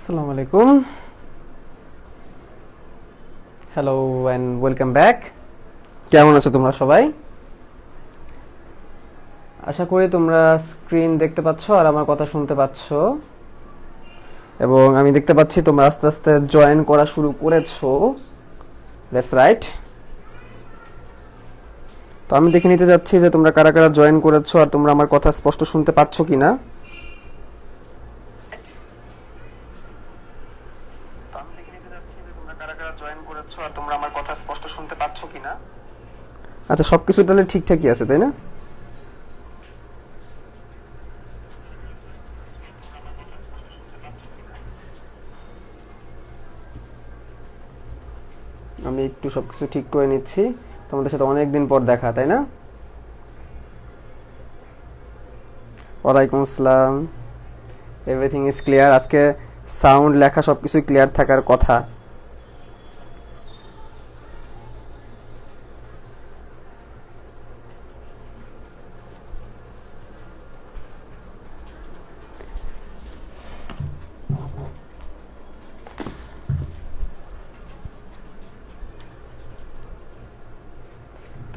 আসসালামু আলাইকুম, hello and welcome back. কেমন আছো তোমরা সবাই? আশা করি তোমরা স্ক্রিন দেখতে পাচ্ছ আর আমার কথা শুনতে পাচ্ছ, এবং আমি দেখতে পাচ্ছি তোমরা আস্তে আস্তে জয়েন করা শুরু করেছো। That's right. তো আমি দেখে নিতে যাচ্ছি যে তোমরা কারা কারা জয়েন করেছো আর তোমরা আমার কথা স্পষ্ট শুনতে পাচ্ছ কিনা। আচ্ছা, সবকিছু তাহলে ঠিকঠাকই আছে, তাই না? আমি একটু সবকিছু ঠিক করে নিচ্ছি। তোমাদের সাথে অনেকদিন পর দেখা, তাই না? ওয়ালাইকুম আসসালাম। Everything is clear. আজকে সাউন্ড লেখা সবকিছু ক্লিয়ার থাকার কথা।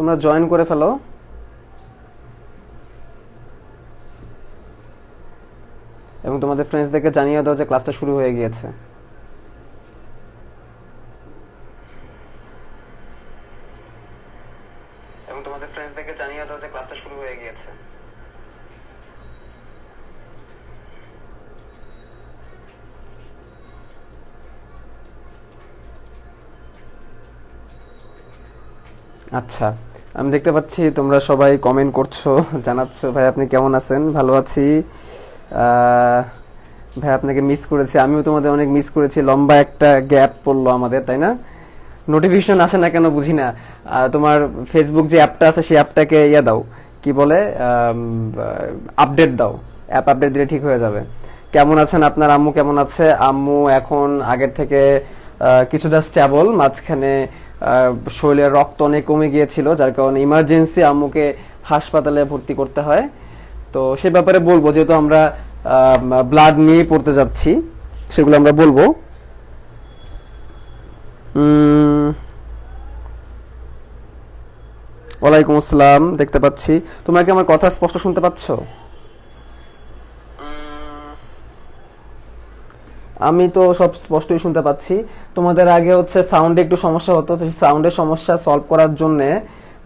তোমরা জয়েন করে ফেলো এবং তোমাদের ফ্রেন্ডসদেরকে জানিয়ে দাও যে ক্লাসটা শুরু হয়ে গিয়েছে। আচ্ছা, আমি দেখতে পাচ্ছি তোমরা সবাই কমেন্ট করছো, জানাচ্ছো ভাই আপনি কেমন আছেন। ভালো আছি ভাই, আপনাকে মিস করেছি। আমিও তোমাদের অনেক মিস করেছি। লম্বা একটা গ্যাপ পড়লো আমাদের, তাই না? নোটিফিকেশন আসে না কেন বুঝি না। তোমার ফেসবুক যে অ্যাপটা আছে সেই অ্যাপটাকে দাও, কি বলে, আপডেট দাও। অ্যাপ আপডেট দিলে ঠিক হয়ে যাবে। কেমন আছেন আপনার আম্মু? কেমন আছে আম্মু? এখন আগের থেকে কিছুটা স্টেবল। মাঝখানে শরীরের রক্ত অনেক কমে গিয়েছিল, যার কারণে ইমার্জেন্সি আম্মুকে হাসপাতালে ভর্তি করতে হয়। তো সে ব্যাপারে বলবো, যেহেতু আমরা ব্লাড নিয়ে পড়তে যাচ্ছি, সেগুলো আমরা বলবো। ওয়ালাইকুম আসসালাম, দেখতে পাচ্ছি। তোমরা কি আমার কথা স্পষ্ট শুনতে পাচ্ছ? আমি তো সব স্পষ্টই শুনতে পাচ্ছি। তোমাদের আগে হচ্ছে সাউন্ডে একটু সমস্যা হতো, তো সাউন্ডের সমস্যা সলভ করার জন্য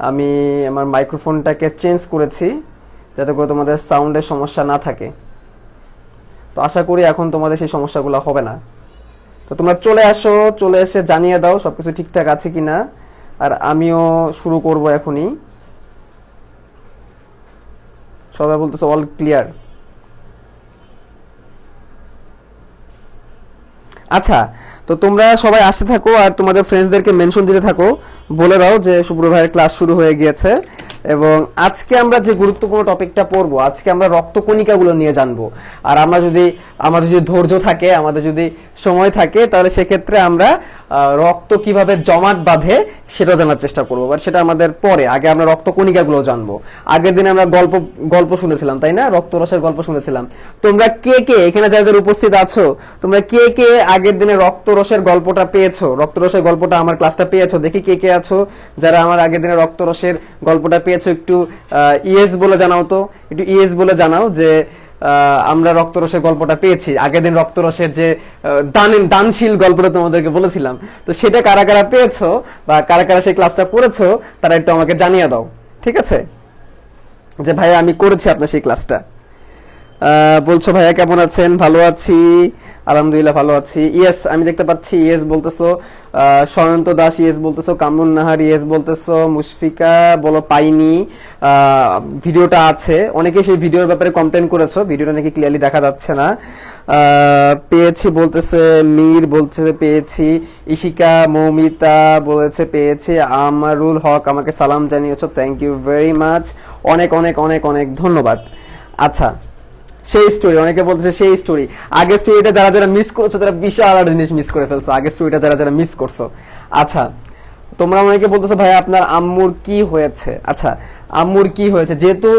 আমি আমার মাইক্রোফোনটাকে চেঞ্জ করেছি, যাতে করে তোমাদের সাউন্ডের সমস্যা না থাকে। তো আশা করি এখন তোমাদের সেই সমস্যাগুলো হবে না। তো তোমরা চলে আসো, চলে এসে জানিয়ে দাও সবকিছু ঠিকঠাক আছে কিনা, আর আমিও শুরু করব এখনই। সবাই বলতেছে অল ক্লিয়ার। আচ্ছা, তো তোমরা সবাই আসতে থাকো আর তোমাদের ফ্রেন্ডসদেরকে মেনশন দিতে থাকো, বলে দাও যে শুভ্র ভাইয়ের ক্লাস শুরু হয়ে গিয়েছে। এবং আজকে আমরা যে গুরুত্বপূর্ণ টপিকটা পড়বো, আজকে আমরা রক্তকণিকাগুলো নিয়ে জানবো। আর আমাদের যদি ধৈর্য থাকে, আমাদের যদি সময় থাকে, তাহলে সেক্ষেত্রে আমরা রক্ত কিভাবে জমাট বাঁধে সেটা জানার চেষ্টা করবো। বাট সেটা আমাদের পরে, আগে আমরা রক্তকণিকাগুলো জানবো। আগের দিন আমরা গল্প শুনেছিলাম, তাই না? রক্তরসের গল্প শুনেছিলাম। তোমরা কে কে এখানে যারা যারা উপস্থিত আছো, তোমরা কে কে আগের দিনে রক্তরসের গল্পটা পেয়েছো? রক্তরসের গল্পটা আমার ক্লাসটা পেয়েছো? দেখি কে কে আছো যারা আমার আগের দিনে রক্তরসের গল্পটা পেয়েছো। একটু ইয়েস বলে জানাও তো, একটু ইয়েস বলে জানাও যে আমরা রক্তরসের গল্পটা পেয়েছি। আগের দিন রক্তরসের যে দানশীল গল্পটা তোমাদেরকে বলেছিলাম, তো সেটা কারা কারা পেয়েছো বা কারা কারা সেই ক্লাসটা করেছো, তারা একটু আমাকে জানিয়ে দাও, ঠিক আছে? যে ভাইয়া আমি করেছি আপনার সেই ক্লাসটা। বলছো ভাইয়া কেমন আছেন? ভালো আছি, আলহামদুলিল্লাহ ভালো আছি। ইয়েস আমি দেখতে পাচ্ছি, ইয়েস বলতেছো। সয়ন্ত দাস ইয়েস বলতেছো, কামরুন নাহার ইয়েস বলতেছো, মুশফিকা বলো পাইনি। ভিডিওটা আছে, অনেকে সেই ভিডিওর ব্যাপারে কমপ্লেন করেছো, ভিডিওটা নাকি ক্লিয়ারলি দেখা যাচ্ছে না। পেয়েছি বলতেছে, মীর বলছে পেয়েছি, ইশিকা মৌমিতা বলেছে পেয়েছি, আমারুল হক আমাকে সালাম জানিয়েছো, থ্যাংক ইউ ভেরি মাচ, অনেক অনেক অনেক অনেক ধন্যবাদ। আচ্ছা, সেই স্টোরি অনেকে বলতেছে, সেই স্টোরি আগের স্টোরিটা যারা যারা মিস করছো তারা বিশাল একটা জিনিস মিস করে ফেলছো, আগের স্টোরিটা যারা যারা মিস করছো। আচ্ছা, তোমরা অনেকে বলতেছো ভাই আপনার আম্মুর কি হয়েছে। আচ্ছা, আম্মুর কি হয়েছে, যেহেতু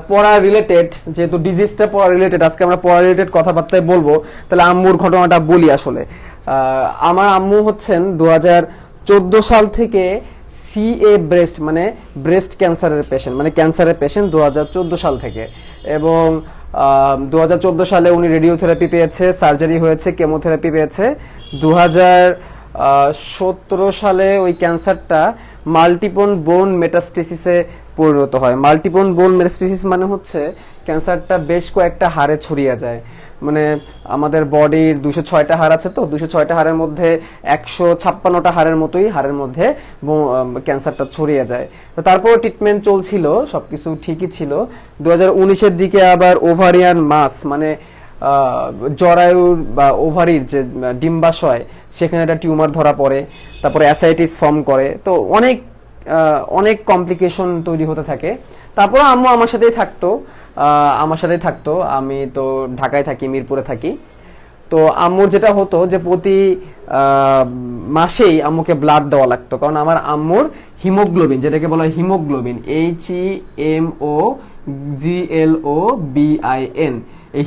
পড়া রিলেটেড, যেহেতু ডিজিজটা পড়া রিলেটেড, আজকে আমরা পড়া রিলেটেড কথাবার্তায় বলবো। তাহলে আম্মুর ঘটনাটা বলি। আসলে আমার আম্মু হচ্ছেন 2014 সাল থেকে সিএ ব্রেস্ট মানে ব্রেস্ট ক্যান্সারের পেশেন্ট, মানে ক্যান্সারের পেশেন্ট 2014 সাল থেকে। এবং 2014 সালে উনি রেডিওথেরাপি পেয়েছে, সার্জারি হয়েছে, কেমোথেরাপি পেয়েছে। 2017 সালে ওই ক্যান্সারটা মাল্টিপল বোন মেটাস্টেসিসে পরিণত হয়। মাল্টিপল বোন মেটাস্টেসিস মানে হচ্ছে ক্যান্সারটা বেশ কয়েকটা হাড়ে ছড়িয়ে যায়। মানে আমাদের বডির 206টা হাড় আছে, তো 206টা হাড়ের মধ্যে 156টা হাড়ের মতোই হাড়ের মধ্যে ক্যান্সারটা ছড়িয়ে যায়। তো তারপর ট্রিটমেন্ট চলছিল, সবকিছু ঠিকই ছিল। 2019-এর দিকে আবার ওভারিয়ান মাস মানে জরায়ুর বা ওভারির যে ডিম্বাশয় সেখানে একটা টিউমার ধরা পড়ে, তারপরে অ্যাসাইটিস ফর্ম করে। তো অনেক কমপ্লিকেশন তৈরি হতে থাকে। তারপর আম্মু আমার সাথেই থাকতো। আমি তো ঢাকায় থাকি, মিরপুরে থাকি। তো আম্মুর যেটা হতো যে প্রতি মাসেই আম্মুকে ব্লাড দেওয়া লাগতো, কারণ আমার আম্মুর হিমোগ্লোবিন, যেটাকে বলা হয় হিমোগ্লোবিন, HEMOGLOBIN, এই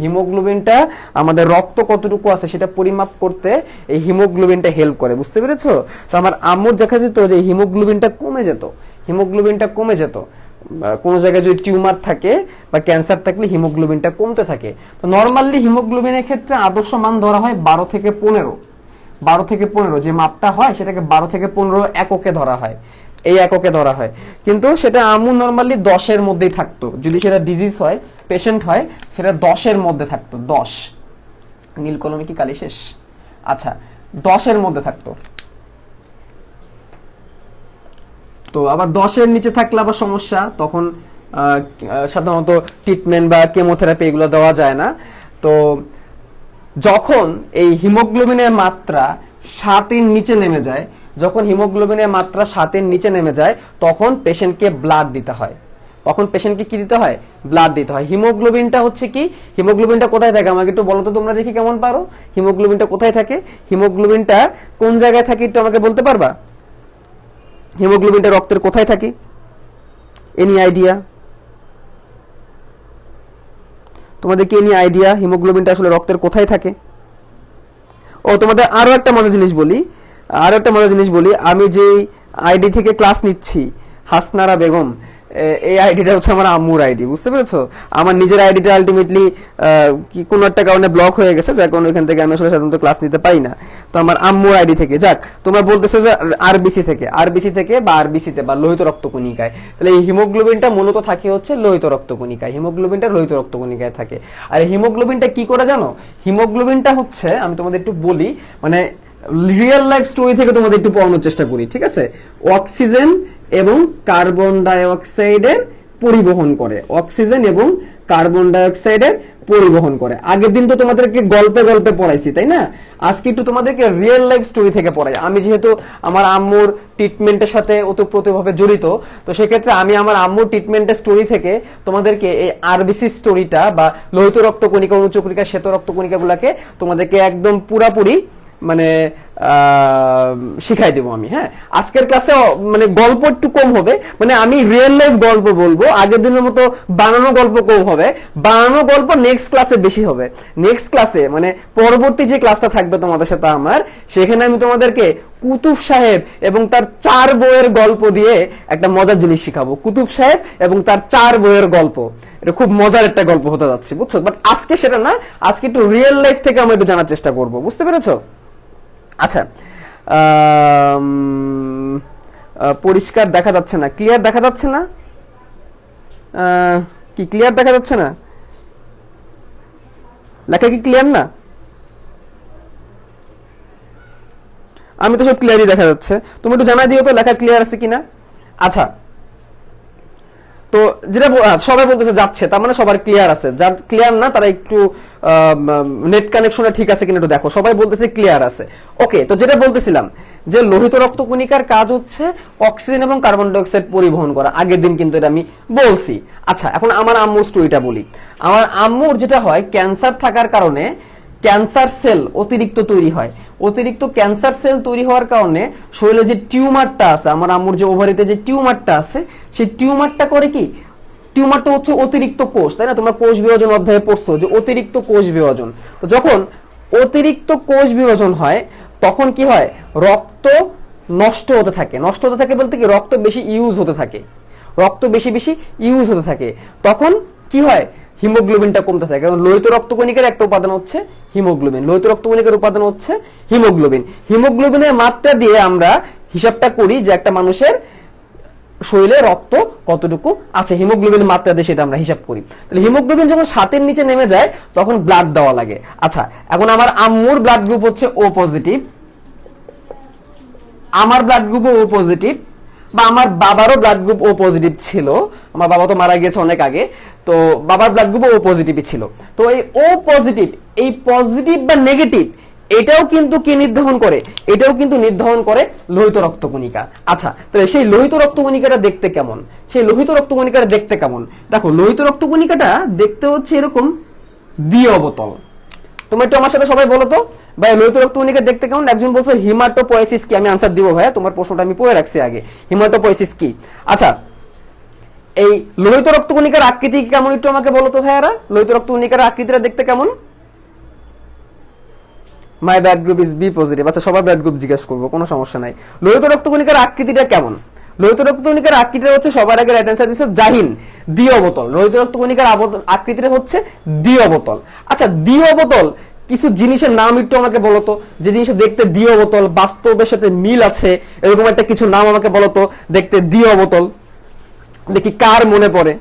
হিমোগ্লোবিনটা আমাদের রক্ত কতটুকু আছে সেটা পরিমাপ করতে এই হিমোগ্লোবিনটা হেল্প করে, বুঝতে পেরেছো? তো আমার আম্মুর দেখা যেত যে হিমোগ্লোবিনটা কমে যেত। কোনো জায়গায় যদি টিউমার থাকে বা ক্যান্সার থাকলে হিমোগ্লোবিনটা কমতে থাকে। তো নর্মালি হিমোগ্লোবিনের ক্ষেত্রে আদর্শ মান ধরা হয় 12 থেকে 15 যে মাপটা হয় সেটাকে 12 থেকে 15 এককে ধরা হয়, এই এককে ধরা হয়। কিন্তু সেটা আম্মু নর্মালি 10-এর মধ্যেই থাকতো। যদি সেটা ডিজিজ হয়, পেশেন্ট হয়, সেটা 10-এর মধ্যে থাকতো। 10 নীল কলমে কি কালি শেষ? আচ্ছা, 10-এর মধ্যে থাকতো। তো আবার 10-এর নিচে থাকলে আবার সমস্যা, তখন সাধারণত ট্রিটমেন্ট বা কেমোথেরাপি এগুলো দেওয়া যায় না। তো যখন এই হিমোগ্লোবিনের মাত্রা 7-এর নিচে নেমে যায়, তখন পেশেন্টকে ব্লাড দিতে হয়। ব্লাড দিতে হয়। হিমোগ্লোবিনটা হচ্ছে কি, হিমোগ্লোবিনটা কোথায় থাকে আমাকে একটু বলো তো তোমরা, দেখি কেমন পারো। হিমোগ্লোবিনটা কোথায় থাকে? হিমোগ্লোবিনটা কোন জায়গায় থাকে একটু আমাকে বলতে পারবা? হিমোগ্লোবিনটা রক্তের কোথায় থাকে? Any idea? তোমাদের কি এনি আইডিয়া হিমোগ্লোবিনটা আসলে রক্তের কোথায় থাকে? ও, তোমাদের আরো একটা মজার জিনিস বলি। আমি যে আইডি থেকে ক্লাস নিচ্ছি, হাসনারা বেগম, এই আইডিটা হচ্ছে আমার আম্মুর আইডি, বুঝতে পেরেছো? আমার নিজের আইডিটা আলটিমেটলি কি কোনো একটা কারণে ব্লক হয়ে গেছে, যার কারণে ওইখান থেকে আমি আসলে সাধারণত ক্লাস নিতে পারি না। তো আমার আম্মুর আইডি থেকে, যাক তোমরা বলতেছো যে আরবিসি থেকে বা আরবিসিতে বা লোহিত রক্তকণিকায়, তাহলে এই হিমোগ্লোবিনটা মূলত থাকে হচ্ছে লোহিত রক্তকণিকায়। হিমোগ্লোবিনটা লোহিত রক্তকণিকায় থাকে। আর এই হিমোগ্লোবিনটা কি করে জানো? হিমোগ্লোবিনটা হচ্ছে, আমি তোমাদের একটু বলি, মানে রিয়েল লাইফ স্টোরি থেকে তোমাদের একটু পড়ানোর চেষ্টা করি, ঠিক আছে? অক্সিজেন এবং কার্বন ডাইঅক্সাইডের পরিবহন করে। আগের দিন তো তোমাদেরকে গল্পে পড়াইছি, তাই না? আজকে একটু তোমাদেরকে রিয়েল লাইফ স্টোরি থেকে পড়াই। আমি যেহেতু আমার আম্মুর ট্রিটমেন্টের সাথে ওতপ্রোতভাবে জড়িত, তো সেক্ষেত্রে আমি আমার আম্মুর ট্রিটমেন্টের স্টোরি থেকে তোমাদেরকে এই আরবিসি স্টোরিটা বা লোহিত রক্তকণিকা, অনুচক্রিকা, শ্বেত রক্তকণিকাগুলোকে তোমাদেরকে একদম পুরাপুরি মানে শিখাই দেবো আমি। হ্যাঁ, আজকের ক্লাসে মানে গল্প একটু কম হবে, মানে আমি রিয়েল লাইফ গল্প বলবো। আগের দিনের মতো বানানো গল্প কম হবে, বানানো গল্প নেক্সট ক্লাসে বেশি হবে। নেক্সট ক্লাসে মানে পরবর্তী যে ক্লাসটা থাকবে তোমাদের সাথে আমার, সেখানে আমি তোমাদেরকে কুতুব সাহেব এবং তার 4 বইয়ের গল্প দিয়ে একটা মজার জিনিস শিখাবো। কুতুব সাহেব এবং তার 4 বইয়ের গল্প, এটা খুব মজার একটা গল্প হতে যাচ্ছে, বুঝছো? বাট আজকে সেটা না, আজকে একটু রিয়েল লাইফ থেকে আমরা একটু জানার চেষ্টা করবো, বুঝতে পেরেছো? আচ্ছা, পরিষ্কার দেখা যাচ্ছে না, ক্লিয়ার দেখা যাচ্ছে না? কি ক্লিয়ার দেখা যাচ্ছে না? লেখা কি ক্লিয়ার না? আমি তো সব ক্লিয়ারই দেখা যাচ্ছে, তুমি একটু জানাই দিও তো লেখা ক্লিয়ার আছে কিনা। আচ্ছা, তো যেটা সবাই বলতেছে যাচ্ছে, তার মানে সবার ক্লিয়ার আছে। যার ক্লিয়ার না তারা একটু নেট কানেকশনটা ঠিক আছে কিনা একটু দেখো। সবাই বলতেছে ক্লিয়ার আছে। ওকে, তো যেটা বলতেছিলাম যে লোহিত রক্তকণিকার কাজ হচ্ছে অক্সিজেন এবং কার্বন ডাইঅক্সাইড পরিবহন করা। আগের দিন কিন্তু এটা আমি বলছি। আচ্ছা, এখন আমার আম্মুর স্টোরিটা বলি। আমার আম্মুর যেটা হয়, ক্যান্সার থাকার কারণে ক্যান্সার সেল অতিরিক্ত তৈরি হয়। অতিরিক্ত ক্যান্সার সেল তৈরি হওয়ার কারণে শরীরে যে টিউমারটা আছে, আমার আম্মুর যে ওভারিতে যে টিউমারটা আছে, সেই টিউমারটা করে কি টিউমারটা হচ্ছে অতিরিক্ত কোষ, তাই না? তোমরা কোষ বিভাজন অধ্যায়ে পড়ছো যে অতিরিক্ত কোষ বিভাজন। তো যখন অতিরিক্ত কোষ বিভাজন হয় তখন কি হয়, রক্ত নষ্ট হতে থাকে। নষ্ট হতে থাকে বলতে কি, রক্ত বেশি ইউজ হতে থাকে, রক্ত বেশি বেশি ইউজ হতে থাকে। তখন কি হয়, হিমোগ্লোবিনটা কমতে থাকে। কারণ লোহিত রক্তকণিকার একটা উপাদান হচ্ছে হিমোগ্লোবিন, লোহিত রক্তকণিকার উপাদান হচ্ছে হিমোগ্লোবিন। হিমোগ্লোবিনের মাত্রা দিয়ে আমরা হিসাবটা করি যে একটা মানুষের শরীরে রক্ত কতটুকু আছে, হিমোগ্লোবিনের মাত্রা দিয়ে সেটা আমরা হিসাব করি। তাহলে হিমোগ্লোবিন যখন 7-এর নিচে নেমে যায় তখন ব্লাড দেওয়া লাগে। আচ্ছা, এখন আমার আম্মুর ব্লাড গ্রুপ হচ্ছে ও পজিটিভ, আমার ব্লাড গ্রুপ ও পজিটিভ, বা আমার বাবারও ব্লাড গ্রুপ ও পজিটিভ ছিল, আমার বাবা তো মারা গিয়েছে অনেক আগে, তো বাবার ব্লাড গ্রুপ ও পজিটিভই ছিল। তো এই ও পজিটিভ, এই পজিটিভ বা নেগেটিভ, এটাও কিন্তু কি নির্ধারণ করে, এটাও কিন্তু নির্ধারণ করে লোহিত রক্তকণিকা। আচ্ছা, তাহলে সেই লোহিত রক্তকণিকাটা দেখতে কেমন, সেই লোহিত রক্তকণিকাটা দেখতে কেমন? দেখো, লোহিত রক্তকণিকাটা দেখতে হচ্ছে এরকম দ্বি-অবতল। তোমরা একটু আমার সাথে সবাই বলো তো ভাই, লোহিত রক্তকণিকা দেখতে কেমন? একজন বলছে হিমাটোপয়েসিস কি, আমি আনসার দিব ভাইয়া, তোমার প্রশ্নটা আমি পড়ে রাখছি আগে, হিমাটোপয়েসিস কি। আচ্ছা, এই লোহিত রক্তকণিকার আকৃতি কেমন একটু আমাকে বলো তো ভাইয়ারা, লোহিত রক্তকণিকার আকৃতিটা দেখতে কেমন? My blood group is B positive. আচ্ছা, সবার ব্লাড গ্রুপ জিজ্ঞেস করবো, কোনো সমস্যা নাই। লোহিত রক্তকণিকার আকৃতিটা কেমন? লোহিত রক্তকণিকার আকৃতিটা হচ্ছে, সবার আগে রাইট অ্যান্সার দিচ্ছে জাহিন, দ্বি-অবতল। লোহিত রক্তকণিকার আকৃতিটা হচ্ছে দ্বি-অবতল। আচ্ছা, দ্বি-অবতল কিছু জিনিসের নাম একটু আমাকে বলো তো, যে জিনিস দেখতে দ্বি-অবতল, বাস্তবের সাথে মিল আছে, এরকম একটা কিছু নাম আমাকে বলো তো, দেখতে দ্বি-অবতল। দেখি কার মনে পড়ে,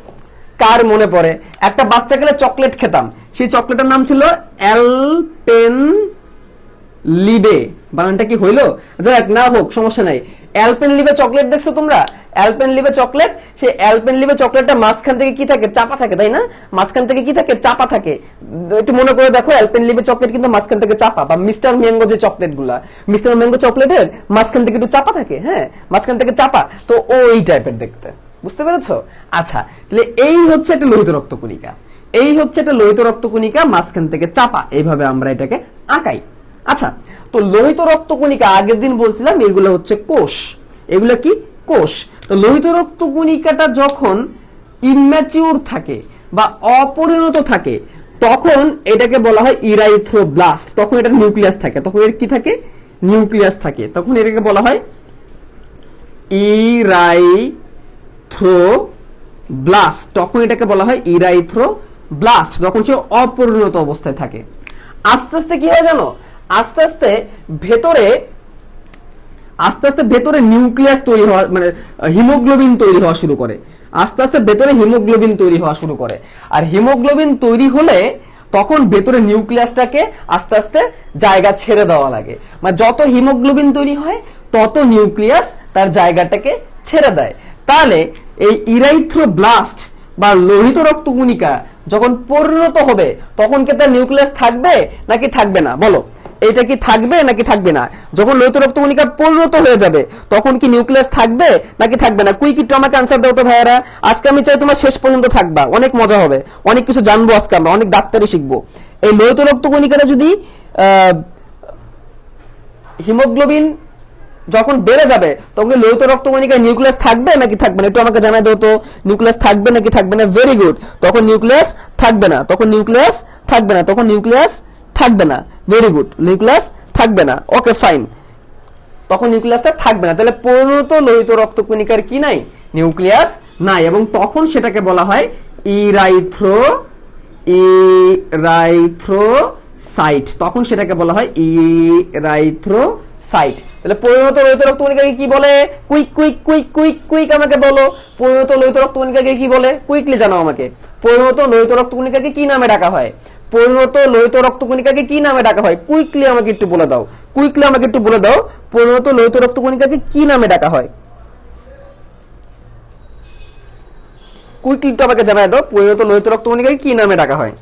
কার মনে পড়ে? একটা বাচ্চা গেলে চকলেট খেতাম, সেই চকলেটের নাম ছিল অ্যালপেন লিবে। বানানটা কি হইলো? যাক, না হোক, সমস্যা নাই। অ্যালপেন লিবে চকলেট দেখছো তোমরা? অ্যালপেন লিবে চকলেট, সেই অ্যালপেন লিবে চকলেটটা মাঝখান থেকে কি থাকে, চাপা থাকে, তাই না? মাঝখান থেকে কি থাকে, চাপা থাকে। একটু মনে করে দেখো, অ্যালপেন লিবে চকলেট কিন্তু মাঝখান থেকে চাপা। বা মিস্টার ম্যাঙ্গো যে চকলেট গুলা, মিস্টার ম্যাঙ্গো চকলেটের মাঝখান থেকে একটু চাপা থাকে, হ্যাঁ, মাঝখান থেকে চাপা। তো ওই টাইপের দেখতে, বুঝতে পেরেছো? আচ্ছা, তাহলে এই হচ্ছে একটা লোহিত রক্তকণিকা, এই হচ্ছে একটা লোহিত রক্তকণিকা, মাঝখান থেকে চাপা, এইভাবে আমরা এটাকে আঁকাই। আচ্ছা, তো লোহিত রক্তকণিকা আগের দিন বলছিলাম এগুলো হচ্ছে কোষ, এগুলো কি কোষ। তো লোহিত রক্তকণিকাটা যখন ইম্যাচিউর থাকে বা অপরিণত থাকে তখন এটাকে বলা হয় ইরাইথ্রোব্লাস্ট। তখন এটা নিউক্লিয়াস থাকে, তখন এর কি থাকে, নিউক্লিয়াস থাকে, তখন এটাকে বলা হয় ইরাইথ্রোব্লাস্ট। তখন এটাকে বলা হয় ইরাইথ্রোব্লাস্ট, যখন সে অপরিণত অবস্থায় থাকে। আস্তে আস্তে কি হয় জানো, আস্তে আস্তে ভেতরে নিউক্লিয়াস তৈরি হওয়া, মানে হিমোগ্লোবিন তৈরি হওয়া শুরু করে। আস্তে আস্তে ভেতরে হিমোগ্লোবিন তৈরি হওয়া শুরু করে। আর হিমোগ্লোবিন তৈরি হলে তখন ভেতরে নিউক্লিয়াসটাকে আস্তে আস্তে জায়গা ছেড়ে দেওয়া লাগে। মানে যত হিমোগ্লোবিন তৈরি হয় তত নিউক্লিয়াস তার জায়গাটাকে ছেড়ে দেয়। তাহলে এই ইরাইথ্রোব্লাস্ট বা লোহিত রক্তকণিকা যখন পরিণত হবে তখন কি তার নিউক্লিয়াস থাকবে নাকি থাকবে না? বলো, এটা কি থাকবে নাকি থাকবে না? যখন লোহিত রক্তকণিকা পরিণত হয়ে যাবে তখন কি নিউক্লিয়াস থাকবে নাকি থাকবে না? কুইক একটু আমাকে আনসার দাও তো ভাইয়ারা। আজকে আমি চাই তোমরা শেষ পর্যন্ত থাকবা, অনেক মজা হবে, অনেক কিছু জানবো আজকে, আমরা অনেক ডাক্তারি শিখবো। এই লোহিত রক্তকণিকাটা যদি হিমোগ্লোবিন যখন বেড়ে যাবে তখন লোহিত রক্তকণিকায় নিউক্লিয়াস থাকবে নাকি থাকবে না? একটু আমাকে জানাই দাও তো, নিউক্লিয়াস থাকবে নাকি থাকবে না? ভেরি গুড, তখন নিউক্লিয়াস থাকবে না, তখন নিউক্লিয়াস থাকবে না, তখন নিউক্লিয়াস থাকবে না। ভেরি গুড, নিউক্লিয়াস থাকবে না, ওকে ফাইন, তখন নিউক্লিয়াসটা থাকবে না। তাহলে পরিণত লোহিত রক্তকণিকার কি নাই, নিউক্লিয়াস নাই, এবং তখন সেটাকে বলা হয় ইরাইথ্রোসাইট। তখন সেটাকে বলা হয় ইরাইথ্রোসাইট। তাহলে পরিণত লোহিত রক্তকণিকাকে কি বলে? Quick quick quick quick quick আমাকে বলো, পরিণত লোহিত রক্তকণিকাকে কি বলে? কুইকলি জানাও আমাকে। পরিণত লোহিত রক্তকণিকাকে কি নামে ডাকা হয়? পরিণত লোহিত রক্তকণিকাকে কি নামে ডাকা হয়? কুইকলি আমাকে একটু বলে দাও, কুইকলি আমাকে একটু বলে দাও, পরিণত লোহিত রক্তকণিকাকে কি নামে ডাকা হয়? কুইকলি তো আমাকে জানাই দাও, পরিণত লোহিত রক্তকণিকাকে কি নামে ডাকা হয়?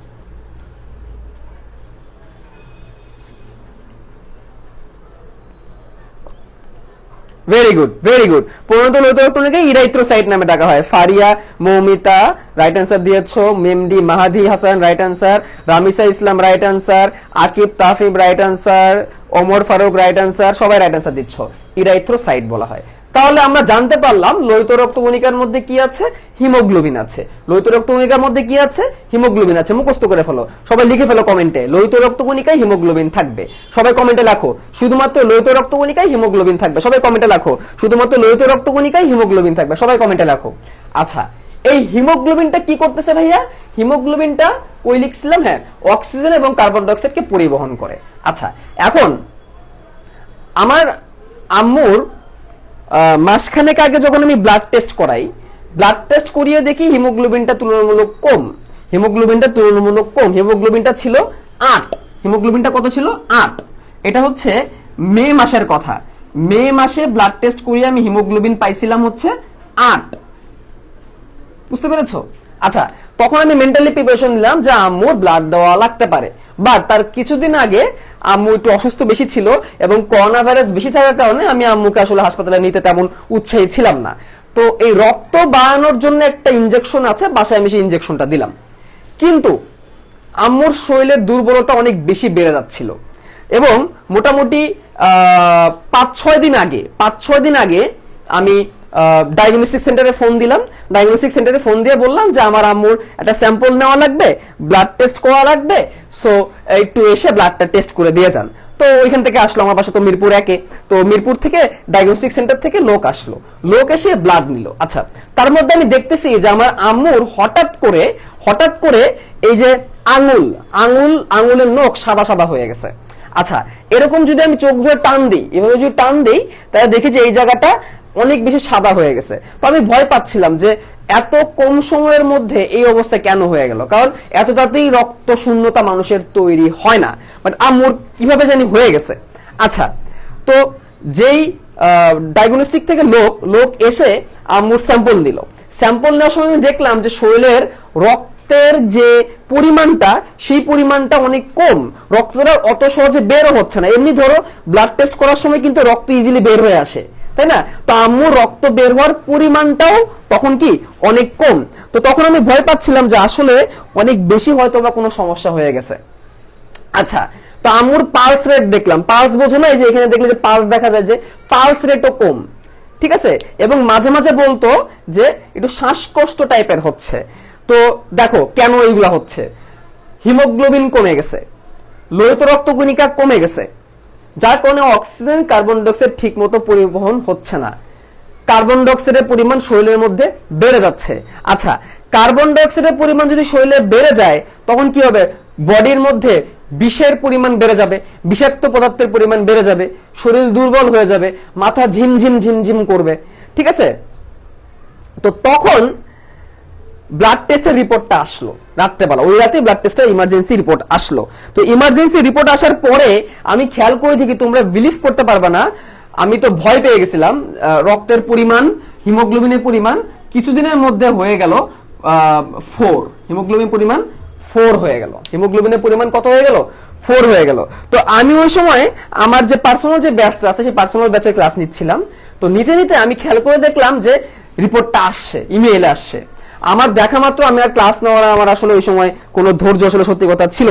Very good, very good. পরিণত লোহিত রক্তকণিকাকে ইরাইথ্রোসাইট নামে ডাকা হয়। ফারিয়া, মৌমিতা রাইট অ্যান্সার দিয়েছো, মেমডি Mahadi Hasan right answer, Ramisa Islam right answer, Akib তাফিব right answer, Omar Faruk right answer, সবাই রাইট অ্যান্সার দিচ্ছ। ইরাইথ্রোসাইট বলা হয়। তাহলে আমরা জানতে পারলাম লোহিত রক্তকণিকার মধ্যে কি আছে, হিমোগ্লোবিন আছে। লোহিত রক্তকণিকার মধ্যে কি আছে, হিমোগ্লোবিন আছে। মুখস্থ করে ফেলো, সবাই লিখে ফেলো কমেন্টে, লোহিত রক্তকণিকায় হিমোগ্লোবিন থাকবে। সবাই কমেন্টে লেখো শুধুমাত্র লোহিত রক্তকণিকায় হিমোগ্লোবিন থাকবে। সবাই কমেন্টে লেখো শুধুমাত্র লোহিত রক্তকণিকায় হিমোগ্লোবিন থাকবে। সবাই কমেন্টে লেখো। আচ্ছা, এই হিমোগ্লোবিনটা কি করতেছে ভাইয়া? হিমোগ্লোবিনটা কই লিখছিলাম, হ্যাঁ, অক্সিজেন এবং কার্বন ডাই অক্সাইডকে পরিবহন করে। আচ্ছা, এখন আমার আম্মুর মাসখানেক আগে যখন আমি ব্লাড টেস্ট করাই, ব্লাড টেস্ট করিয়ে দেখি হিমোগ্লোবিনটা তুলনামূলক কম। হিমোগ্লোবিনটা তুলনামূলক কম। হিমোগ্লোবিনটা ছিল 8। হিমোগ্লোবিনটা কত ছিল? 8। এটা হচ্ছে মে মাসের কথা। মে মাসে ব্লাড টেস্ট করিয়ে আমি হিমোগ্লোবিন পাইছিলাম হচ্ছে 8। বুঝতে পেরেছো? আচ্ছা, তখন আমি মেন্টালি প্রিপারেশন নিলাম যে আম্মুর ব্লাড দেওয়া লাগতে পারে। বাট তার কিছুদিন আগে আম্মু একটু অসুস্থ বেশি ছিল এবং করোনা ভাইরাস বেশি থাকার কারণে আমি আম্মুকে আসলে হাসপাতালে নিতে তেমন উৎসাহী ছিলাম না। তো এই রক্ত বাড়ানোর জন্য একটা ইনজেকশন আছে, বাসায় আমি সেই ইনজেকশনটা দিলাম। কিন্তু আম্মুর শরীরের দুর্বলতা অনেক বেশি বেড়ে যাচ্ছিল এবং মোটামুটি 5-6 দিন আগে আমি ডায়াগনস্টিক সেন্টারে ফোন দিলাম। ডায়াগনস্টিক সেন্টারে ফোন দিয়ে বললাম যে আমার আম্মুর একটা স্যাম্পল নেওয়া লাগবে, ব্লাড টেস্ট করা লাগবে, সো একটু এসে ব্লাডটা টেস্ট করে দিয়ে যান। তো ওইখান থেকে আসলো, আমার পাশে তো মিরপুর 1-এ, তো মিরপুর থেকে ডায়াগনস্টিক সেন্টার থেকে লোক আসলো, লোক এসে ব্লাড নিল। আচ্ছা, তার মধ্যে আমি দেখতেছি যে আমার আম্মুর হঠাৎ করে এই যে আঙুলের নখ সাদা সাদা হয়ে গেছে। আচ্ছা, এরকম যদি আমি চোখ ধরে টান দিই, এভাবে যদি টান দিই, তাহলে দেখি যে এই জায়গাটা অনেক বেশি সাদা হয়ে গেছে। তো আমি ভয় পাচ্ছিলাম যে এত কম সময়ের মধ্যে এই অবস্থা কেন হয়ে গেল, কারণ এত তাড়াতাড়ি রক্ত শূন্যতা মানুষের তৈরি হয় না, বাট আম্মুর কিভাবে জানি হয়ে গেছে। আচ্ছা, তো যেই ডায়াগনস্টিক থেকে লোক এসে আম্মুর স্যাম্পল দিল। স্যাম্পল নেওয়ার সময় আমি দেখলাম যে শরীরের রক্তের যে পরিমাণটা, সেই পরিমাণটা অনেক কম, রক্তটা অত সহজে বেরও হচ্ছে না। এমনি ধরো ব্লাড টেস্ট করার সময় কিন্তু রক্ত ইজিলি বের হয়ে আসে, তাই না? তো আম্মুর রক্ত বের হওয়ার পরিমাণটাও তখন কি অনেক কম। তো তখন আমি ভয় পাচ্ছিলাম যে আসলে অনেক বেশি হয়তো বা কোনো সমস্যা হয়ে গেছে। আচ্ছা, তো আম্মুর পালস রেট দেখলাম, পালস বোঝো না, এই যে এখানে দেখলে যে পালস দেখা যায়, যে পালস রেটও কম, ঠিক আছে? এবং মাঝে মাঝে বলতো যে একটু শ্বাসকষ্ট টাইপের হচ্ছে। তো দেখো কেন এইগুলা হচ্ছে, হিমোগ্লোবিন কমে গেছে, লোহিত রক্তকণিকা কমে গেছে, যার কারণে অক্সিজেন কার্বন ডাই অক্সাইড ঠিক মতো পরিবহন হচ্ছে না, কার্বন ডাই অক্সাইডের পরিমাণ শরীরের মধ্যে বেড়ে যাচ্ছে। আচ্ছা, কার্বন ডাই অক্সাইডের পরিমাণ যদি শরীরে বেড়ে যায়, তখন কি হবে? বডির মধ্যে বিষের পরিমাণ বেড়ে যাবে, বিষাক্ত পদার্থের পরিমাণ বেড়ে যাবে, শরীর দুর্বল হয়ে যাবে, মাথা ঝিমঝিম করবে, ঠিক আছে? তো তখন ব্লাড টেস্টের রিপোর্টটা আসলো রাত্রেবেলা, ওই রাতে ব্লাড টেস্টের ইমার্জেন্সি রিপোর্ট আসলো। তো ইমার্জেন্সি রিপোর্ট আসার পরে আমি খেয়াল করে দেখি, তোমরা বিলিভ করতে পারবে না, আমি তো ভয় পেয়ে গেছিলাম। রক্তের পরিমাণ, হিমোগ্লোবিনের পরিমাণ কিছুদিনের মধ্যে হয়ে গেল 4। হিমোগ্লোবিন পরিমাণ 4 হয়ে গেল। হিমোগ্লোবিনের পরিমাণ কত হয়ে গেল? 4 হয়ে গেল। তো আমি ওই সময় আমার যে পার্সোনাল যে ব্যাচটা আছে, সেই পার্সোনাল ব্যাচের ক্লাস নিচ্ছিলাম। তো নিতে আমি খেয়াল করে দেখলাম যে রিপোর্টটা আসছে, ইমেইলে আসছে। আমার দেখা মাত্র আমি আর ক্লাস নেওয়ার আমার আসলে ওই সময় কোনো ধৈর্য আসলে সত্যি কথা ছিল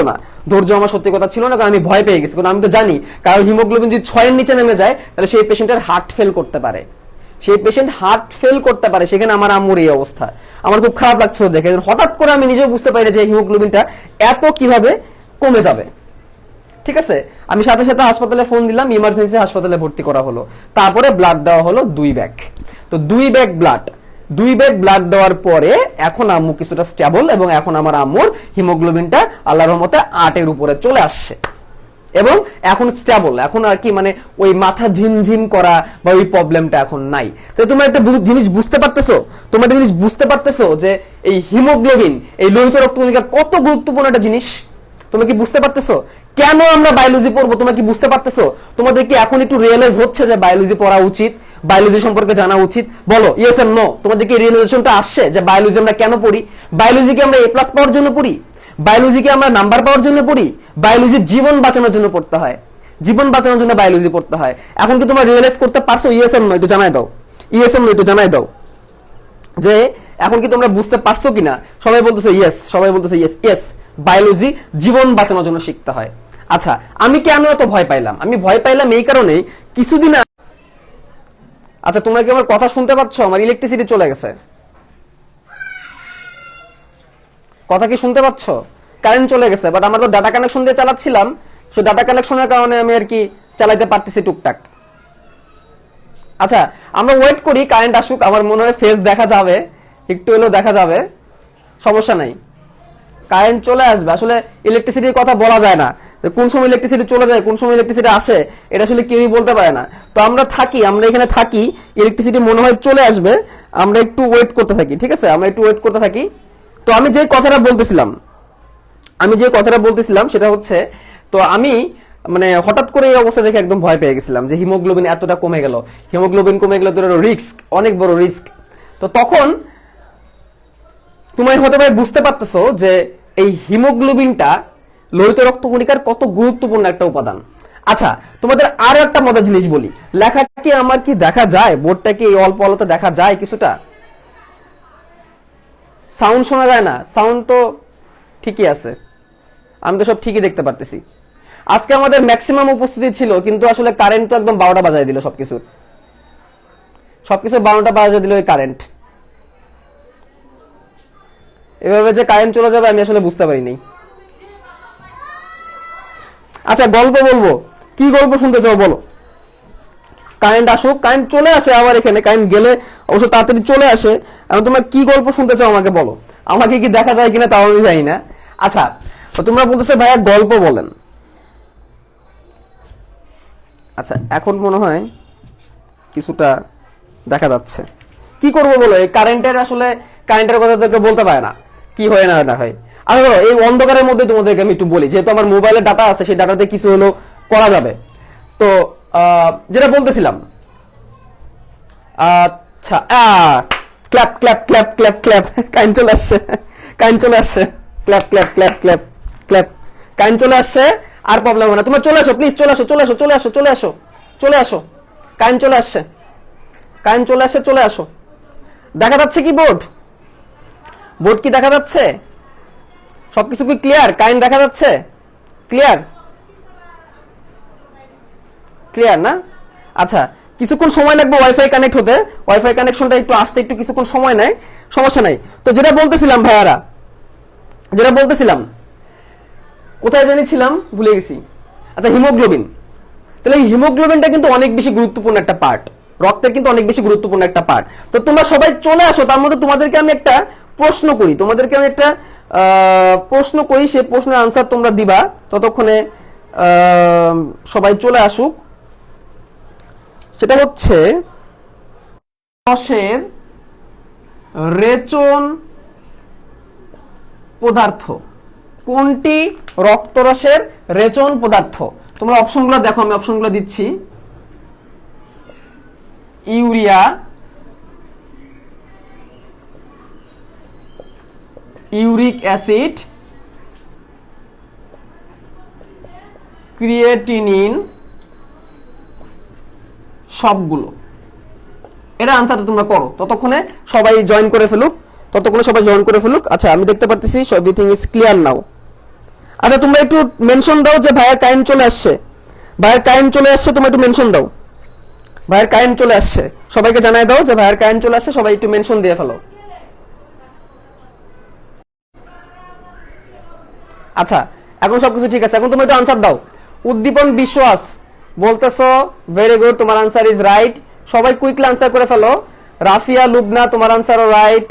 না, কারণ আমি ভয় পেয়ে গেছি। কারণ আমি তো জানি, কারণ হিমোগ্লোবিন যদি 6 এর নিচে নেমে যায়, তাহলে সেই পেশেন্টের হার্ট ফেল করতে পারে, সেখানে আমার আম্মুর এই অবস্থা। আমার খুব খারাপ লাগছিল দেখে। হঠাৎ করে আমি নিজেও বুঝতে পারি যে হিমোগ্লোবিনটা এত কিভাবে কমে যাবে, ঠিক আছে? আমি সাথে সাথে হাসপাতালে ফোন দিলাম, ইমার্জেন্সি হাসপাতালে ভর্তি করা হলো। তারপরে ব্লাড দেওয়া হলো 2 ব্যাগ। তো 2 ব্যাগ ব্লাড দেওয়ার পরে এখন আম্মু কিছুটা স্টেবল, এবং এখন আমার আম্মুর হিমোগ্লোবিনটা আল্লাহর রহমতে 8 এর উপরে চলে আসছে এবং এখন স্টেবল। এখন আর কি মানে ওই মাথা ঝিমঝিম করা বা ওই প্রবলেমটা এখন নাই। তো তোমরা একটা জিনিস বুঝতে পারতেছো, যে এই হিমোগ্লোবিন, এই লোহিত রক্তকণিকা কত গুরুত্বপূর্ণ একটা জিনিস। তোমরা কি বুঝতে পারতেছো কেন আমরা বায়োলজি পড়বো? তোমরা কি বুঝতে পারতেছো? তোমাদের কি এখন একটু রিয়েলাইজ হচ্ছে যে বায়োলজি পড়া উচিত, বায়োলজি সম্পর্কে জানা উচিত? বলো ইয়েস এন্ড নো। তোমাদের কি রিয়েলাইজেশনটা আসছে যে বায়োলজি আমরা কেন পড়ি? বায়োলজিকে আমরা A+ পাওয়ার জন্য পড়ি? বায়োলজিকে আমরা নাম্বার পাওয়ার জন্য পড়ি? বায়োলজি জীবন বাঁচানোর জন্য পড়তে হয়, জীবন বাঁচানোর জন্য বায়োলজি পড়তে হয়। এখন কি তোমরা রিয়েলাইজ করতে পারছো? ইয়েস এন্ড নো একটু জানাই দাও যে এখন কি তোমরা বুঝতে পারছো কিনা? সবাই বলতেছে ইয়েস, বায়োলজি জীবন বাঁচানোর জন্য শিখতে হয়। আচ্ছা, আমি কেন এত ভয় পাইলাম? আমি ভয় পাইলাম এই কারণেই, কিছুদিন আচ্ছা তোমরা কি আমার কথা শুনতে পাচ্ছ? আমার ইলেকট্রিসিটি চলে গেছে, কথা কি শুনতে পাচ্ছ? কারেন্ট চলে গেছে, বাট আমরা তো ডাটা কানেকশন দিয়ে চালাচ্ছিলাম, সো ডাটা কানেকশনের কারণে আমি আর কি চালাইতে পারতেছি টুকটাক। আচ্ছা আমরা ওয়েট করি কারেন্ট আসুক, আমার মনে হয় ফেস দেখা যাবে, একটু হলেও দেখা যাবে, সমস্যা নাই, কারেন্ট চলে আসবে। আসলে ইলেকট্রিসিটির কথা বলা যায় না, কোন সময় ইলেকট্রিসিটি চলে যায় কোন সময় ইলেকট্রিসিটি আসে, এটা আসলে কেউই বলতে পারে না। তো আমরা এখানে থাকি, ইলেকট্রিসিটি মনে হয় চলে আসবে, আমরা একটু ওয়েট করতে থাকি, ঠিক আছে, আমরা একটু ওয়েট করতে থাকি। তো আমি যে কথাটা বলতেছিলাম সেটা হচ্ছে, তো আমি মানে হঠাৎ করে এই অবস্থা দেখে একদম ভয় পেয়ে গেছিলাম যে হিমোগ্লোবিন এতটা কমে গেল, হিমোগ্লোবিন কমে গেলে তো রিস্ক, অনেক বড় রিস্ক। তো তখন তুমি হতে পারে বুঝতে পারতেছো যে এই হিমোগ্লোবিনটা লোহিত রক্তকণিকার কত গুরুত্বপূর্ণ একটা উপাদান। আচ্ছা তোমাদের আরো একটা মজার জিনিস বলি, লেখা কি আমার কি দেখা যায়, বোর্ডটা কি অল্প আলোতে দেখা যায় কিছুটা? সাউন্ড শোনা যায় না? সাউন্ড তো ঠিকই আছে, আমি তো সব ঠিকই দেখতে পারতেছি। আজকে আমাদের ম্যাক্সিমাম উপস্থিতি ছিল, কিন্তু আসলে কারেন্ট তো একদম 12টা বাজায় দিল, সবকিছু 12টা বাজায় দিল এই কারেন্ট। এভাবে যে কারেন্ট চলে যাবে আমি আসলে বুঝতে পারিনি। আচ্ছা গল্প বলবো, কি গল্প শুনতে চাও বলো? কারেন্ট আসুক, কারেন্ট চলে আসে আবার এখানে, কারেন্ট গেলে অবশ্য তাড়াতাড়ি চলে আসে। এখন তোমরা কি গল্প শুনতে চাও আমাকে বলো, আমাকে কি দেখা যায় কিনা তাও আমি জানি না। আচ্ছা তোমরা বলতেছো ভাইয়া গল্প বলেন। আচ্ছা এখন মনে হয় কিছুটা দেখা যাচ্ছে, কি করবো বলো, এই কারেন্টের কথা তো বলতে পারে না, কি হয় না হয়। আর বলো এই অন্ধকারের মধ্যে তোমাদেরকে আমি একটু বলি, যেহেতু আমার মোবাইলে ডাটা আছে, সেই ডাটাতে কিছু হলো করা যাবে। তো যেটা বলতেছিলাম, আচ্ছা clap clap clap clap clap, current চলে আসছে, কারেন্ট চলে আসছে, clap clap clap clap clap, current চলে আসছে, আর প্রবলেম হয় না। তোমরা চলে আসো প্লিজ, চলে আসো চলে আসো চলে আসো চলে আসো চলে আসো, কারেন্ট চলে আসছে, কারেন্ট চলে আসছে, চলে আসো। দেখা যাচ্ছে কি বোর্ড কি দেখা যাচ্ছে? সবকিছু কি ক্লিয়ার? কারেন্ট দেখা যাচ্ছে? ক্লিয়ার ক্লিয়ার না? আচ্ছা কিছুক্ষণ সময় লাগবে ওয়াইফাই কানেক্ট হতে, ওয়াইফাই কানেকশনটা একটু আসতে একটু কিছুক্ষণ সময় নেয়, সমস্যা নাই। তো যেটা বলতেছিলাম ভাইয়ারা, যেটা বলতেছিলাম, কোথায় জানিছিলাম ভুলে গেছি। আচ্ছা হিমোগ্লোবিন, তাহলে এই হিমোগ্লোবিনটা কিন্তু অনেক বেশি গুরুত্বপূর্ণ একটা পার্ট, রক্তের কিন্তু অনেক বেশি গুরুত্বপূর্ণ একটা পার্ট। তো তোমরা সবাই চলে আসো, তার মধ্যে তোমাদেরকে আমি একটা প্রশ্ন করি, সেই প্রশ্নের আনসার তোমরা দিবা, ততক্ষণে সবাই চলে আসুক। সেটা হচ্ছে রসের রেচন পদার্থ কোনটি? রক্তরসের রেচন পদার্থ। তোমরা অপশনগুলো দেখো, আমি অপশনগুলো দিচ্ছি। ইউরিয়া, ইউরিক অ্যাসিড, ক্রিয়েটিনিন, সবগুলো। এটা আনসারটা তোমরা করো, ততক্ষণে সবাই জয়েন করে ফেলুক, আচ্ছা আমি দেখতে পাচ্ছি এভরিথিং ইজ ক্লিয়ার নাও। আচ্ছা তোমরা একটু মেনশন দাও যে ভাইয়ের কারেন্ট চলে আসছে, তোমরা একটু মেনশন দাও, ভাইয়ের কারেন্ট চলে আসছে, সবাইকে জানাই দাও যে ভাইয়ের কারেন্ট চলে আসছে, সবাই একটু মেনশন দিয়ে ফেলো। আচ্ছা এখন সবকিছু ঠিক আছে, এখন তুমি একটু আনসার দাও। উদ্দীপন বিশ্বাস বলতেছো ভেরি গুড, তোমার আনসার ইজ রাইট, সবাই কুইকলি আনসার করে ফেলো। রাফিয়া লুবনা, তোমার আনসারও রাইট।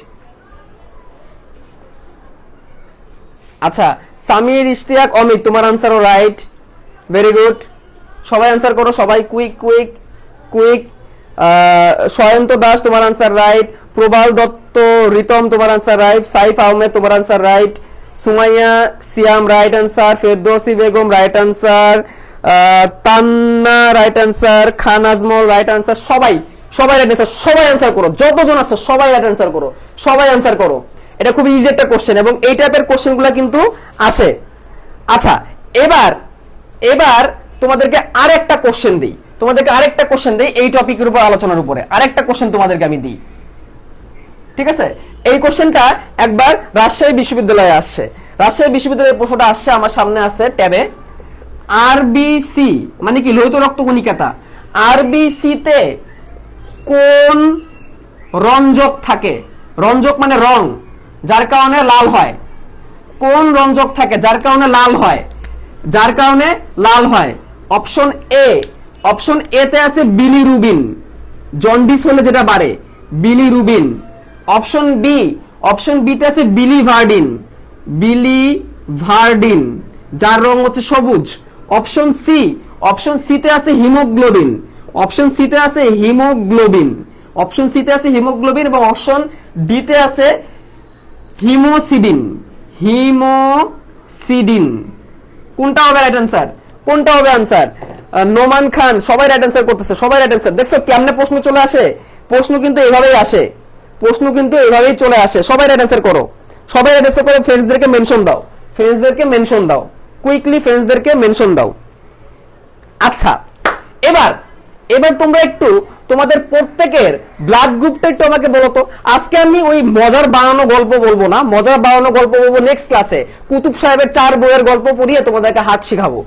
আচ্ছা সামির, ইশতিয়াক, অমিত, তোমার আনসারও রাইট, ভেরি গুড, সবাই আনসার করো, সবাই quick quick quick. Sayanta Das, তোমার আনসার রাইট। প্রবাল দত্ত, রিতম, তোমার আনসার রাইট। সাইফ আহমেদ, তোমার answer right. Sumaiya Siam, right answer. Ferdousi Begum, right answer. Tanna, right answer. Khan Ajmal, right answer. সবাই রাইট আনসার, সবাই আনসার করো, যতজন আছে সবাই রাইট আনসার করো, সবাই আনসার করো। এটা খুব ইজি একটা কোশ্চেন এবং এই টাইপের কোশ্চেনগুলো কিন্তু আসে। আচ্ছা এবার তোমাদেরকে আরেকটা কোশ্চেন দিই, এই টপিকের উপর আলোচনার উপরে আরেকটা কোশ্চেন তোমাদেরকে আমি দিই, ঠিক আছে? এই কোশ্চেনটা একবার রাজশাহী বিশ্ববিদ্যালয়ে আসছে, রাজশাহী বিশ্ববিদ্যালয়ের প্রশ্নটা আসছে, আমার সামনে আছে ট্যাবে। আরবিসি মানে কি? লোহিত রক্ত কণিকাটা। আরবিসি তে কোন রঞ্জক থাকে? রঞ্জক মানে রং, যার কারণে লাল হয়। কোন রঞ্জক থাকে যার কারণে লাল হয়? যার কারণে লাল হয়। অপশন এ, অপশন এ তে আছে বিলিরুবিন, জন্ডিস হলে যেটা বাড়ে, bilirubin. Option B, option B তে আছে বিলিভার্ডিন, বিলিভার্ডিন যার রং হচ্ছে সবুজ। অপশন সি, অপশন সি তে আছে হিমোগ্লোবিন, অপশন সি তে আছে হিমোগ্লোবিন, অপশন সি তে আছে হিমোগ্লোবিন এবং অপশন ডি তে আছে হিমোসিডিন, হিমোসিডিন। কোনটা হবে রাইট অ্যান্সার? কোনটা হবে আনসার? নোমান খান সবাই রাইট অ্যান্সার করতেছে, সবাই রাইট অ্যান্সার। দেখছো কেমনে প্রশ্ন চলে আসে? প্রশ্ন কিন্তু এভাবেই আসে, প্রশ্ন কিন্তু এভাবেই চলে আসে। সবাই রাইট অ্যান্সার করো, সবাই রাইট অ্যান্সার করে ফ্রেন্ডসদেরকে মেনশন দাও, ফ্রেন্ডসদেরকে মেনশন দাও, কুইকলি ফ্রেন্ডসদেরকে মেনশন দাও। আচ্ছা, এবার এবার তোমরা একটু তোমাদের প্রত্যেকের ব্লাড গ্রুপটা একটু আমাকে বলো তো। আজকে আমি ওই মজার বানানো গল্প বলবো না, মজার বানানো গল্প বলবো নেক্সট ক্লাসে। কুতুব সাহেবের 4 বইয়ের গল্প পড়িয়ে তোমাদেরকে হার্ট শিখাবো,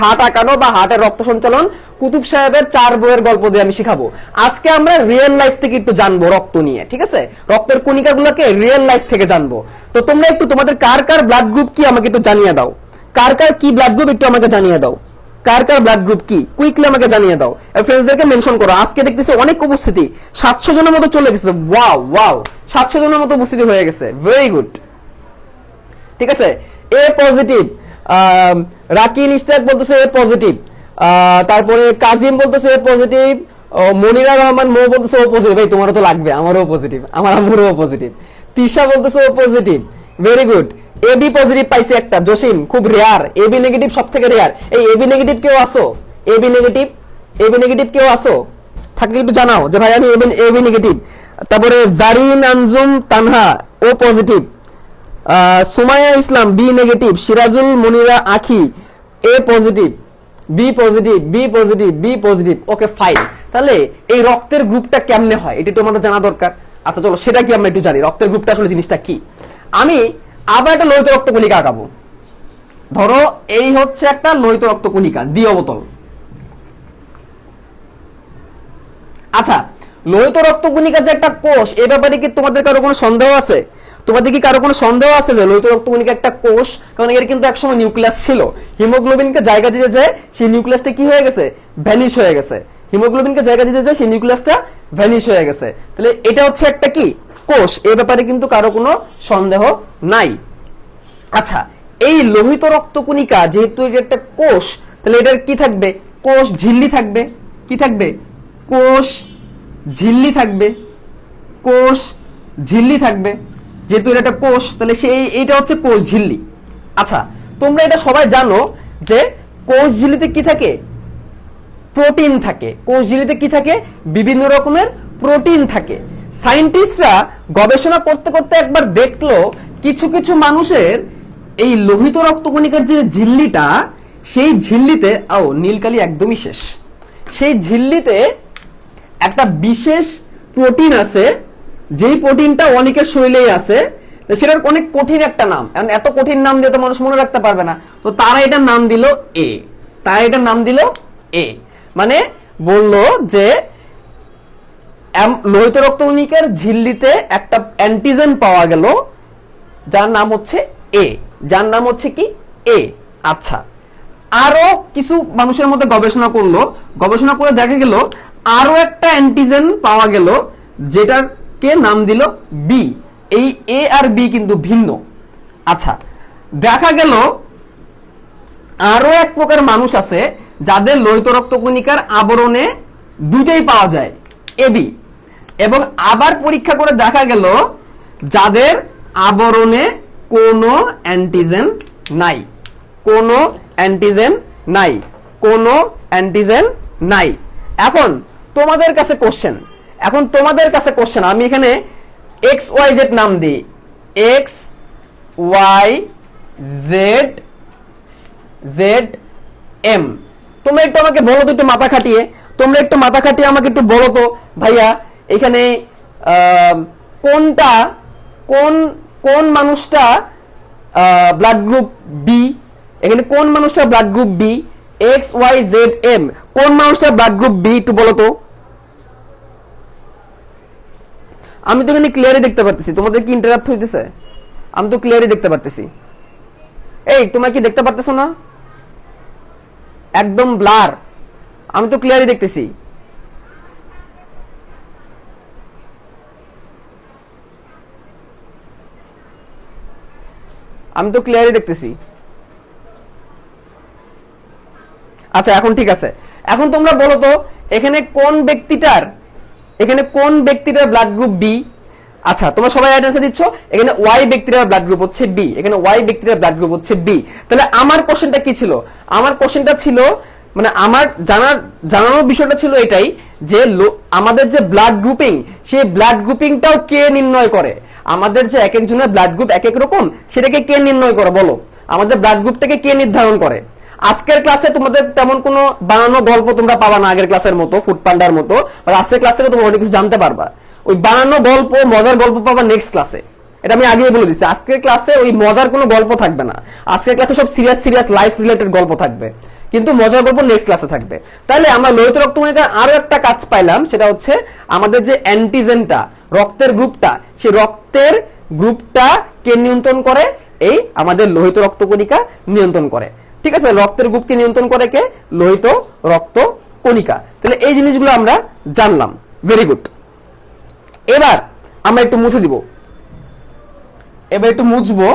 হার্ট আঁকানো বা হার্টের রক্ত সঞ্চালন কুতুব সাহেবের 4 বইয়ের গল্প দিয়ে আমি শিখাবো। আজকে আমরা রিয়েল লাইফ থেকে একটু জানবো রক্ত নিয়ে, ঠিক আছে? রক্তের কণিকাগুলোকে রিয়েল লাইফ থেকে জানবো। তো তোমরা একটু তোমাদের কার কার ব্লাড গ্রুপ কি আমাকে একটু জানিয়ে দাও, কার কার কি ব্লাড গ্রুপ একটু আমাকে জানিয়ে দাও, কার কার ব্লাড গ্রুপ কি কুইকলি আমাকে জানিয়ে দাও। ফ্রেন্ডসদেরকে মেনশন করো। আজকে দেখতেছি অনেক উপস্থিতি, 700 জনের মতো চলে গেছে। ওয়াও ওয়াও, 700 জনের মতো উপস্থিতি হয়ে গেছে, ভেরি গুড। ঠিক আছে, এ পজিটিভ, রাকিন ইশতিয়াক বলতেছে এ পজিটিভ, তারপরে কাজিম বলতেছে এ পজিটিভ, মনিরা রহমান মো বলতেছে ও পজিটিভ। ভাই তোমারও তো লাগবে, আমারও পজিটিভ, আমার আম্মুরও পজিটিভ। তিশা বলতেছে O positive, very good. AB positive পাইছে একটা, জসিম খুব রেয়ার, এবি নেগেটিভ সবথেকে রেয়ার। এই এবি নেগেটিভ কেউ আসো? এবি নেগেটিভ, এবি নেগেটিভ কেউ আসো? থাকলে একটু জানাও যে ভাই আমি এবি নেগেটিভ। তারপরে Zarin Anjum Tanha O positive, Sumaiya Islam B negative, Sirajul Monira Akhi A positive, B positive, B positive, B positive. Okay fine. তাহলে এই রক্তের গ্রুপটা কেমনে হয় এটা তোমাদের জানা দরকার। আচ্ছা চলো সেটা কি আমরা একটু জানি, রক্তের গ্রুপটা আসলে জিনিসটা কি। আমি আবার একটা লোহিত রক্ত কণিকা আঁকাবো। ধরো এই হচ্ছে একটা লোহিত রক্ত কণিকা, দ্বি অবতল। আচ্ছা, লোহিত রক্ত কণিকা যে একটা কোষ, এ ব্যাপারে কি তোমাদের কারো কোনো সন্দেহ আছে? তোমাদের কি কারো কোনো সন্দেহ আছে যে লোহিত রক্ত কণিকা একটা কোষ? কারণ এর কিন্তু একসময় নিউক্লিয়াস ছিল, হিমোগ্লোবিনকে জায়গা দিতে যায় সেই নিউক্লিয়াসটা কি হয়ে গেছে? ভ্যানিশ হয়ে গেছে। হিমোগ্লোবিনকে জায়গা দিতে যায় সেই নিউক্লিয়াসটা ভ্যানিশ হয়ে গেছে। তাহলে এটা হচ্ছে একটা কি কোষ, এ ব্যাপারে কিন্তু কারো কোনো সন্দেহ নাই। আচ্ছা, এই লোহিত রক্ত কণিকা যেহেতু এটা একটা কোষ, তাহলে এটার কি থাকবে? কোষ ঝিল্লি থাকবে। কি থাকবে? কোষ ঝিল্লি থাকবে, কোষ ঝিল্লি থাকবে। যেহেতু এটা একটা কোষ, তাহলে এইটা হচ্ছে কোষ ঝিল্লি। আচ্ছা, তোমরা এটা সবাই জানো যে কোষ ঝিল্লিতে কি থাকে? প্রোটিন থাকে। কোষ ঝিল্লিতে কি থাকে? বিভিন্ন রকমের প্রোটিন থাকে। সায়েন্টিস্টরা গবেষণা করতে করতে একবার দেখলো কিছু কিছু মানুষের এই লোহিত রক্তকণিকার যে ঝিল্লিটা, সেই ঝিল্লিতে নীলকালি একদমই শেষ, সেই ঝিল্লিতে একটা বিশেষ প্রোটিন আছে, যেই প্রোটিনটা অনেকের শরীরেই আছে। সেটার অনেক কঠিন একটা নাম, এত কঠিন নাম দিয়ে তো মানুষ মনে রাখতে পারবে না। তো তারা এটার নাম দিল এ, তারা এটার নাম দিল এ। মানে বললো যে লোহিত রক্তকণিকার ঝিল্লিতে একটা অ্যান্টিজেন পাওয়া গেল যার নাম হচ্ছে এ, যার নাম হচ্ছে কি এ। আচ্ছা, আরো কিছু মানুষের মধ্যে গবেষণা করলো, গবেষণা করে দেখা গেল আরো একটা অ্যান্টিজেন পাওয়া গেল যেটাকে নাম দিল বি। এই এ আর বি কিন্তু ভিন্ন। আচ্ছা, দেখা গেল আরো এক প্রকার মানুষ আছে যাদের লোহিত রক্তকণিকার আবরণে দুইটাই পাওয়া যায়, এবি। এবং আবার পরীক্ষা করে দেখা গেল যাদের আবরণে কোনো অ্যান্টিজেন নাই, কোনো অ্যান্টিজেন নাই, কোনো অ্যান্টিজেন নাই। এখন তোমাদের কাছে কোশ্চেন, এখন তোমাদের কাছে কোশ্চেন, আমি এখানে এক্স ওয়াই জেড নাম দিই, X Y Z Z M. তোমরা একটু আমাকে বলো তো, একটু মাথা খাটিয়ে, তোমরা একটু মাথা খাটিয়ে আমাকে একটু বলো তো ভাইয়া এখানে কোনটা কোন কোন মানুষটা ব্লাড গ্রুপ বি? এখানে কোন মানুষটা blood group B? X Y Z M, কোন মানুষটা ব্লাড গ্রুপ বি একটু বলো তো। আমি তো এখানে ক্লিয়ারই দেখতে পারতেছি, তোমাদের কি ইন্টারাপ্ট হইতেছে? আমি তো ক্লিয়ারই দেখতে পারতেছি। এই তোমরা কি দেখতে পারতেছো না? একদম ব্লার, আমি তো ক্লিয়ারই দেখতেছি। আমি তো ক্লিয়ারই দেখতেছি। আচ্ছা এখন ঠিক আছে, এখন তোমরা বলো তো এখানে কোন ব্যক্তিটার ব্লাড গ্রুপ বি? আচ্ছা তোমরা সবাই অ্যান্সার দিচ্ছ, এখানে ওয়াই ব্যক্তিটার ব্লাড গ্রুপ হচ্ছে বি, এখানে ওয়াই ব্যক্তিটার ব্লাড গ্রুপ হচ্ছে বি। তাহলে আমার কোশ্চেনটা কি ছিল? আমার কোশ্চেনটা ছিল, মানে আমার জানানোর বিষয়টা ছিল এটাই যে আমাদের যে ব্লাড গ্রুপিং, সেই ব্লাড গ্রুপিংটাও কে নির্ণয় করে? আমাদের যে এক একজনের ব্লাড গ্রুপ এক এক রকম, সেটাকে কে নির্ণয় করে বলো? আমাদের ব্লাড গ্রুপটাকে কে নির্ধারণ করে? আজকের ক্লাসে তোমাদের তেমন কোনো বানানো গল্প তোমরা পাবা না আগের ক্লাসের মতো, ফুড পান্ডার মতো। আর আজকের ক্লাস থেকে তোমরা অনেক কিছু জানতে পারবা। ওই বানানো গল্প, মজার গল্প পাবা নেক্সট ক্লাসে, এটা আমি আগেই বলে দিচ্ছি। আজকের ক্লাসে ওই মজার কোনো গল্প থাকবে না, আজকের ক্লাসে সব সিরিয়াস লাইফ রিলেটেড গল্প থাকবে, কিন্তু মজার গল্প নেক্সট ক্লাসে থাকবে। তাহলে আমরা লোহিত রক্তকণিকার আরো একটা কাজ পাইলাম, সেটা হচ্ছে আমাদের যে অ্যান্টিজেনটা, রক্তের গ্রুপটা, সেই রক্তের গ্রুপটা কে নিয়ন্ত্রণ করে? এই আমাদের লোহিত রক্তকণিকা নিয়ন্ত্রণ করে। ঠিক আছে, রক্তের গ্রুপকে নিয়ন্ত্রণ করে কে? লোহিত রক্তকণিকা। তাহলে এই জিনিসগুলো আমরা জানলাম, ভেরি গুড। এবার আমরা একটু মুছে দিব, এবার একটু মুছবো।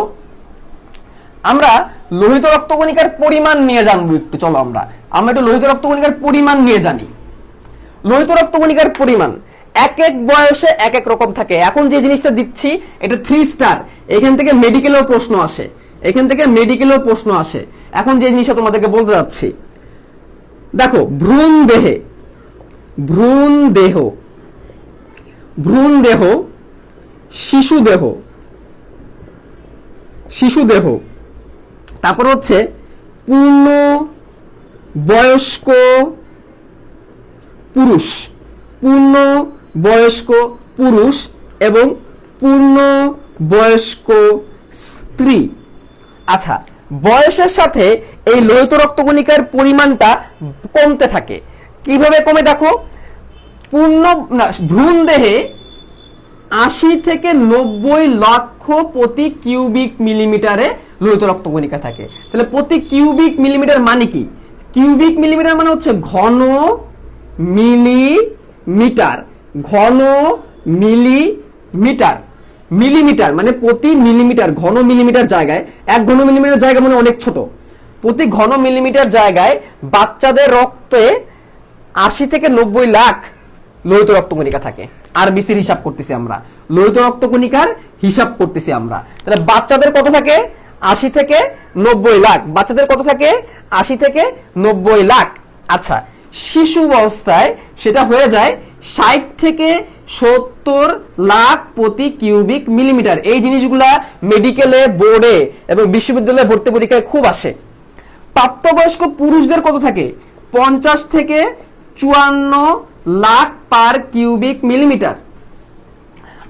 আমরা লোহিত রক্তকণিকার পরিমাণ নিয়ে জানবো একটু। চলো আমরা একটু লোহিত রক্তকণিকার পরিমাণ নিয়ে জানি। লোহিত রক্তকণিকার পরিমাণ এক এক বয়সে এক এক রকম থাকে। এখন যে জিনিসটা দিচ্ছি এটা 3 স্টার, এখান থেকে মেডিকেলেও প্রশ্ন আসে, এখন যে জিনিসটা তোমাদেরকে বলতে যাচ্ছি, দেখো ভ্রূণ দেহ, শিশু দেহ, তারপর হচ্ছে পূর্ণ বয়স্ক পুরুষ এবং পূর্ণ বয়স্ক স্ত্রী। আচ্ছা, বয়সের সাথে এই লোহিত রক্তকণিকার পরিমাণটা কমতে থাকে। কিভাবে কমে দেখো, ভ্রূণ দেহে 80 থেকে 90 লক্ষ প্রতি কিউবিক মিলিমিটারে লোহিত রক্তকণিকা থাকে। তাহলে প্রতি কিউবিক মিলিমিটার মানে কি? কিউবিক মিলিমিটার মানে হচ্ছে ঘন মিলিমিটার, মিলিমিটার মানে প্রতি মিলিমিটার, ঘন মিলিমিটার জায়গায়, এক ঘন মিলিমিটার জায়গা মানে অনেক ছোট, প্রতি ঘন মিলিমিটার জায়গায় বাচ্চাদের রক্তে 80 থেকে 90 লাখ লোহিত রক্তকণিকা থাকে। আরবিসির হিসাব করতেছি আমরা, লোহিত রক্তকণিকার হিসাব করতেছি আমরা। তাহলে বাচ্চাদের কত থাকে? 80 থেকে 90 লাখ। বাচ্চাদের কত থাকে? 80 থেকে 90 লাখ। আচ্ছা, শিশু অবস্থায় সেটা হয়ে যায় 60 থেকে 70 লাখ প্রতি কিউবিক মিলিমিটার। এই জিনিসগুলা মেডিকেলে, বোর্ডে এবং বিশ্ববিদ্যালয়ে ভর্তি পরীক্ষায় খুব আসে। প্রাপ্তবয়স্ক পুরুষদের কত থাকে? 50 থেকে 54 লাখ পার কিউবিক মিলিমিটার।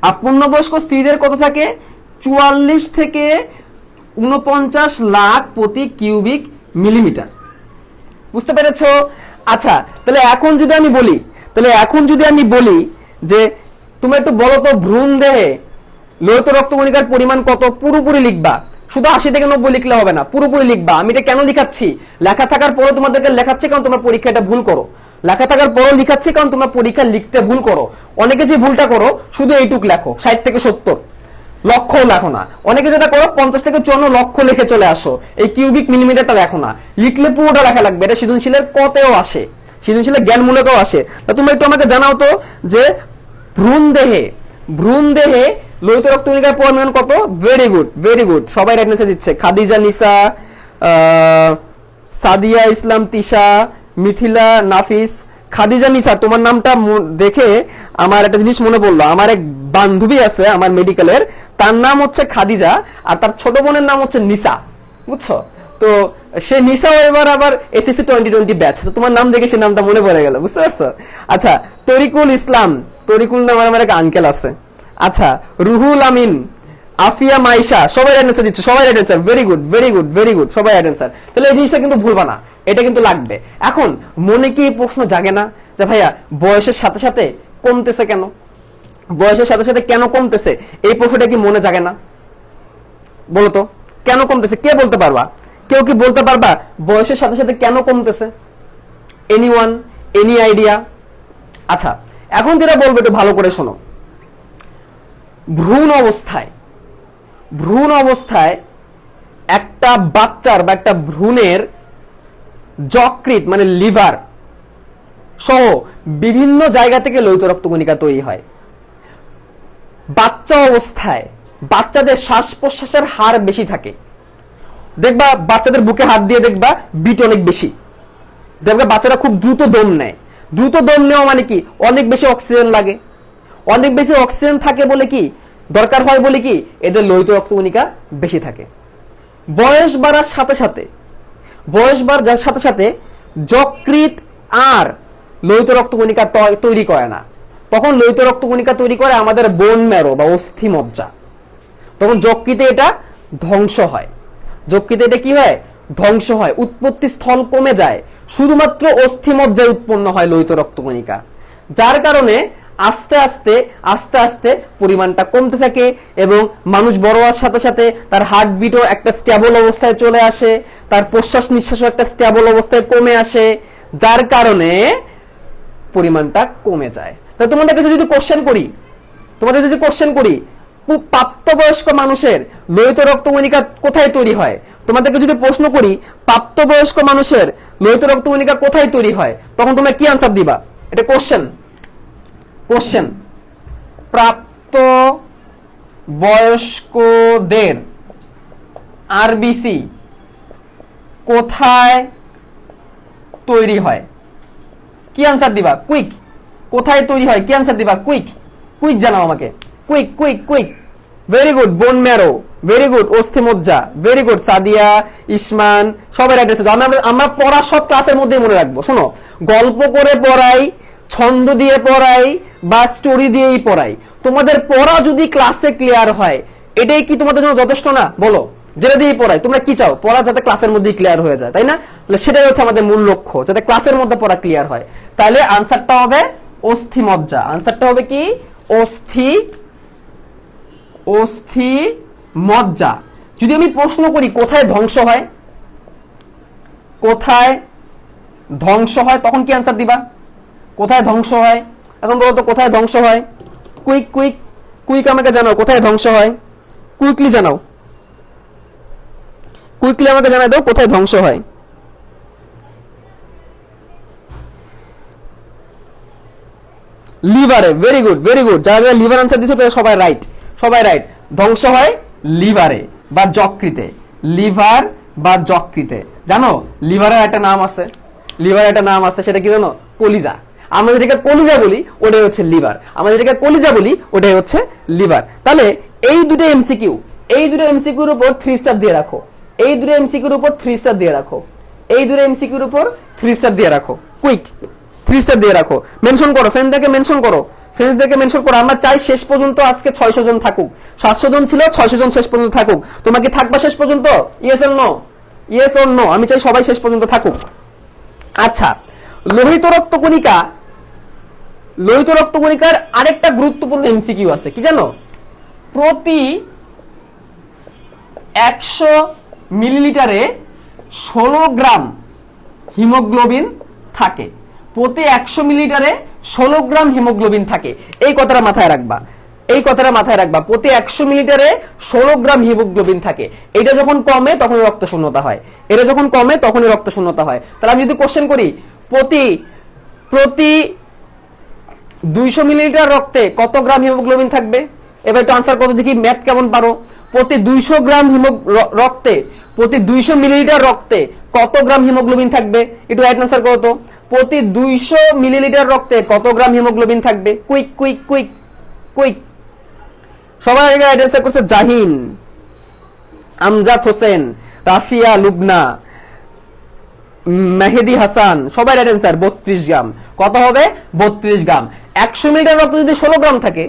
আর পূর্ণবয়স্ক স্ত্রীদের কত থাকে? 44 থেকে 49 লাখ প্রতি কিউবিক মিলিমিটার। বুঝতে পেরেছো? আচ্ছা, তাহলে এখন যদি আমি বলি যে তুমি একটু বলো তো ভ্রূণ দেহে লোহিত রক্তকণিকার পরিমাণ কত? পুরোপুরি লিখবা, শুধু 80 থেকে 90 লিখলে হবে না, পুরোপুরি লিখবা। আমি এটা কেন লিখাচ্ছি? লেখা থাকার পরও তোমাদেরকে লেখাচ্ছি কারণ তোমরা পরীক্ষাটা ভুল করো। লেখা থাকার পরও লিখাচ্ছি কারণ তোমরা পরীক্ষা লিখতে ভুল করো। অনেকে যে ভুলটা করো শুধু এইটুক লেখো, 60 থেকে 70 লক্ষ লেখো না। অনেকে যেটা করো 50 থেকে 54 লক্ষ লিখে চলে আসো, এই কিউবিক মিলিমিটারটা লেখো না। লিখলে পুরোটা লেখা লাগবে। এটা সৃজনশীলের কতেও আসে, সৃজনশীলের জ্ঞানমূলকেও আসে। তা তোমরা একটু আমাকে জানাও তো যে ভ্রূণ দেহে লোহিত রক্তকণিকার পরিমাণ কত? ভেরি গুড, সবাই রাইট আনসার দিচ্ছে। খাদিজা নিসা, সাদিয়া ইসলাম তিশা, মিথিলা নাফিস। খাদিজা নিসা, তোমার নামটা দেখে আমার একটা জিনিস মনে পড়লো। আমার এক বান্ধবী আছে আমার মেডিকেলের, তার নাম হচ্ছে খাদিজা আর তার ছোট বোনের নাম হচ্ছে নিসা, বুঝছো? তো সে নিসা এবার আবার এসএসসি 2020 ব্যাচ, তো তোমার নাম দেখে সে নামটা মনে পড়ে গেল, বুঝতে পারছো? আচ্ছা, তরিকুল ইসলাম, তরিকুল নাম আমার এক আঙ্কেল আছে। আচ্ছা, রুহুল আমিন, আফিয়া মাইশা, সবাই রাইট আনসার দিচ্ছে, সবাই রাইট আনসার। ভেরি গুড, সবাই রাইট আনসার। তাহলে এই জিনিসটা কিন্তু ভুলবা না, এটা কিন্তু লাগবে। এখন মনে কি প্রশ্ন জাগে না যে ভাইয়া বয়সের সাথে সাথে কমতেছে কেন? বয়সের সাথে সাথে কেন কমতেছে, এই প্রশ্নটা কি মনে জাগে না? বলো তো কেন কমতেছে, কে বলতে পারবা? কেউ কি বলতে পারবা বয়সের সাথে সাথে কেন কমতেছে? Anyone, any idea? আচ্ছা, এখন যেটা বলবো একটু ভালো করে শোনো। ভ্রূণ অবস্থায় একটা বাচ্চার বা একটা ভ্রূণের যকৃৎ মানে লিভার সহ বিভিন্ন জায়গা থেকে লোহিত রক্তকণিকা তৈরি হয়। বাচ্চা অবস্থায় বাচ্চাদের শ্বাস প্রশ্বাসের হার বেশি থাকে। দেখবা বাচ্চাদের বুকে হাত দিয়ে দেখবা বিট অনেক বেশি। দেখবা বাচ্চারা খুব দ্রুত দম নেয়। দ্রুত দম নেওয়া মানে কি, অনেক বেশি অক্সিজেন লাগে। অনেক বেশি অক্সিজেন থাকে বলে কি, দরকার হয় বলে কি, এদের লোহিত রক্তকণিকা বেশি থাকে। বয়স বাড়ার সাথে সাথে যকৃৎ আর লোহিত রক্তকণিকা তৈরি করে না। তখন লোহিত রক্তকণিকা তৈরি করে আমাদের বোন ম্যারো বা অস্থি মজ্জা। তখন যকৃতে এটা ধ্বংস হয়। যকৃতে এটা কি হয়, ধ্বংস হয়, উৎপত্তি স্থল কমে যায়। শুধুমাত্র অস্থি মজ্জায় উৎপন্ন হয় লোহিত রক্তকণিকা, যার কারণে আস্তে আস্তে আস্তে আস্তে পরিমাণটা কমতে থাকে এবং মানুষ বড় হওয়ার সাথে সাথে তার হার্টবিটও একটা স্টেবল অবস্থায় চলে আসে, তার প্রশ্বাস নিঃশ্বাসও একটা স্টেবল অবস্থায় কমে আসে, যার কারণে পরিমাণটা কমে যায়। তাই তোমাদের কাছে যদি কোশ্চেন করি প্রাপ্তবয়স্ক মানুষের লোহিত রক্তকণিকা কোথায় তৈরি হয়, তোমাদেরকে যদি প্রশ্ন করি প্রাপ্তবয়স্ক মানুষের লোহিত রক্তকণিকা কোথায় তৈরি হয়, তখন তোমরা কি আনসার দিবা? এটা কোশ্চেন। প্রাপ্ত বয়স্কদের আরবিসি কোথায় তৈরি হয়? কি আনসার দিবা? কুইক। কোথায় তৈরি হয় কি আনসার দিবা? কুইক জানাও আমাকে। Quick. Very good, bone marrow. Very good, অস্থি মজ্জা। ভেরি গুড, সাদিয়া, ইসমান, সবাই রাইট আছে। আমরা পড়া সব ক্লাসের মধ্যে মনে রাখবো। শোনো, গল্প করে পড়াই, ছন্দ দিয়ে পড়াই বা স্টোরি দিয়েই পড়াই, তোমাদের পড়া যদি ক্লাসে ক্লিয়ার হয়, এটাই কি তোমাদের জন্য যথেষ্ট না? বলো, যেটা দিয়ে পড়াই তোমরা কি চাও? পড়া যাতে ক্লাসের মধ্যে ক্লিয়ার হয়ে যায়, তাই না? সেটাই হচ্ছে আমাদের মূল লক্ষ্য, যাতে ক্লাসের মধ্যে পড়া ক্লিয়ার হয়। তাহলে আনসারটা হবে অস্থি মজ্জা। আনসারটা হবে কি? অস্থি মজ্জা। যদি আমি প্রশ্ন করি কোথায় ধ্বংস হয়, তখন কি আনসার দিবা? কোথায় ধ্বংস হয়? এখন বলো তো কোথায় ধ্বংস হয়? কুইক আমাকে জানাও কোথায় ধ্বংস হয়। কুইকলি জানাও, কুইকলি আমাকে জানাই দাও কোথায় ধ্বংস হয়। লিভারে। Very good. যারা লিভার আনসার দিচ্ছ তারা সবাই রাইট। ধ্বংস হয় লিভারে বা যকৃতে। লিভার বা যকৃতে। জানো লিভারের একটা নাম আছে, সেটা কি জানো? কলিজা। আমরা যেটাকে কলিজা বলি ওটাই হচ্ছে লিভার। তাহলে এই দুটো এমসিকিউর উপর 3 স্টার দিয়ে রাখো। কুইক 3 স্টার দিয়ে রাখো। মেনশন করো, ফ্রেন্ডদেরকে মেনশন করো। আমরা চাই শেষ পর্যন্ত আজকে 600 জন থাকুক। 700 জন ছিল, 600 জন শেষ পর্যন্ত থাকুক। তোমরা কি থাকবা শেষ পর্যন্ত? Yes or no? আমি চাই সবাই শেষ পর্যন্ত থাকুক। আচ্ছা, লোহিত রক্তকণিকার আরেকটা গুরুত্বপূর্ণ এমসিকিউ আছে, কি জানো? প্রতি 100 মিলিলিটারে 16 গ্রাম হিমোগ্লোবিন থাকে। প্রতি 100 মিলিলিটারে 16 গ্রাম হিমোগ্লোবিন থাকে। এই কথাটা মাথায় রাখবা। প্রতি 100 মিলিলিটারে 16 গ্রাম হিমোগ্লোবিন থাকে। এটা যখন কমে তখনই রক্ত শূন্যতা হয়। তাহলে আমি যদি কোশ্চেন করি প্রতি 200 মিলিলিটার রক্তে কত গ্রাম হিমোগ্লোবিন থাকবে? এবার একটু আনসার করো দেখি, ম্যাথ কেমন পারো। প্রতি 200 মিলিলিটার রক্তে কত গ্রাম হিমোগ্লোবিন থাকবে? একটু রাইট আনসার করো তো। প্রতি 200 মিলিলিটার রক্তে কত গ্রাম হিমোগ্লোবিন থাকবে? কুইক। সবাই আগে রাইট আনসার করছে জাহিন, আমজাদ হোসেন, রাফিয়া লুবনা, মেহেদি হাসান, সবাই রাইট আনসার। 32 গ্রাম। কত হবে? 32 গ্রাম। 100 মিলিলিটার রক্তে যদি 16 গ্রাম থাকে,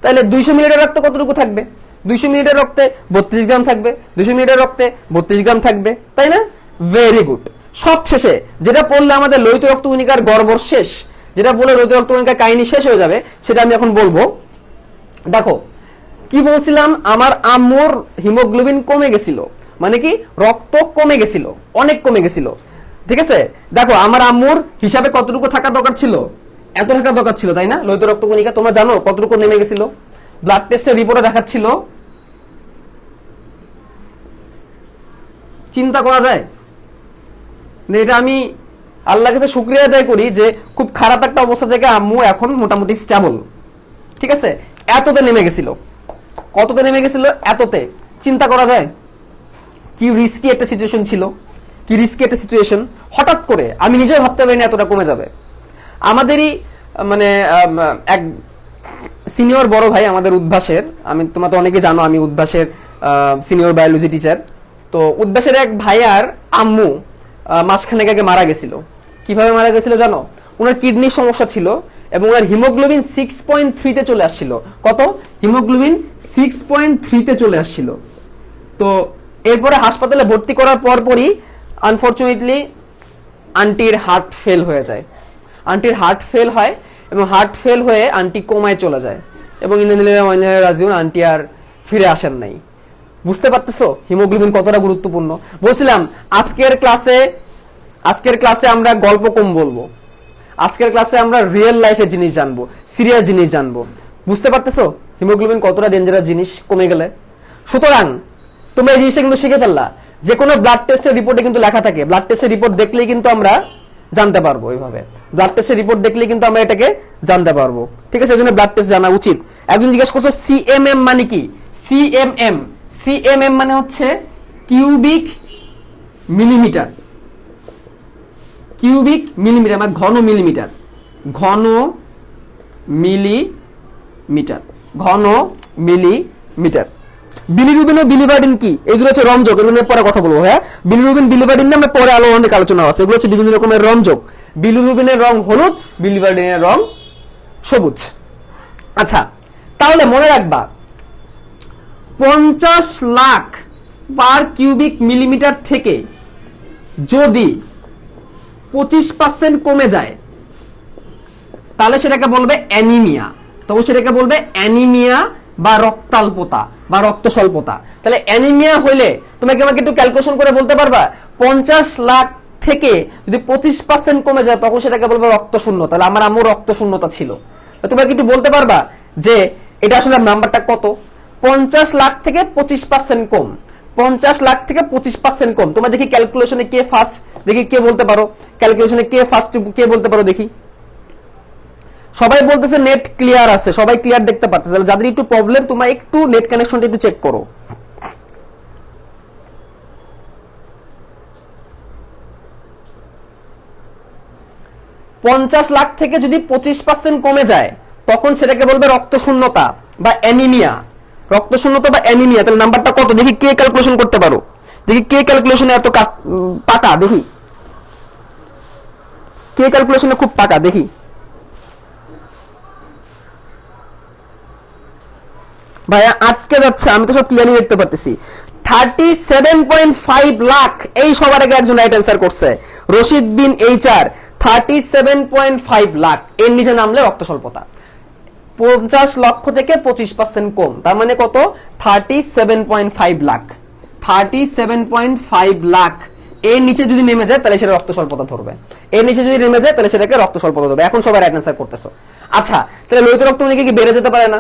তাহলে 200 মিলিলিটার রক্তে কতটুকু থাকবে? 200 মিলিলিটার রক্তে 32 গ্রাম থাকবে। 200 মিলিলিটার রক্তে 32 গ্রাম থাকবে, তাই না? Very good. সবশেষে যেটা পড়লে আমাদের লোহিত রক্তকণিকার গড়বড় শেষ, যেটা বলে লোহিত রক্তকণিকার কাহিনী শেষ হয়ে যাবে, সেটা আমি এখন বলবো। দেখো কি বলছিলাম, আমার আম্মুর হিমোগ্লোবিন কমে গেছিল, মানে কি রক্ত কমে গেছিল, অনেক কমে গেছিল, ঠিক আছে। দেখো আমার আম্মুর হিসাবে কতটুকু থাকা দরকার ছিল, এত থাকা দরকার ছিল, তাই না? লোহিত রক্ত কণিকা তোমরা জানো কতটুকু নেমে গেছিল, ব্লাড টেস্টের রিপোর্টে দেখাচ্ছিল। চিন্তা করা যায়? এটা আমি আল্লাহর কাছে শুকরিয়া আদায় করি যে খুব খারাপ একটা অবস্থা থেকে আম্মু এখন মোটামুটি স্টেবল, ঠিক আছে। এততে নেমে গেছিল, কততে নেমে গেছিল? এততে। চিন্তা করা যায় কি রিস্কি একটা সিচুয়েশন ছিল, কি রিস্কি একটা সিচুয়েশন। হঠাৎ করে আমি নিজেও ভাবতে পারিনি এতটা কমে যাবে। আমাদেরই মানে এক সিনিয়র বড় ভাই আমাদের উদ্ভাসের, আমি তোমরা তো অনেকে জানো আমি উদ্ভাসের সিনিয়র বায়োলজি টিচার। তো উদ্ভাসের এক ভাইয়ার আম্মু মাসখানেক আগে মারা গেছিল। কিভাবে মারা গেছিল জানো? ওনার কিডনির সমস্যা ছিল এবং ওনার হিমোগ্লোবিন 6.3 চলে আসছিল। কত? হিমোগ্লোবিন 6.3 চলে আসছিল। তো এরপরে হাসপাতালে ভর্তি করার পরপরই আনফরচুনেটলি আন্টির হার্ট ফেল হয়ে যায়। আন্টির হার্ট ফেল হয় এবং হার্ট ফেল হয়ে আন্টি কোমায় চলে যায় এবং রাজিউন আন্টি আর ফিরে আসেন নাই। বুঝতে পারতেছো হিমোগ্লোবিন কতটা গুরুত্বপূর্ণ? বলছিলাম আজকের ক্লাসে আমরা গল্প কম বলবো, আজকের ক্লাসে আমরা রিয়েল লাইফের জিনিস জানবো, সিরিয়াস জিনিস জানবো। বুঝতে পারতেছো হিমোগ্লোবিন কতটা ডেঞ্জারাস জিনিস কমে গেলে? সুতরাং তোমরা এই জিনিসটা কিন্তু শিখে ফেললা। যে কোনো ব্লাড টেস্টের রিপোর্টে কিন্তু লেখা থাকে, ব্লাড টেস্টের রিপোর্ট দেখলেই কিন্তু আমরা জানতে পারবো। এইভাবে ব্লাড টেস্টের রিপোর্ট দেখলেই কিন্তু আমরা এটাকে জানতে পারবো, ঠিক আছে। এজন্য ব্লাড টেস্ট জানা উচিত। একজন জিজ্ঞেস করছো সিএমএম মানে কি? সিএমএম মানে হচ্ছে কিউবিক মিলিমিটার। কিউবিক মিলিমিটার মানে ঘন মিলিমিটার, ঘন মিলিমিটার, ঘন মিলিমিটার। বিলিরুবিন ও বিলিভার্ডিন কি? এগুলো হচ্ছে রঞ্জক, এগুলো নিয়ে পরে কথা বলবো। হ্যাঁ, বিলিরুবিন বিলিভার্ডিন নিয়ে আমরা পরে অনেক আলোচনা আছে। এগুলো হচ্ছে বিভিন্ন রকমের রঞ্জক। বিলিরুবিনের রং হলুদ, বিলিভার্ডিনের রং সবুজ। আচ্ছা, তাহলে মনে রাখবা 50 লাখ পার কিউবিক মিলিমিটার থেকে যদি 25% কমে যায় তাহলে সেটাকে বলবে অ্যানিমিয়া। তখন সেটাকে বলবে অ্যানিমিয়া বা রক্তাল্পতা বা রক্ত স্বল্পতা। তাহলে অ্যানিমিয়া হইলে তোমাকে আমাকে একটু ক্যালকুলেশন করে বলতে পারবা 50 লাখ থেকে যদি 25% কমে যায় তখন সেটাকে বলবে রক্ত শূন্য। তাহলে আমার আম্মুর রক্ত শূন্যতা ছিল। তোমরা কি একটু বলতে পারবা যে এটা আসলে নাম্বারটা কত? 50 লাখ থেকে 25% কম, 50 লাখ থেকে 25% কম। তোমরা দেখি ক্যালকুলেশনে কে ফার্স্ট, দেখি কে বলতে পারো ক্যালকুলেশনে কে ফার্স্ট, কে বলতে পারো দেখি। সবাই বলতেছে নেট ক্লিয়ার আছে, সবাই ক্লিয়ার দেখতে পাচ্ছে। যাদের একটু প্রবলেম তোমরা একটু নেট কানেকশনটা একটু চেক করো। পঞ্চাশ লাখ থেকে যদি 25% কমে যায় তখন সেটাকে বলবে রক্ত শূন্যতা বা অ্যানিমিয়া। রক্ত শূন্যতা বা অ্যানিমিয়া। তাহলে নাম্বারটা কত দেখি কে ক্যালকুলেশন করতে পারো, দেখি কে ক্যালকুলেশনে এত পাকা, দেখি কে ক্যালকুলেশনে খুব পাকা, দেখি। ভাইয়া আটকে যাচ্ছে, আমি তো সব ক্লিয়ারলি দেখতে পাচ্ছি। 37.5 লাখ, এই সবার আগে একজন রাইট অ্যান্সার করছে, রশিদ বিন এইচআর। 37.5 লাখ, এর নিচে নামলে রক্ত স্বল্পতা। 50 লক্ষ থেকে 25% কম, তার মানে কত? 37.5 লাখ। 37.5 লাখ এর নিচে যদি নেমে যায় তাহলে সেটা রক্ত স্বল্পতা ধরবে, এর নিচে যদি নেমে যায় তাহলে সেটাকে রক্ত স্বল্পতা ধরবে। এখন সবাই রাইট অ্যান্সার করতেছো। আচ্ছা, তাহলে লোহিত রক্তকণিকা কি বেড়ে যেতে পারে না?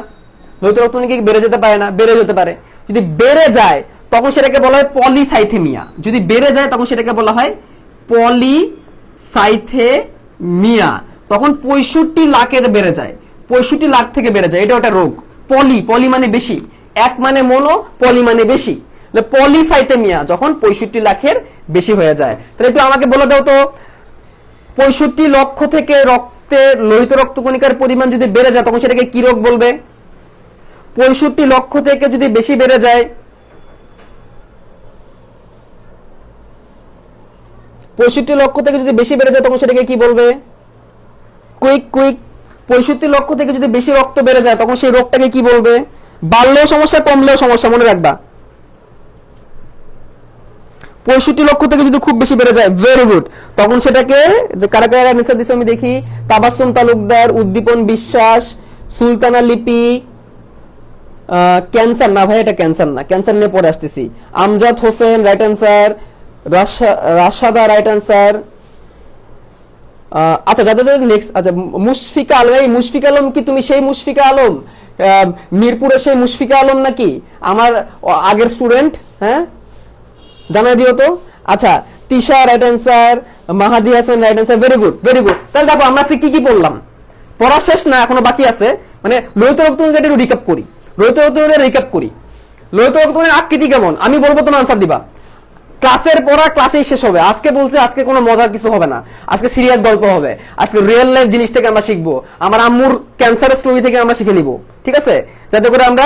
লোহিত রক্তকণিকা কি বেড়ে যেতে পারে না? বেড়ে যেতে পারে। যদি বেড়ে যায় তখন সেটাকে বলা হয় পলিসাইথেমিয়া। যদি বেড়ে যায় তখন সেটাকে বলা হয় পলিসাইথেমিয়া। তখন 65 লাখের বেড়ে যায়, 65 লাখ থেকে বেড়ে যায়, এটা ওটা রোগ। পলি মানে বেশি, এক মানে মনো, পলি মানে বেশি। পলিসাইথেমিয়া যখন 65 লাখের বেশি হয়ে যায়। তাহলে একটু আমাকে বলে দাও তো 65 লক্ষ থেকে রক্তে লোহিত রক্তকণিকার পরিমাণ যদি বেড়ে যায় তখন সেটাকে কি রোগ বলবে? 65 লক্ষ থেকে যদি বেশি বেড়ে যায়, 65 লক্ষ থেকে যদি বেশি বেড়ে যায় তখন সেটাকে কি বলবে? কুইক। 65 লক্ষ থেকে যদি বেশি রক্ত বেড়ে যায় তখন সেই রোগটাকে কি বলবে? বাড়লেও সমস্যা, কমলেও সমস্যা, মনে রাখবা। 65 লক্ষ থেকে যদি খুব বেশি বেড়ে যায়, ভেরি গুড, তখন সেটাকে যে কারা কারা আনসার দিছে আমি দেখি। তাবাসসুম তালুকদার, উদ্দীপন বিশ্বাস, সুলতানা লিপি, ক্যান্সার না ভাই, এটা ক্যান্সার না, ক্যান্সার নিয়ে পরে আসতেছি। Amjad Hossain right answer, Rashada right answer. আচ্ছা যাদের নেক্সট, আচ্ছা মুশফিকা আলম, এই মুশফিকা আলম কি তুমি সেই মুশফিকা আলম মিরপুরের সেই মুশফিকা আলম নাকি আমার আগের স্টুডেন্ট? হ্যাঁ জানাই দিও তো। আচ্ছা Tisha right answer, Mahadi Hasan right answer, very good very good. তাহলে দেখো আমরা কি কি পড়লাম, পড়া শেষ না, এখনো বাকি আছে। মানে লোহিত রক্তকণিকা একটু রিক্যাপ করি, লোহিত রক্তকণিকা রিক্যাপ করি। লোহিত রক্তকণিকার আকৃতি কেমন আমি বলবো, তুমি আনসার দিবা। ক্লাসের পড়া ক্লাসেই শেষ হবে। আজকে বলছে আজকে কোনো মজার কিছু হবে না, আজকে সিরিয়াস গল্প হবে, আজকে রিয়েল লাইফ জিনিস থেকে আমরা শিখবো, আমার আম্মুর ক্যান্সারের স্টোরি থেকে আমরা শিখে নিব, ঠিক আছে? যাতে করে আমরা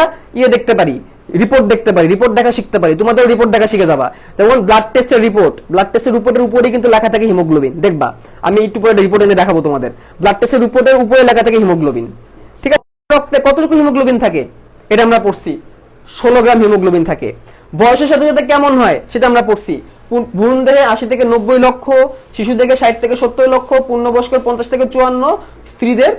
দেখতে পারি, রিপোর্ট দেখতে পারি, রিপোর্ট দেখা শিখতে পারি। তোমাদের রিপোর্ট দেখা শিখে যাবা। যেমন ব্লাড টেস্টের রিপোর্ট, ব্লাড টেস্টের রিপোর্টের উপরেই কিন্তু লেখা থাকে হিমোগ্লোবিন, দেখবা আমি একটু পরে রিপোর্ট এনে দেখাবো তোমাদের। ব্লাড টেস্টের রিপোর্টের উপরে লেখা থাকে হিমোগ্লোবিন, ঠিক আছে? রক্তে কতটুকু হিমোগ্লোবিন থাকে এটা আমরা পড়ছি, 16 গ্রাম হিমোগ্লোবিন থাকে। বয়সের সাথে সাথে কেমন হয় সেটা আমরা পড়ছি। ভ্রূণ দেহে 80 থেকে 90 লক্ষ, শিশু দেহে 60 থেকে 70 লক্ষ, পূর্ণবয়স্কের 50 থেকে 54, স্ত্রীদের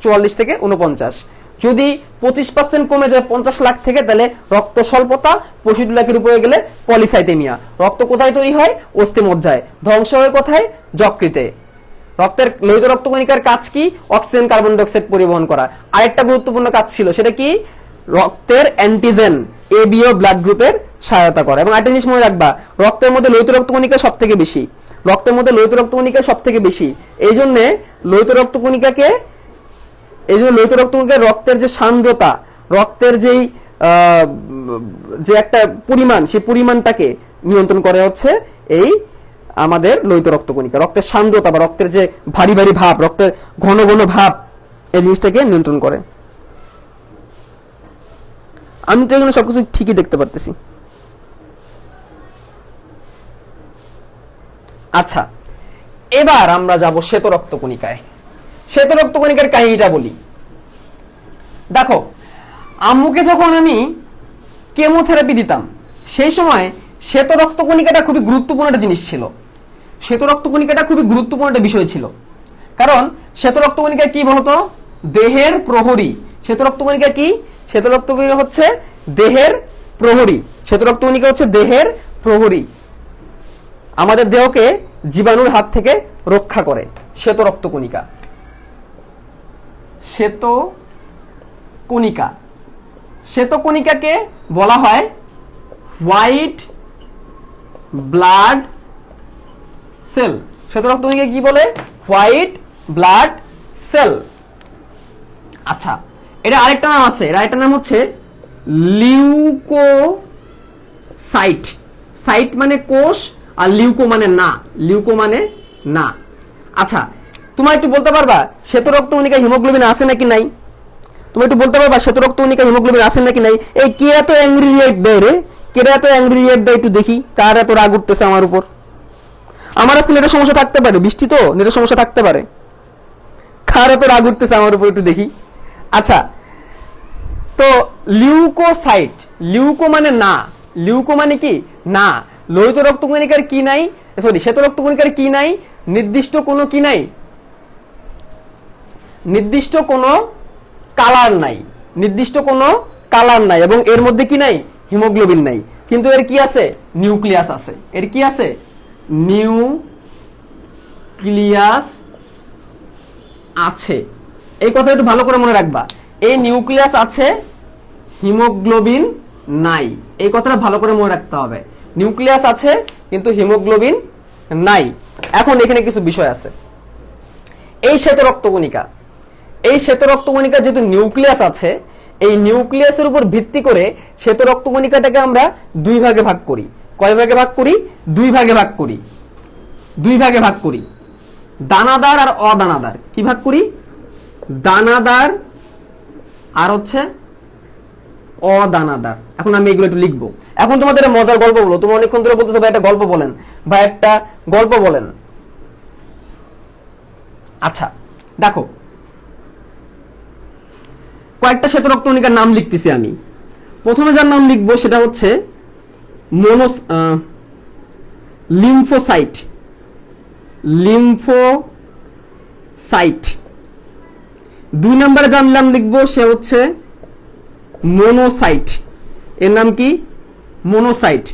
44 থেকে 49। যদি 25% কমে যায় 50 লাখ থেকে, তাহলে রক্ত স্বল্পতা, 65 লাখের উপরে গেলে পলিসাইথেমিয়া। রক্ত কোথায় তৈরি হয়? অস্থিমজ্জায়। ধ্বংস হয় কোথায়? যকৃতে। রক্তের লোহিত রক্তকণিকার কাজ কি? অক্সিজেন কার্বন ডাই অক্সাইড পরিবহন করা। আরেকটা গুরুত্বপূর্ণ কাজ ছিল, সেটা কি? রক্তের অ্যান্টিজেন এবিও ব্লাড গ্রুপের সহায়তা করা। এবং একটা জিনিস মনে রাখবা, রক্তের মধ্যে লোহিত রক্তকণিকা সব থেকে বেশি, রক্তের মধ্যে লোহিত রক্তকণিকা সব থেকে বেশি। এই জন্য লোহিত রক্তকণিকাকে, এই জন্য লোহিত রক্তকণিকার রক্তের যে সান্দ্রতা, রক্তের যেই যে একটা পরিমাণ, সেই পরিমাণটাকে নিয়ন্ত্রণ করে হচ্ছে এই আমাদের লোহিত রক্তকণিকা। রক্তের সান্দ্রতা বা রক্তের যে ভারী ভারী ভাব, রক্তের ঘন ঘন ভাব, এই জিনিসটাকে নিয়ন্ত্রণ করে। আমি তো এখানে সবকিছু ঠিকই দেখতে পারতেছি। আচ্ছা এবার আমরা যাব শ্বেত রক্তকণিকায়। শ্বেত রক্তকণিকার কাহিনীটা বলি। দেখো আম্মুকে যখন আমি কেমোথেরাপি দিতাম, সেই সময় শ্বেত রক্তকণিকাটা খুবই গুরুত্বপূর্ণ একটা জিনিস ছিল। শ্বেত রক্তকণিকাটা খুবই গুরুত্বপূর্ণ একটা বিষয় ছিল, কারণ শ্বেত রক্তকণিকা কি বলতো? দেহের প্রহরী। শ্বেত রক্তকণিকা কি? শ্বেত রক্তকণিকা হচ্ছে দেহের প্রহরী। শ্বেত রক্তকণিকা হচ্ছে দেহের প্রহরী, আমাদের দেহকে জীবাণুর হাত থেকে রক্ষা করে শ্বেত রক্তকণিকা। শ্বেত কণিকা, শ্বেত কণিকাকে বলা হয় হোয়াইট ব্লাড সেল। শ্বেত রক্তকণিকা কি বলে? White blood cell. আচ্ছা এটা আরেকটা নাম আছে, এর আরেকটা নাম হচ্ছে লিউকোসাইট। সাইট মানে কোষ, আর লিউকো মানে না, লিউকো মানে না। আচ্ছা তোমরা একটু বলতে পারবা শ্বেত রক্তকণিকায় হিমোগ্লোবিন আছে নাকি নাই? তুমি একটু বলতে পারবা শ্বেত রক্তকণিকায় হিমোগ্লোবিন আছে নাকি নাই? এই কে এত অ্যাংরি রিয়েক্ট দেয় রে? কে এত অ্যাংরি রিয়েক্ট দেয় একটু দেখি, কার এত রাগ উঠতেছে আমার উপর? আমার আজকে নেটের সমস্যা থাকতে পারে, বৃষ্টি তো নেটের সমস্যা থাকতে পারে, কার এত রাগ উঠতেছে আমার উপর একটু দেখি। আচ্ছা তো লিউকোসাইট, লিউকো মানে না, লিউকো মানে কি? না। লোহিত রক্তকণিকার কি নাই, সরি শ্বেত রক্তকণিকার কি নাই? নির্দিষ্ট কোনো কি নাই, নির্দিষ্ট কোনো কালার নাই, নির্দিষ্ট কোনো কালার নাই। এবং এর মধ্যে কি নাই? হিমোগ্লোবিন নাই। কিন্তু এর কি আছে? নিউক্লিয়াস আছে। এর কি আছে? নিউক্লিয়াস আছে। এই কথা একটু ভালো করে মনে রাখবা, এই নিউক্লিয়াস আছে, হিমোগ্লোবিন নাই। এই কথাটা ভালো করে মনে রাখতে হবে, নিউক্লিয়াস আছে কিন্তু হিমোগ্লোবিন নাই। এখন এখানে কিছু বিষয় আছে। এই শ্বেত রক্তকণিকা, এই শ্বেত রক্তকণিকা যেহেতু নিউক্লিয়াস আছে, এই নিউক্লিয়াসের উপর ভিত্তি করে শ্বেত রক্তকণিকাটাকে আমরা দুই ভাগে ভাগ করি। কয় ভাগে ভাগ করি? দুই ভাগে ভাগ করি, দুই ভাগে ভাগ করি, দানাদার আর অদানাদার। কি ভাগ করি? দানাদার আর হচ্ছে অদানাদার। এখন আমি এগুলো একটু লিখবো। এখন তোমাদের মজার গল্প বলো। তোমরা অনেকক্ষণ ধরে বলতেছো ভাই একটা গল্প বলেন, ভাই একটা গল্প বলেন। আচ্ছা দেখো কয়েকটা শ্বেত রক্তকণিকার নাম লিখতেছি আমি। প্রথমে যার নাম লিখবো সেটা হচ্ছে লিম্ফোসাইট, লিম্ফোসাইট। দুই নম্বরে যার নাম লিখবো সে হচ্ছে মোনোসাইট, এর নাম কি? মোনোসাইট।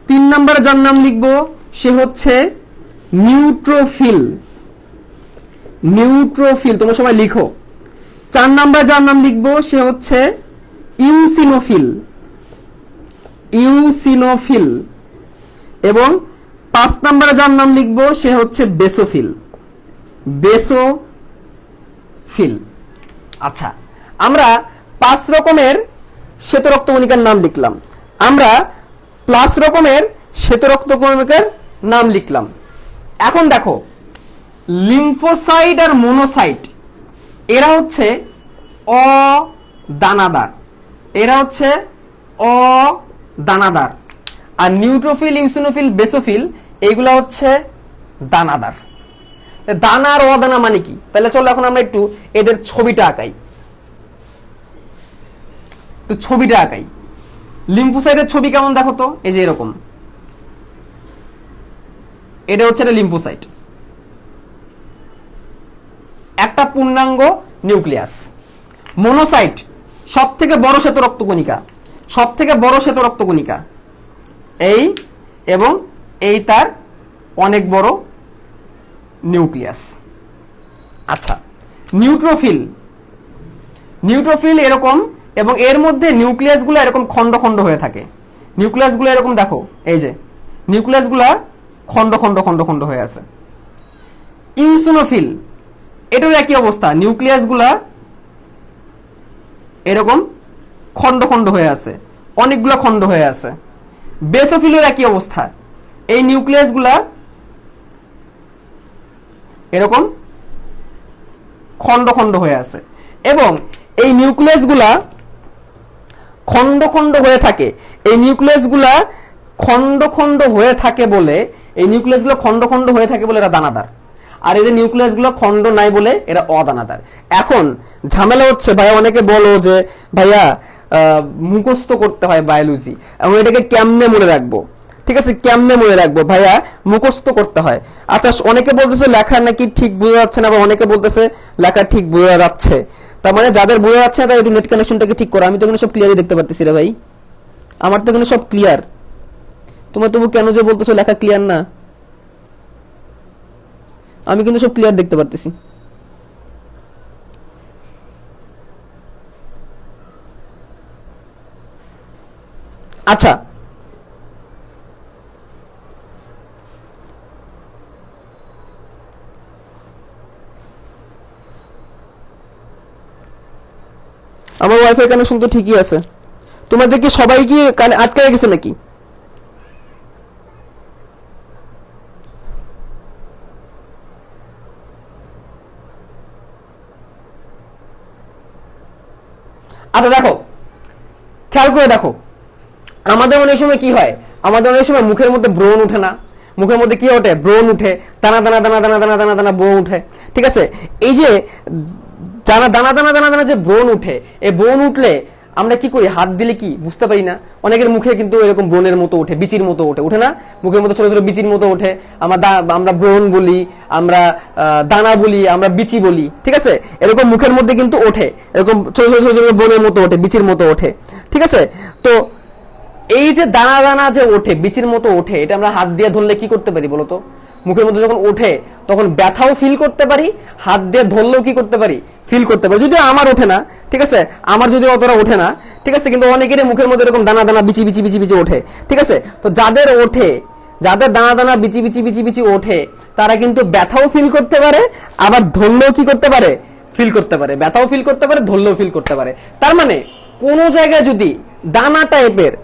3 নম্বরে যার নাম লিখব সে হচ্ছে নিউট্রোফিল। নিউট্রোফিল তোমরা সবাই লিখো। 4 নম্বরে যার নাম লিখব সে হচ্ছে ইউসিনোফিল। ইউসিনোফিল। এবং 5 নম্বরে যার নাম লিখব সে হচ্ছে বেসোফিল। বেসোফিল। আচ্ছা, আমরা 5 রকমের শ্বেত রক্তকণিকার নাম লিখলাম, আমরা 5 রকমের শ্বেত রক্তকণিকার নাম লিখলাম। এখন দেখো, লিম্ফোসাইট আর মোনোসাইট এরা হচ্ছে অদানাদার, এরা হচ্ছে অদানাদার। আর নিউট্রোফিল, ইউসিনোফিল, বেসোফিল এইগুলা হচ্ছে দানাদার। দানা আর অদানা মানে কি? তাহলে চলো এখন আমরা একটু এদের ছবিটা আঁকাই। তো ছবিটা আঁকাই। লিম্ফোসাইটের ছবি কেমন দেখো তো, এই যে এরকম। এটা হচ্ছে একটা লিম্ফোসাইট, একটা পূর্ণাঙ্গ নিউক্লিয়াস। মোনোসাইট সব থেকে বড় শ্বেত রক্তকণিকা, সব থেকে বড় শ্বেত রক্তকণিকা এই, এবং এই তার অনেক বড় নিউক্লিয়াস। আচ্ছা, নিউট্রোফিল, নিউট্রোফিল এরকম, এবং এর মধ্যে নিউক্লিয়াসগুলো এরকম খন্ড খন্ড হয়ে থাকে। নিউক্লিয়াসগুলো এরকম দেখো, এই যে নিউক্লিয়াসগুলো খন্ড খন্ড খন্ড খন্ড হয়ে আছে। ইউসিনোফিল এটাও একই অবস্থা, নিউক্লিয়াসগুলা এরকম খন্ড খন্ড হয়ে আছে, অনেকগুলো খন্ড হয়ে আছে। বেসোফিলের একই অবস্থা, এই নিউক্লিয়াসগুলা এরকম খন্ড খন্ড হয়ে আছে, এবং এই নিউক্লিয়াসগুলা খন্ড খন্ড হয়ে থাকে। এই নিউক্লিয়াসগুলা খন্ড খন্ড হয়ে থাকে বলে, এই নিউক্লিয়াসগুলো খন্ড খন্ড হয়ে থাকে বলে এরা দানাদার, আর এই যে নিউক্লিয়াসগুলো খন্ড নাই বলে এরা অদানাদার। এখন ঝামেলা হচ্ছে ভাইয়া, অনেকে বলো যে ভাইয়া মুখস্থ করতে হয় বায়োলজি, এবং এটাকে কেমনে মনে রাখবো? ঠিক আছে, কেমনে মনে রাখবো ভাইয়া? মুখস্থ করতে হয়। আচ্ছা, অনেকে বলতেছে লেখা নাকি ঠিক বোঝা যাচ্ছে না, আবার অনেকে বলতেছে লেখা ঠিক বোঝা যাচ্ছে। তার মানে যাদের বোঝা যাচ্ছে না তারা একটু নেট কানেকশনটাকে ঠিক করো। আমি তো এখানে সব ক্লিয়ারই দেখতে পারতেছি রে ভাই, আমার তো এখানে সব ক্লিয়ার। তোমার তবু কেন যে বলতেছো লেখা ক্লিয়ার না? আমি কিন্তু সব ক্লিয়ার দেখতে পারতেছি। আচ্ছা, আমার ওয়াইফাই কানেকশন তো ঠিকই আছে। তোমাদের কি সবাই কি আটকে গেছে নাকি? আচ্ছা দেখো, খেয়াল করে দেখো, আমাদের অনেক সময় কি হয়, আমাদের অনেক সময় মুখের মধ্যে ব্রণ উঠে না, মুখের মধ্যে কি ওঠে? ব্রণ উঠে, দানা দানা দানা দানা দানা দানা দানা ব্রণ উঠে। ঠিক আছে, এই যে দানা দানা দানা দানা দানা যে ব্রণ উঠে, এই ব্রণ উঠলে আমরা কি করি? হাত দিলে কি বুঝতে পারি না। অনেকের মুখে কিন্তু এরকম ব্রণের মতো ওঠে, বিচির মতো ওঠে, ওঠে না? মুখের মতো ছোট ছোট বিচির মতো ওঠে। আমরা ব্রণ বলি, আমরা দানা বলি, আমরা বিচি বলি। ঠিক আছে, এরকম মুখের মধ্যে কিন্তু ওঠে, এরকম ছোট ছোট ছোট ব্রণের মতো ওঠে, বিচির মতো ওঠে। ঠিক আছে, তো এই যে দানা দানা যে ওঠে, বিচির মতো ওঠে, এটা আমরা হাত দিয়ে ধরলে কি করতে পারি বলতো? মুখের মধ্যে যখন ওঠে তখন ব্যথাও ফিল করতে পারি, হাত দিয়ে ধরলেও কি করতে পারি? ফিল করতে পারি। যদিও আমার ওঠে না, ঠিক আছে, আমার যদিও অতটা ওঠে না, ঠিক আছে, কিন্তু অনেকেরই মুখের মধ্যে এরকম দানা দানা বিচি বিচি বিচি বিচি ওঠে। ঠিক আছে, তো যাদের ওঠে, যাদের দানা দানা বিচি বিচি বিচি বিচি ওঠে, তারা কিন্তু ব্যথাও ফিল করতে পারে, আবার ধরলেও কি করতে পারে? ফিল করতে পারে। ব্যথাও ফিল করতে পারে, ধরলেও ফিল করতে পারে। তার মানে কোনো জায়গায় যদি দানা টাইপের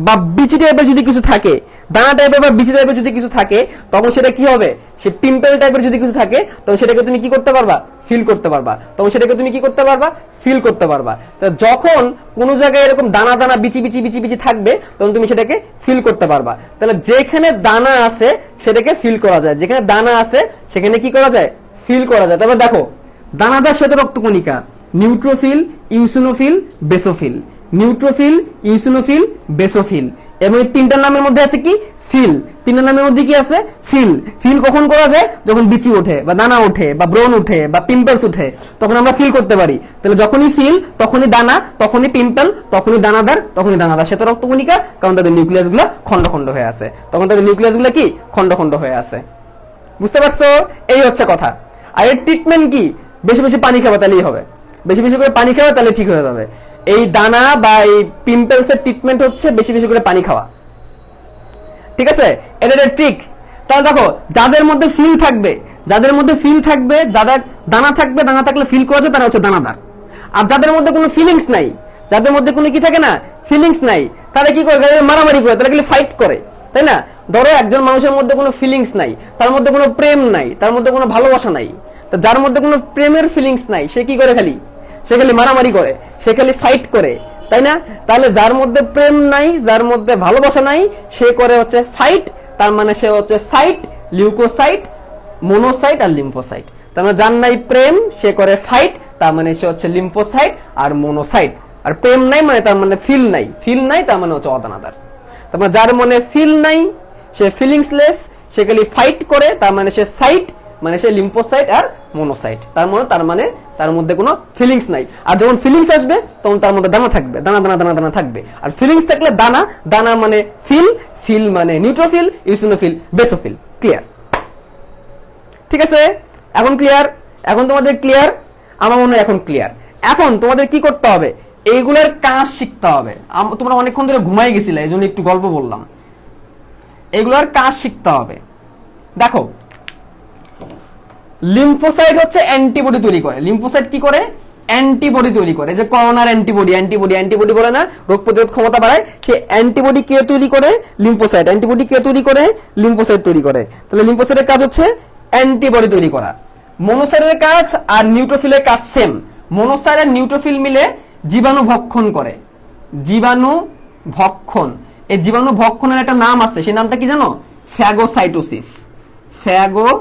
বা বিচি টাইপের যদি কিছু থাকে, দানা টাইপের বা বিচি টাইপের যদি কিছু থাকে, তখন সেটা কি হবে? সে পিম্পল টাইপের যদি কিছু থাকে, তখন সেটাকে তুমি কি করতে পারবা? ফিল করতে পারবা। তখন সেটাকে তুমি কি করতে পারবা? ফিল করতে পারবা। তো যখন কোনো জায়গায় এরকম দানা দানা বিচি বিচি বিচি বিচি থাকবে, তখন তুমি সেটাকে ফিল করতে পারবা। তাহলে যেখানে দানা আছে সেটাকে ফিল করা যায়, যেখানে দানা আছে সেখানে কি করা যায়? ফিল করা যায়। তবে দেখো, দানাদার শ্বেত রক্তকণিকা neutrophil, eosinophil, basophil, neutrophil, eosinophil, basophil, এবং এই তিনটার নামের মধ্যে আছে কি ফিল, তিনটার নামের মধ্যে কি আছে ফিল। ফিল কখন করা যায়? যখন বিচি ওঠে বা দানা ওঠে বা ব্রণ ওঠে বা পিম্পলস ওঠে, তখন আমরা ফিল করতে পারি। তাহলে যখনই ফিল তখনই দানা, তখনই পিম্পল, তখনই দানাদার, তখনই দানাদার। সেটা রক্তকণিকা, কারণ তাদের নিউক্লিয়াস গুলো খন্ড খন্ড হয়ে আছে, তখন তাদের নিউক্লিয়াস গুলো কি খন্ড খন্ড হয়ে আছে। বুঝতে পারছো? এই হচ্ছে কথা। আর এর ট্রিটমেন্ট কি? বেশি বেশি পানি খাওয়া, তাহলেই হবে। বেশি বেশি করে পানি খাওয়া, তাহলে ঠিক হয়ে যাবে। এই দানা বা এই পিম্পলস এর ট্রিটমেন্ট হচ্ছে বেশি বেশি করে পানি খাওয়া। ঠিক আছে, এটা একটা ট্রিক। তাহলে দেখো, যাদের মধ্যে ফিল থাকবে, যাদের মধ্যে ফিল থাকবে, যাদের দানা থাকবে, দানা থাকলে ফিল করা যায়, তারা হচ্ছে দানাদার। আর যাদের মধ্যে কোনো ফিলিংস নাই, যাদের মধ্যে কোনো কি থাকে না ফিলিংস নাই, তারা কি করে? মারামারি করে, তারা খালি ফাইট করে, তাই না? ধরো একজন মানুষের মধ্যে কোনো ফিলিংস নাই, তার মধ্যে কোনো প্রেম নাই, তার মধ্যে কোনো ভালোবাসা নাই। তো যার মধ্যে কোনো প্রেমের ফিলিংস নাই, সে কি করে? খালি সে খালি মারামারি করে, সে খালি ফাইট করে, তাই না? তাহলে যার মধ্যে প্রেম নাই, যার মধ্যে ভালোবাসা নাই, সে করে হচ্ছে ফাইট। তার মানে সে হচ্ছে সাইট, লিউকোসাইট, মোনোসাইট আর লিম্ফোসাইট। তার মানে যার নাই প্রেম, সে করে ফাইট, তার মানে সে হচ্ছে লিম্ফোসাইট আর মোনোসাইট। আর প্রেম নাই মানে তার মানে ফিল নাই, ফিল নাই তার মানে হচ্ছে অদানাদার। তার মানে যার মনে ফিল নাই, সে ফিলিংসলেস, সে খালি ফাইট করে, তার মানে সে সাইট, মানে সে লিম্ফোসাইট আর মোনোসাইট। তার মানে তার মধ্যে কোনো ফিলিংস নাই। আর যখন ফিলিংস আসবে তখন তার মধ্যে দানা থাকবে, দানা দানা দানা দানা থাকবে। আর ফিলিংস থাকলে দানা, দানা মানে ফিল, ফিল মানে নিউট্রোফিল, ইউসিনোফিল, বেসোফিল। ক্লিয়ার? ঠিক আছে, এখন ক্লিয়ার? এখন তোমাদের ক্লিয়ার? আমার মনে হয় এখন ক্লিয়ার। এখন তোমাদের কি করতে হবে? এইগুলোর কাজ শিখতে হবে। তোমরা অনেকক্ষণ ধরে ঘুমাই গেছিলে, এই জন্য একটু গল্প বললাম। এগুলোর কাজ শিখতে হবে। দেখো, লিম্ফোসাইট হচ্ছে অ্যান্টিবডি তৈরি করে। লিম্ফোসাইট কি করে? অ্যান্টিবডি তৈরি করে। যে করোনার অ্যান্টিবডি, অ্যান্টিবডি বলে না, রোগ প্রতিরোধ ক্ষমতা বাড়ায়। সে অ্যান্টিবডি কে তৈরি করে? লিম্ফোসাইট। অ্যান্টিবডি কে তৈরি করে? লিম্ফোসাইট তৈরি করে। তাহলে লিম্ফোসাইটের কাজ হচ্ছে অ্যান্টিবডি তৈরি করা। মনোসাইটের কাজ আর নিউট্রোফিলের কাজ সেম। মনোসাইট আর নিউট্রোফিল মিলে জীবাণু ভক্ষণ করে। জীবাণু ভক্ষণ, এই জীবাণু ভক্ষণের একটা নাম আছে, সেই নামটা কি জানো? ফ্যাগোসাইটোসিস। Phagocytosis,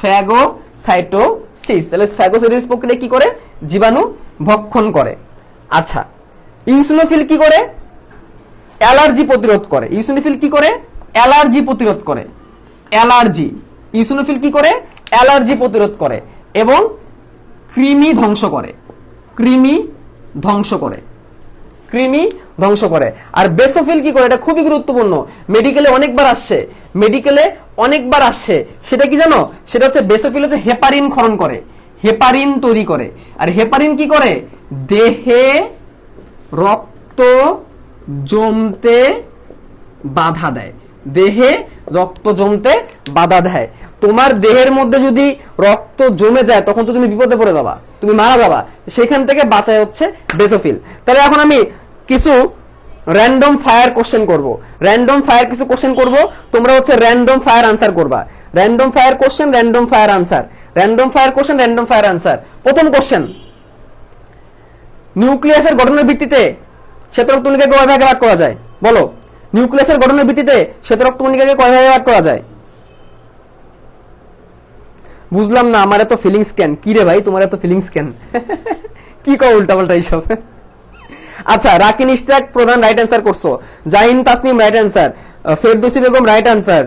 phagocytosis. তাহলে ফ্যাগোসাইটোসিস প্রক্রিয়া কি করে? জীবাণু ভক্ষণ করে। আচ্ছা, ইউসিনোফিল কি করে? অ্যালার্জি প্রতিরোধ করে। ইউসিনোফিল কি করে? অ্যালার্জি প্রতিরোধ করে। অ্যালার্জি, ইউসিনোফিল কি করে? অ্যালার্জি প্রতিরোধ করে এবং কৃমি ধ্বংস করে। কৃমি ধ্বংস করে, কৃমি ধ্বংস করে। আর বেসোফিল কি করে? এটা খুবই গুরুত্বপূর্ণ, মেডিকেলে অনেকবার আসছে, মেডিকেলে অনেকবার আসছে। সেটা কি জানো? সেটা হচ্ছে বেসোফিল হচ্ছে হেপারিন ক্ষরণ করে, হেপারিন তৈরি করে। আর হেপারিন কি করে? দেহে রক্ত জমতে বাধা দেয়, দেহে রক্ত জমতে বাধা দেয়। তোমার দেহের মধ্যে যদি রক্ত জমে যায় তখন তো তুমি বিপদে পড়ে যাবা, তুমি মারা যাবা। সেখান থেকে বাঁচায় হচ্ছে বেসোফিল। তাহলে এখন আমি কিছু র্যান্ডম ফায়ার কোশ্চেন করব, র্যান্ডম ফায়ার কিছু কোশ্চেন করব, তোমরা হচ্ছে র্যান্ডম ফায়ার আনসার করবা। Random fire question, random fire answer, random fire question, random fire answer. প্রথম কোশ্চেন, নিউক্লিয়াসের গঠনের ভিত্তিতে শ্বেতরক্তকণিকাকে কয় ভাগে ভাগ করা যায়? বলো, নিউক্লিয়াসের গঠনের ভিত্তিতে শ্বেতরক্তকণিকাকে কয় ভাগে ভাগ করা যায়? বুঝলাম না, আমার এত ফিলিংস কেন? কি রে ভাই, তোমার এত ফিলিংস কেন? কি কও উল্টাপাল্টা এইসব? আচ্ছা, রাকিন ইশতিয়াক প্রধান রাইট অ্যান্সার করছো, Jahin Tasnim right answer, Ferdousi Begum right answer,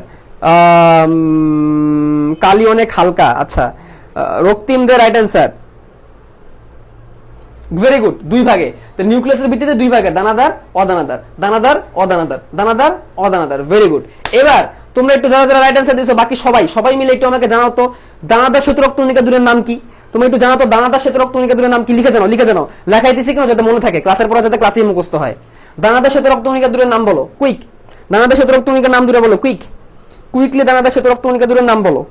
কালি অনেক হালকা, আচ্ছা, Raktim De right answer. Very good, দুই ভাগে। তো নিউক্লিয়াসের ভিত্তিতে দুই ভাগে, দানাদার অদানাদার, দানাদার অদানাদার, দানাদার অদানাদার। Very good. এবার তোমরা একটু যারা যারা রাইট অ্যান্সার দিয়েছো, বাকি সবাই মিলে একটু আমাকে জানাও তো, দানাদার শ্বেতরক্তকণিকা দুটোর নাম কি? তুমি একটু জানাও তো, দানাদার শ্বেতরক্তকণিকা দুটোর নাম কি? লিখে জানো, লিখে জানো। লেখাই দিছি কেন? যাতে মনে থাকে, ক্লাসের পরে যাতে ক্লাসেই মুখস্থ হয়। দানাদার শ্বেতরক্তকণিকা দুটোর নাম বলো, কুইক। দানাদার শ্বেতরক্তকণিকার নাম দুটো বলো, কুইক, কুইকলি দানাদার শ্বেতরক্তকণিকা দুটোর নাম বলো।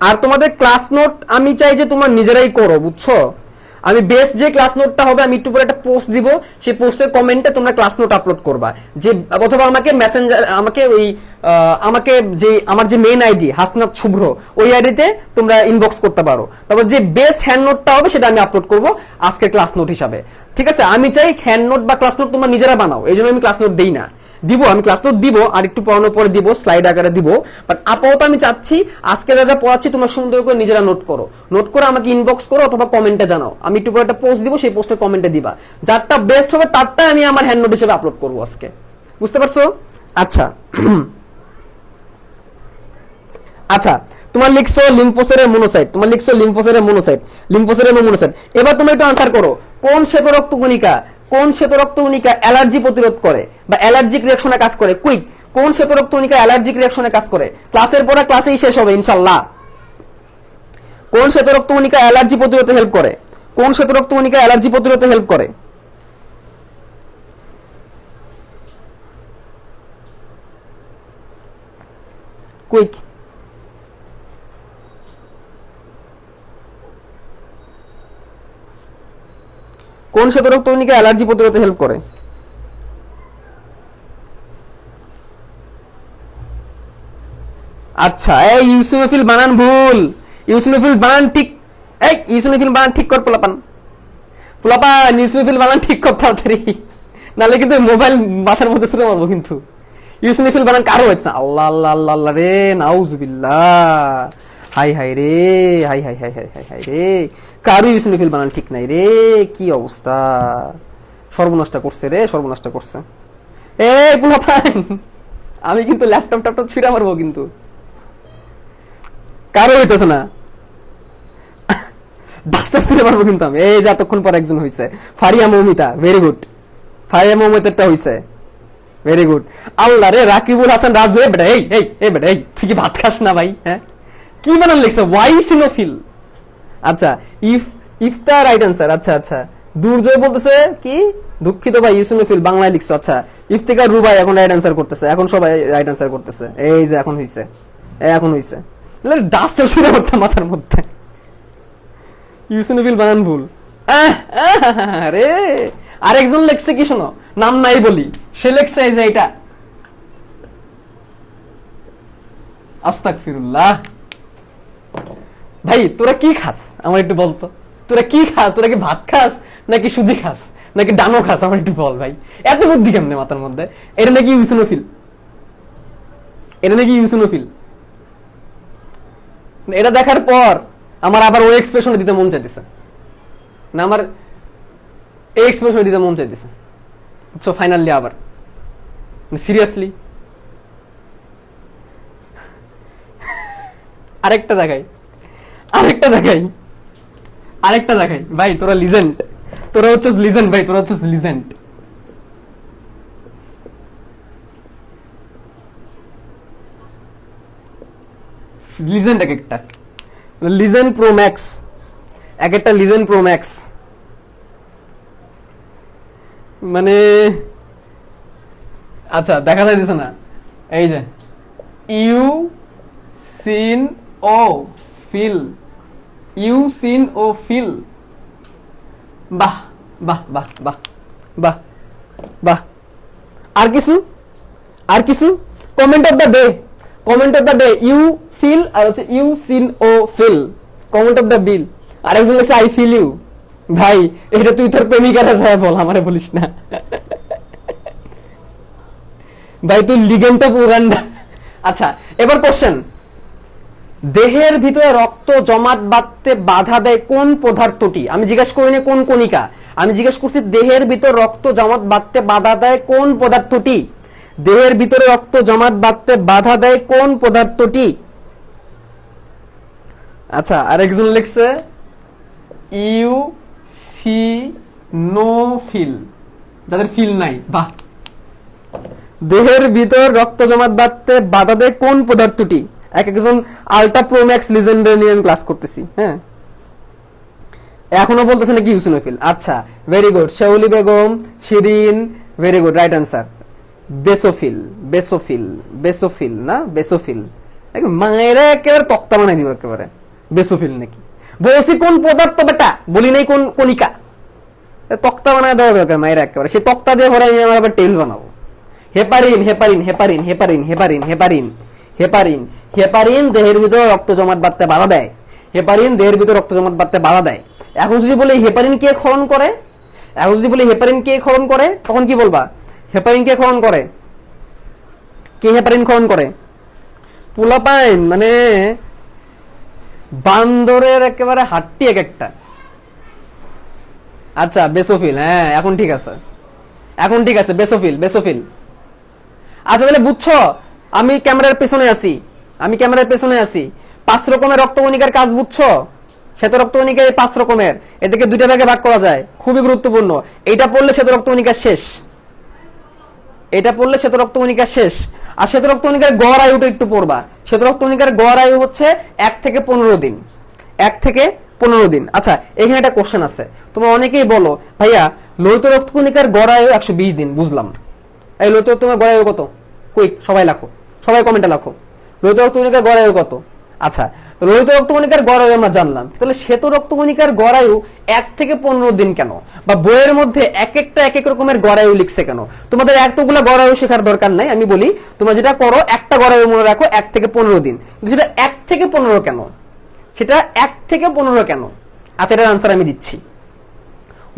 আর তোমাদের ক্লাস নোট আমি চাই যে তোমরা নিজেরাই করো, বুঝছো? আমি বেস্ট যে ক্লাস নোটটা হবে, আমি একটু পরে একটা পোস্ট দিব, সেই পোস্টের কমেন্টে তোমরা ক্লাস নোট আপলোড করবা, যে অথবা আমাকে মেসেঞ্জার, আমাকে যে আমার যে মেইন আইডি হাসনাত শুভ্র, ওই আইডিতে তোমরা ইনবক্স করতে পারো। তারপর যে বেস্ট হ্যান্ড নোটটা হবে সেটা আমি আপলোড করব আজকের ক্লাস নোট হিসাবে। ঠিক আছে? আমি চাই হ্যান্ড নোট বা ক্লাস নোট তোমরা নিজেরা বানাও, এই জন্য আমি ক্লাস নোট দেই না। দিব, আমি ক্লাস নোট দিব, আর একটু পড়ানোর পরে দিব, স্লাইড আকারে দিব। বাট আপাতত আমি চাচ্ছি আজকে যা যা পড়াচ্ছি তোমরা সুন্দর করে নিজেরা নোট করো, নোট করে আমাকে ইনবক্স করো অথবা কমেন্টে জানাও। আমি একটু পরে একটা পোস্ট দিব, সেই পোস্টে কমেন্টে দিবা, যারটা বেস্ট হবে তারটাই আমি আমার হ্যান্ড নোট হিসেবে আপলোড করবো আজকে। বুঝতে পারছো? আচ্ছা আচ্ছা, তোমার লিখছো লিম্ফোসাইটের মনোসাইট, তোমার লিখছো লিম্ফোসাইটের মনোসাইট, লিম্ফোসাইটের মনোসাইট। এবার তুমি একটু আনসার করো, কোন শ্বেত রক্তকণিকা, কোন শ্বেত রক্তকণিকা অ্যালার্জি প্রতিরোধ করে বা অ্যালার্জিক রিঅ্যাকশনে কাজ করে? কুইক, কোন শ্বেত রক্তকণিকা অ্যালার্জিক রিঅ্যাকশনে কাজ করে? ক্লাসের পড়া ক্লাসেই শেষ হবে ইনশাআল্লাহ। কোন শ্বেত রক্তকণিকা অ্যালার্জি প্রতিরোধে হেল্প করে? কোন শ্বেত রক্তকণিকা অ্যালার্জি প্রতিরোধে হেল্প করে? কুইক। কোন শ্বেত রক্তকণিকা অ্যালার্জি প্রতিরোধে হেল্প করে? আচ্ছা, এই ইউসিনোফিল বানান ভুল, ইউসিনোফিল বানান ঠিক, এই ইউসিনোফিল বানান ঠিক কর পোলাপান, পোলাপান ইউসিনোফিল বানান ঠিক কর তাড়াতাড়ি, নাহলে কিন্তু মোবাইল মাথার মধ্যে ছুড়ে মারবো কিন্তু। ইউসিনোফিল বানান কারো হচ্ছে না, আল্লাহ আল্লাহ আল্লাহ আল্লাহ রে, নাউজুবিল্লাহ, হাই হাই রে, high high high high high high রে, কারো ইউসিনোফিল বানান ঠিক নাই রে, কি অবস্থা, সর্বনাশটা করছে রে, সর্বনাশটা করছে। এই পোলাপান, আমি কিন্তু ল্যাপটপ ট্যাপটপ ছুঁড়ে মারবো কিন্তু, কারো হইতেছে না, ডাস্টার ছুঁড়ে মারবো কিন্তু আমি। এই যে এতক্ষণ পর একজন হয়েছে, ফারিয়া মৌমিতা, ভেরি গুড, ফারিয়া মৌমিতারটা হয়েছে, ভেরি গুড। আল্লাহ রে, রাকিবুল হাসান রাজু, এই বেটা, এই এই এই বেটা, এই তুই কি ভাত খাস না ভাই? হ্যাঁ, কি বানান লিখছে? ওয়াই সিনোফিল। আচ্ছা, ইফতা রাইট আনসার। আচ্ছা আচ্ছা, দুর্জয় বলতেছে কি, দুঃখিত ভাই ইউসিনোফিল বাংলায় লিখছো। আচ্ছা, ইফতিকার রুবাই এখন রাইট আনসার করতেছে, এখন সবাই রাইট আনসার করতেছে। এই যে এখন হইছে, এখন হইছে, ডাস্টার শুনে করতাম মাথার মধ্যে, ইউসিনোফিল বানান ভুল। আরে আরেকজন লেখছে কি শোনো, নাম নাই বলি, সে লেখছে এই যে এটা, আস্তাগফিরুল্লাহ। ভাই তোরা কি খাস আমার একটু বলতো, তোরা কি খাস? তোরা কি ভাত খাস নাকি সুজি খাস নাকি ডানো খাস? আমার একটু বল ভাই, এত বুদ্ধি কেমনে মাথার মধ্যে? এটা নাকি ইউসিনোফিল, এটা নাকি ইউসিনোফিল। এটা দেখার পর আমার আবার ওই এক্সপ্রেশন দিতে মন চাইতেছে না, আমার এই এক্সপ্রেশন দিতে মন চাইতেছে। সো ফাইনালি আবার সিরিয়াসলি আরেকটা দেখাই, আরেকটা দেখাই, আরেকটা দেখাই। ভাই তোরা লিজেন্ড, তোরা হচ্ছে লিজেন্ড ভাই, তোরা হচ্ছে লিজেন্ড। লিজেন্ড এক একটা, লিজেন্ড প্রো ম্যাক্স, এক একটা লিজেন্ড প্রো ম্যাক্স, মানে আচ্ছা দেখা যাইতেছে না। এই যে you scene O feel, you scene O feel, বাহ বাহ বাহ বাহ বাহ বাহ। আর কিছু, আর কিছু? Comment of the day, comment of the day, ইউ ফিল আর হচ্ছে you seen O feel, comment of the bill. আর একজন লিখছে আই ফিল ইউ। ভাই এটা তুই তোর প্রেমিকার যায় বল, আমারে বলিস না ভাই, তুই লিগেন্ডটা পুরান্ডা। আচ্ছা এবার কোশ্চেন, দেহের ভিতরে রক্ত জমাট বাঁধতে বাধা দেয় কোন পদার্থটি? আমি জিজ্ঞেস করিনি কোন কণিকা, আমি জিজ্ঞেস করছি দেহের ভিতর রক্ত জমাট বাঁধতে বাধা দেয় কোন পদার্থটি? দেহের ভিতরে রক্ত জমাট বাঁধতে বাধা দেয় কোন পদার্থটি? আচ্ছা আরেকজন লিখছে ইউ সি নো ফিল, যাদের ফিল নাই। বাহ, দেহের ভিতর রক্ত জমাট বাঁধতে বাধা দেয় কোন পদার্থটি? এক একজন আলট্রা প্রোম্যাক্স লিজেন্ডারি নিয়ে ক্লাস করতেছি। হ্যাঁ, এখনো বলতেছে নাকি ইউসিনোফিল। আচ্ছা very good, Sheuli Begum, Shirin, very good, right answer basophil, basophil, basophil না বেসোফিল। মায়েরা একেবারে তক্তা বানাই দিব একেবারে, বেসোফিল নাকি? বলছি কোন পদার্থ বেটা, বলি নাই কোন কণিকা। তক্তা বানায় দেওয়া দরকার মায়েরা একেবারে, সে তক্তা দিয়ে ভরে আমি আমার আবার টেল বানাবো। Heparin, heparin, heparin, heparin, heparin, heparin, heparin, heparin দেহের ভিতরে রক্ত জমাট বাঁধতে বাধা দেয়। হেপারিন দেহের ভিতরে রক্ত জমাট বাঁধতে বাধা দেয়। এখন যদি বলি হেপারিন কে ক্ষরণ করে, এখন যদি বলি হেপারিন কে ক্ষরণ করে, তখন কি বলবা? হেপারিন কে ক্ষরণ করে? কে হেপারিন ক্ষরণ করে? পোলাপাইন মানে বান্দরের একেবারে হাট্টি এক একটা। আচ্ছা বেসোফিল, হ্যাঁ এখন ঠিক আছে, এখন ঠিক আছে, বেসোফিল বেসোফিল। আচ্ছা তাহলে বুঝছো, আমি ক্যামেরার পেছনে আছি, আমি ক্যামেরার পেছনে আছি। 5 রকমের রক্তকণিকার কাজ বুঝছো? শ্বেত রক্তকণিকা 5 রকমের, এদেরকে 2টা ভাগে ভাগ করা যায়, খুবই গুরুত্বপূর্ণ। এটা পড়লে শ্বেত রক্তকণিকা শেষ, এটা পড়লে শ্বেত রক্তকণিকা শেষ। আর শ্বেত রক্তকণিকার গড় আয়ুটা একটু পড়বা। শ্বেত রক্তকণিকার গড় আয়ু হচ্ছে 1 থেকে 15 দিন, 1 থেকে 15 দিন। আচ্ছা এখানে একটা কোশ্চেন আছে, তোমরা অনেকেই বলো ভাইয়া লোহিত রক্তকণিকার গড় আয়ু 120 দিন, বুঝলাম। এই লোহিত রক্তকণিকার গড় আয়ু কত? কুইক সবাই লেখো, সবাই কমেন্টে লেখো, লোহিত রক্তকণিকার গড় আয়ু কত? আচ্ছা তো লোহিত রক্তকণিকার গড় আয়ু আমরা জানলাম, তাহলে শ্বেত রক্তকণিকার গড় আয়ু 1 থেকে 15 দিন কেন? বা বইয়ের মধ্যে এক একটা এক এক রকমের গড় আয়ু লিখছে কেন? তোমাদের এতগুলো গড় আয়ু শেখার দরকার নাই, আমি বলি তোমরা যেটা করো একটা গড় আয়ু মনে রাখো 1 থেকে 15 দিন। সেটা 1 থেকে 15 কেন? সেটা 1 থেকে 15 কেন? আচ্ছা এটার আনসার আমি দিচ্ছি।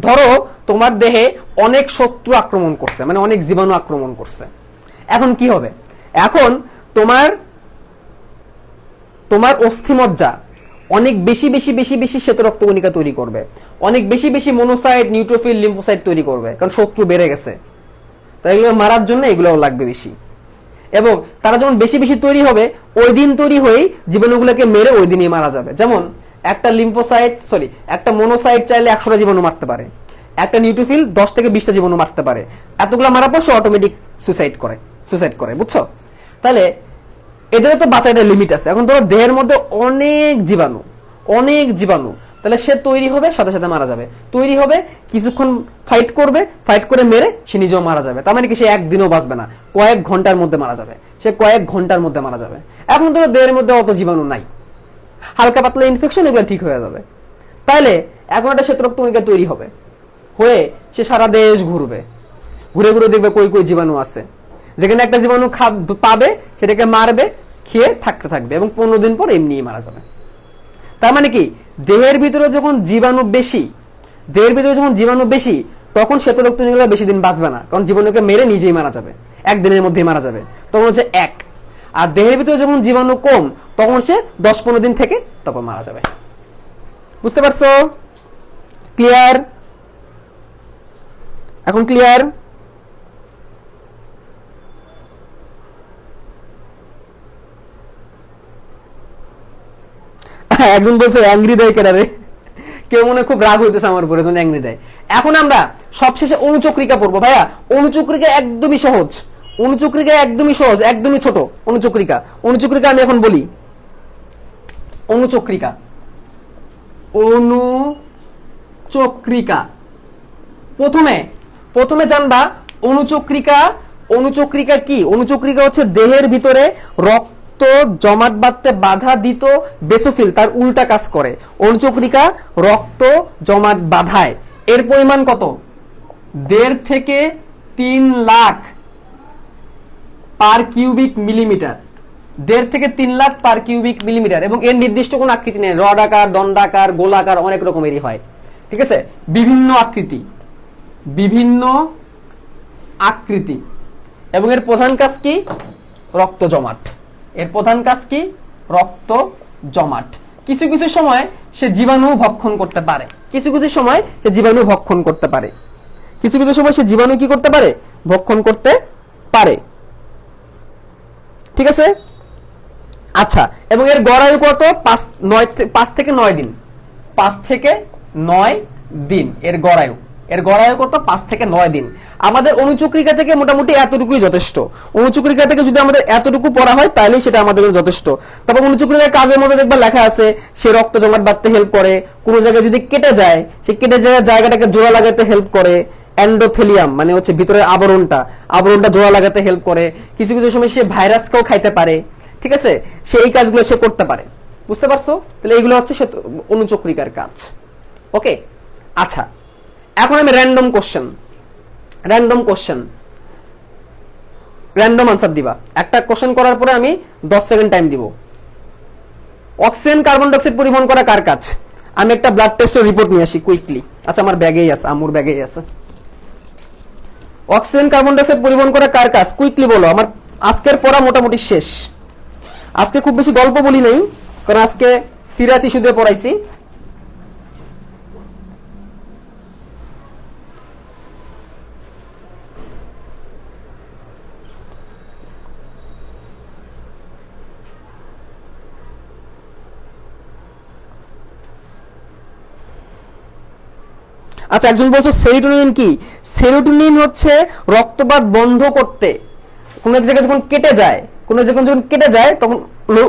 ধরো তোমার দেহে অনেক শত্রু আক্রমণ করছে, মানে অনেক জীবাণু আক্রমণ করছে, এখন কি হবে? এখন তোমার তোমার অস্থিমজ্জা অনেক বেশি বেশি বেশি বেশি শ্বেত রক্তকণিকা তৈরি করবে, অনেক বেশি বেশি মনোসাইট, নিউট্রোফিল, লিম্ফোসাইট তৈরি করবে, কারণ শত্রু বেড়ে গেছে। তাই এগুলো মারার জন্য এগুলোও লাগবে বেশি। এবং তারা যখন বেশি বেশি তৈরি হবে, ওই দিন তৈরি হয়েই জীবাণুগুলোকে মেরে ওই দিনই মারা যাবে। যেমন একটা লিম্ফোসাইট সরি একটা মনোসাইট চাইলে 100টা জীবাণু মারতে পারে, একটা নিউট্রোফিল 10 থেকে 20টা জীবাণু মারতে পারে। এতগুলো মারার পর সে অটোমেটিক সুসাইড করে, বুঝছো? তাহলে এদের তো বাঁচার একটা লিমিট আছে। এখন ধরো দেহের মধ্যে অনেক জীবাণু, তাহলে সে তৈরি হবে সাথে সাথে মারা যাবে, তৈরি হবে কিছুক্ষণ ফাইট করবে, ফাইট করে মেরে সে নিজেও মারা যাবে। তার মানে কি সে একদিনও বাঁচবে না, কয়েক ঘন্টার মধ্যে মারা যাবে, সে কয়েক ঘন্টার মধ্যে মারা যাবে। এখন ধরো দেহের মধ্যে অত জীবাণু নাই, হালকা পাতলা ইনফেকশন, এগুলো ঠিক হয়ে যাবে। তাহলে এখন একটা শ্বেত রক্তকণিকা তৈরি হবে, হয়ে সে সারা দেশ ঘুরবে, ঘুরে ঘুরে দেখবে কই কই জীবাণু আছে। যেখানে একটা জীবাণু পাবে সেটাকে মারবে, খেয়ে থাকতে থাকবে এবং 15 দিন পর এমনিই মারা যাবে। তার মানে কি দেহের ভিতরে যখন জীবাণু বেশি, তখন শ্বেত রক্তকণিকা বেশি দিন বাঁচবে না, কারণ জীবাণুকে মেরে নিজেই মারা যাবে, একদিনের মধ্যেই মারা যাবে, তখন হচ্ছে 1। আর দেহের ভিতরে যখন জীবাণু কম, তখন সে 10-15 দিন থেকে তারপর মারা যাবে। বুঝতে পারছো? ক্লিয়ার? এখন ক্লিয়ার? একজন বলছে অ্যাংরি দেয় কেডারে, কেউ মনে খুব রাগ হইতেছে আমার উপরে, একজন অ্যাংরি দেয়। এখন আমরা সবশেষে অনুচক্রিকা পড়বো। ভাইয়া অনুচক্রিকা একদমই সহজ, একদমই ছোট। অনুচক্রিকা আমি এখন বলি। অনুচক্রিকা প্রথমে জানবা অনুচক্রিকা কি। অনুচক্রিকা হচ্ছে দেহের ভিতরে রক্ত জমাট বাঁধতে বাধা দিত বেসোফিল, তার উল্টা কাজ করে। অনুচক্রিকা রক্ত জমাট বাঁধায়। এর পরিমাণ কত? 1.5 থেকে 3 লাখ পার কিউবিক মিলিমিটার, 1.5 থেকে 3 লাখ পার কিউবিক মিলিমিটার। এবং এর নির্দিষ্ট কোনো আকৃতি নেই, রড আকার, দণ্ডাকার, গোলাকার, অনেক রকমেরই হয়। ঠিক আছে, বিভিন্ন আকৃতি। এবং এর প্রধান কাজ কি? রক্ত জমাট। কিছু কিছু সময় সে জীবাণু ভক্ষণ করতে পারে, ভক্ষণ করতে পারে। ঠিক আছে? আচ্ছা, এবং এর গড় আয়ু কত? 5 থেকে 9 দিন। 5 থেকে 9 দিন এর গড় আয়ু কত? 5 থেকে 9 দিন। আমাদের অনুচক্রিকা থেকে মোটামুটি এতটুকুই যথেষ্ট। অনুচক্রিকা থেকে যদি আমাদের এতটুকু পড়া হয় তাহলেই সেটা আমাদের যথেষ্ট। তারপর অনুচক্রিকার কাজের মধ্যে দেখবা লেখা আছে সে রক্ত জমাট বাঁধতে হেল্প করে, কোনো জায়গায় যদি কেটে যায় সে কেটে যাওয়া জায়গাটাকে জোড়া লাগাতে হেল্প করে, এন্ডোথেলিয়াম মানে হচ্ছে ভিতরের আবরণটা জোড়া লাগাতে হেল্প করে। কিছু কিছু সময় সে ভাইরাসকেও খাইতে পারে। ঠিক আছে, সে এই কাজগুলো সে করতে পারে। বুঝতে পারছো? তাহলে এইগুলো হচ্ছে অনুচক্রিকার কাজ। ওকে, আচ্ছা এখন আমি র্যান্ডম আনসার দিবা। একটা কোশ্চেন করার পরে আমি 10 সেকেন্ড টাইম দিব। অক্সিজেন কার্বন ডাই অক্সাইড পরিবহন করা কার কাজ? আমি একটা ব্লাড টেস্টের রিপোর্ট নিয়ে আসি কুইকলি। আচ্ছা আমার ব্যাগেই আছে, আমুর ব্যাগেই আছে। অক্সিজেন কার্বন ডাই অক্সাইড পরিবহন করা কার কাজ? কুইকলি বলো। আজকের পড়া মোটামুটি শেষ। আজকে খুব বেশি গল্প বলি নাই, কারণ আজকে সিরিয়াস ইস্যু দিয়ে পড়াইছি। আচ্ছা, একজন বলছো সেরোটোনিন কি? সেরোটোনিন হচ্ছে রক্তপাত বন্ধ করতে। কোনো এক জায়গায় যখন কেটে যায়, কোনো জায়গায় যখন কেটে যায় তখন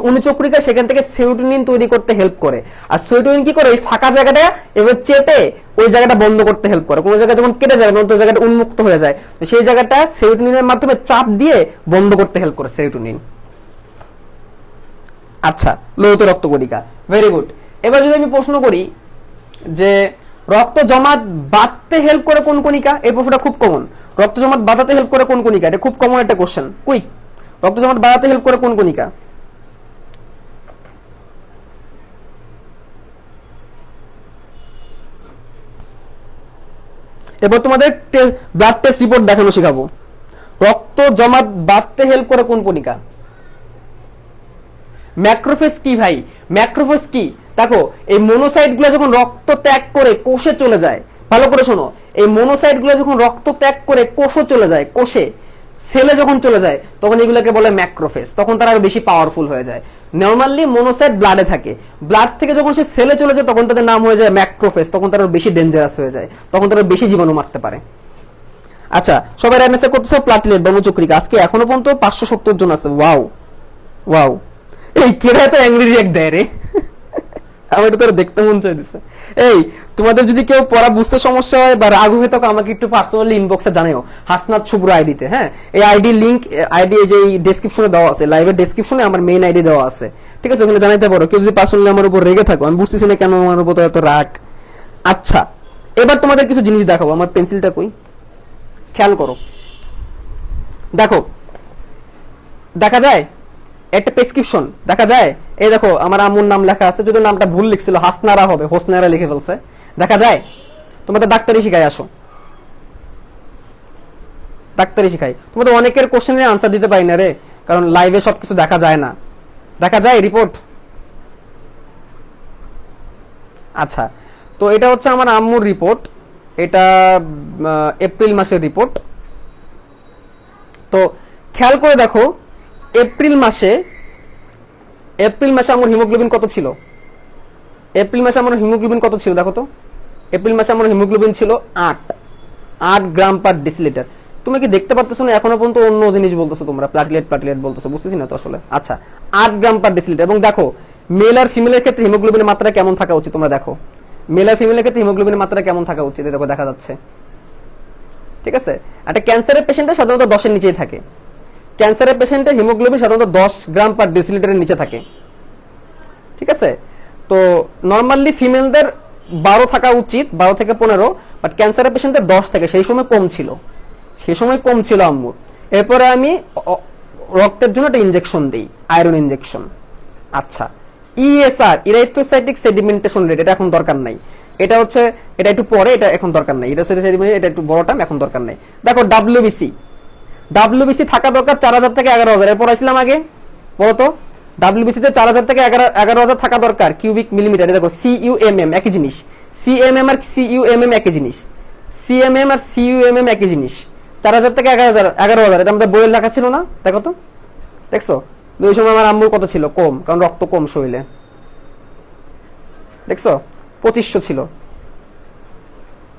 অনুচক্রিকা সেখান থেকে সেরোটোনিন তৈরি করতে হেল্প করে। আর সেরোটোনিন কি করে? ওই ফাঁকা জায়গাটা এবার চেপে ওই জায়গাটা বন্ধ করতে হেল্প করে। কোনো জায়গায় যখন কেটে যায় তখন জায়গাটা উন্মুক্ত হয়ে যায়, তো সেই জায়গাটা সেরোটোনিনের মাধ্যমে চাপ দিয়ে বন্ধ করতে হেল্প করে সেরোটোনিন। আচ্ছা, লোহিত রক্তকণিকা, ভেরি গুড। এবার যদি আমি প্রশ্ন করি যে রক্ত জমাট বাঁধতে হেল্প করে কোন কণিকা, এই প্রশ্নটা খুব কমন। রক্ত জমাট বাঁধাতে হেল্প করে কোন কণিকা, এটা খুব কমন একটা কোশ্চেন। কুইক, রক্ত জমাট বাঁধাতে হেল্প করে কোন কণিকা? এবার তোমাদের ব্লাড টেস্ট রিপোর্ট দেখানো শেখাবো। রক্ত জমাট বাঁধতে হেল্প করে কোন কণিকা? ম্যাক্রোফেজ কি ভাই? ম্যাক্রোফেজ কি? দেখো, এই মনোসাইট গুলো যখন রক্ত ত্যাগ করে কোষে চলে যায়, ভালো করে শোনো, এই মনোসাইট গুলো যখন রক্ত ত্যাগ করে কোষে চলে যায়, কোষে সেলে যখন চলে যায় তখন এগুলোকে বলে ম্যাক্রোফেজ। তখন তারা আরো বেশি পাওয়ারফুল হয়ে যায়। নরমালি মনোসাইট ব্লাডে থাকে, ব্লাড থেকে যখন সে সেলে চলে যায় তখন তাদের নাম হয়ে যায় ম্যাক্রোফেজ। তখন তারা বেশি ডেঞ্জারাস হয়ে যায়, তখন তারা বেশি জীবাণু মারতে পারে। আচ্ছা, সবাই অ্যান্সার করতেছে প্লাটিলেট বা অনুচক্রিকা। আজকে এখনো পর্যন্ত 570 জন আছে। ওয়াও ওয়াও, এই কেরা তো অ্যাংরি রিঅ্যাক্ট দেয় রে, আমার তো দেখতে মন চাই দিছে। এই তোমাদের যদি কেউ পড়া বুঝতে সমস্যা হয় বা রাগ হয়ে থাকে আমাকে একটু পার্সোনালি ইনবক্সে জানাও, হাসনাত শুভ্র আইডিতে। হ্যাঁ, এই আইডি লিংক, আইডি যে ডেসক্রিপশনে দেওয়া আছে, লাইভের ডেসক্রিপশনে আমার মেইন আইডি দেওয়া আছে, ঠিক আছে? ওখানে জানাইতে পারো। কেউ যদি পার্সোনালি আমার উপর রেগে থাকো, আমি বুঝতেছি না কেন আমার উপর এত রাগ। আচ্ছা, এবার তোমাদের কিছু জিনিস দেখাবো। আমার পেন্সিলটা কই, খেয়াল করো। দেখো, দেখা যায় একটা প্রেসক্রিপশন, দেখা যায়। এই দেখো, আমার আম্মুর নাম লেখা আছে, যদি নামটা ভুল লিখছিল হাসনারা হবে, হোসনারা লিখে ফেলছে। দেখা যায়? তোমাদের ডাক্তারি শিখাই, আসো ডাক্তারি শিখাই। তোমাদের অনেকের কোশ্চেনের আনসার দিতে পারি না রে, কারণ লাইভে সবকিছু দেখা যায় না। দেখা যায় রিপোর্ট? আচ্ছা, তো এটা হচ্ছে আমার আম্মুর রিপোর্ট। এটা এপ্রিল মাসের রিপোর্ট। তো খেয়াল করে দেখো, এপ্রিল মাসে আমার হিমোগ্লোবিন কত ছিল? এপ্রিল মাসে আমার হিমোগ্লোবিন কত ছিল দেখো তো। এপ্রিল মাসে আমার হিমোগ্লোবিন ছিল 8 গ্রাম পার ডেসিলিটার। তুমি কি দেখতে পাচ্ছ না? এখনো পর্যন্ত অন্য জিনিস বলতেছো তোমরা, প্লাটিলেট বলতেছো, বুঝতেছি না তো আসলে। আচ্ছা, 8 গ্রাম পার ডেসিলিটার। এবং দেখো, মেল আর ফিমেলের ক্ষেত্রে হিমোগ্লোবিনের মাত্রা কেমন থাকা উচিত তোমরা দেখো। মেল আর ফিমেলের ক্ষেত্রে হিমোগ্লোবিনের মাত্রা কেমন থাকা উচিত দেখো, দেখা যাচ্ছে, ঠিক আছে? একটা ক্যান্সারের পেশেন্টের সাধারণত 10-এর নিচেই থাকে। ক্যান্সারের পেশেন্টের হিমোগ্লোবিন সাধারণত 10 গ্রাম পার ডেসিলিটারের নিচে থাকে, ঠিক আছে? তো নরমালি ফিমেলদের 12 থাকা উচিত, 12 থেকে 15, বাট ক্যান্সারের পেশেন্টদের 10 থেকে, সেই সময় কম ছিল আম্মুর। এরপরে আমি রক্তের জন্য একটা ইনজেকশন দিই, আয়রন ইনজেকশন। আচ্ছা, ইএসআর, ইরাইথ্রোসাইটিক সেডিমেন্টেশন রেট, এটা এখন দরকার নাই। এটা হচ্ছে, এটা একটু পরে, এটা এখন দরকার নাই। এটা একটু বড় টাইম, এখন দরকার নাই। দেখো, ডাব্লিউবিসি থাকা দরকার 4000 থেকে 11000। এর পড়াইছিলাম আগে, বলো তো। ডাব্লিউবিসি তে 4000 থেকে 11000 থাকা দরকার কিউবিক মিলিমিটার। দেখো, সিইউএমএম একই জিনিস, সিএমএম আর সিইউএমএম একই জিনিস, সিএমএম আর সিইউএমএম একই জিনিস। 4000 থেকে 11000, এটা আমাদের বইয়ের লেখা ছিল না? দেখো তো, দেখছো? ওই সময় আমার আম্মুর কত ছিল? কম, কারণ রক্ত কম শরীরে। দেখছো, 2500 ছিল।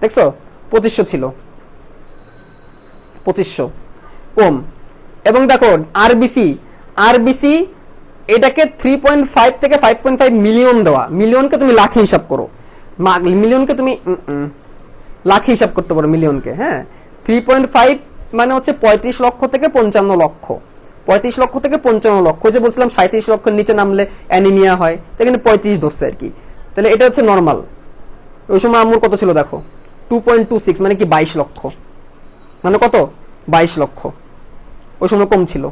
দেখছো, 2500 ছিল, 2500 কম। এবং দেখো, আরবিসি এটাকে 3.5 থেকে 5.5 মিলিয়ন দেওয়া। মিলিয়নকে তুমি লাখে হিসাব করো, মিলিয়নকে তুমি লাখে হিসাব করতে পারো মিলিয়নকে। হ্যাঁ, 3.5 মানে হচ্ছে 35 লক্ষ থেকে 55 লক্ষ। 35 লক্ষ থেকে 55 লক্ষ, যে বলছিলাম 37 লক্ষের নিচে নামলে অ্যানিমিয়া হয়, এখানে 35 ধরছে আর কি। তাহলে এটা হচ্ছে নর্মাল। ওই সময় আম্মুর কত ছিল দেখো, 2.26, মানে কি 22 লক্ষ। মানে কত? 22 লক্ষ। ওই সময় কম ছিল,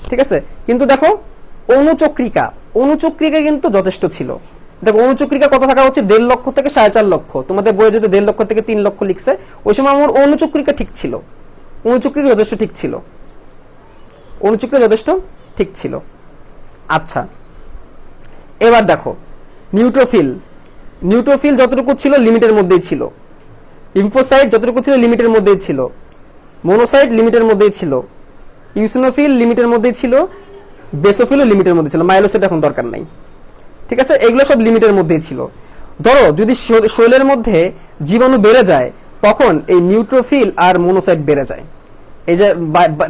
ঠিক আছে? কিন্তু দেখো, অনুচক্রিকা কিন্তু যথেষ্ট ছিল। দেখো, অনুচক্রিকা কত থাকা হচ্ছে? 1.5 লক্ষ থেকে 4.5 লক্ষ। তোমাদের বইয়ে যদি 1.5 লক্ষ থেকে 3 লক্ষ লিখছে, ওই সময় আমার অনুচক্রিকা ঠিক ছিল, অনুচক্রিকা যথেষ্ট ঠিক ছিল। অনুচক্রিয়া যথেষ্ট ঠিক ছিল। আচ্ছা, এবার দেখো নিউট্রোফিল যতটুকু ছিল লিমিটের মধ্যেই ছিল, লিম্ফোসাইট যতটুকু ছিল লিমিটের মধ্যেই ছিল, মোনোসাইট লিমিটের মধ্যেই ছিল, ইউসিনোফিল লিমিটের মধ্যেই ছিল, বেসোফিলও লিমিটের মধ্যে ছিল, মাইলোসাইট এখন দরকার নাই। ঠিক আছে, এগুলো সব লিমিটের মধ্যেই ছিল। ধরো যদি শরীরের মধ্যে জীবাণু বেড়ে যায় তখন এই নিউট্রোফিল আর মোনোসাইট বেড়ে যায়, এই যে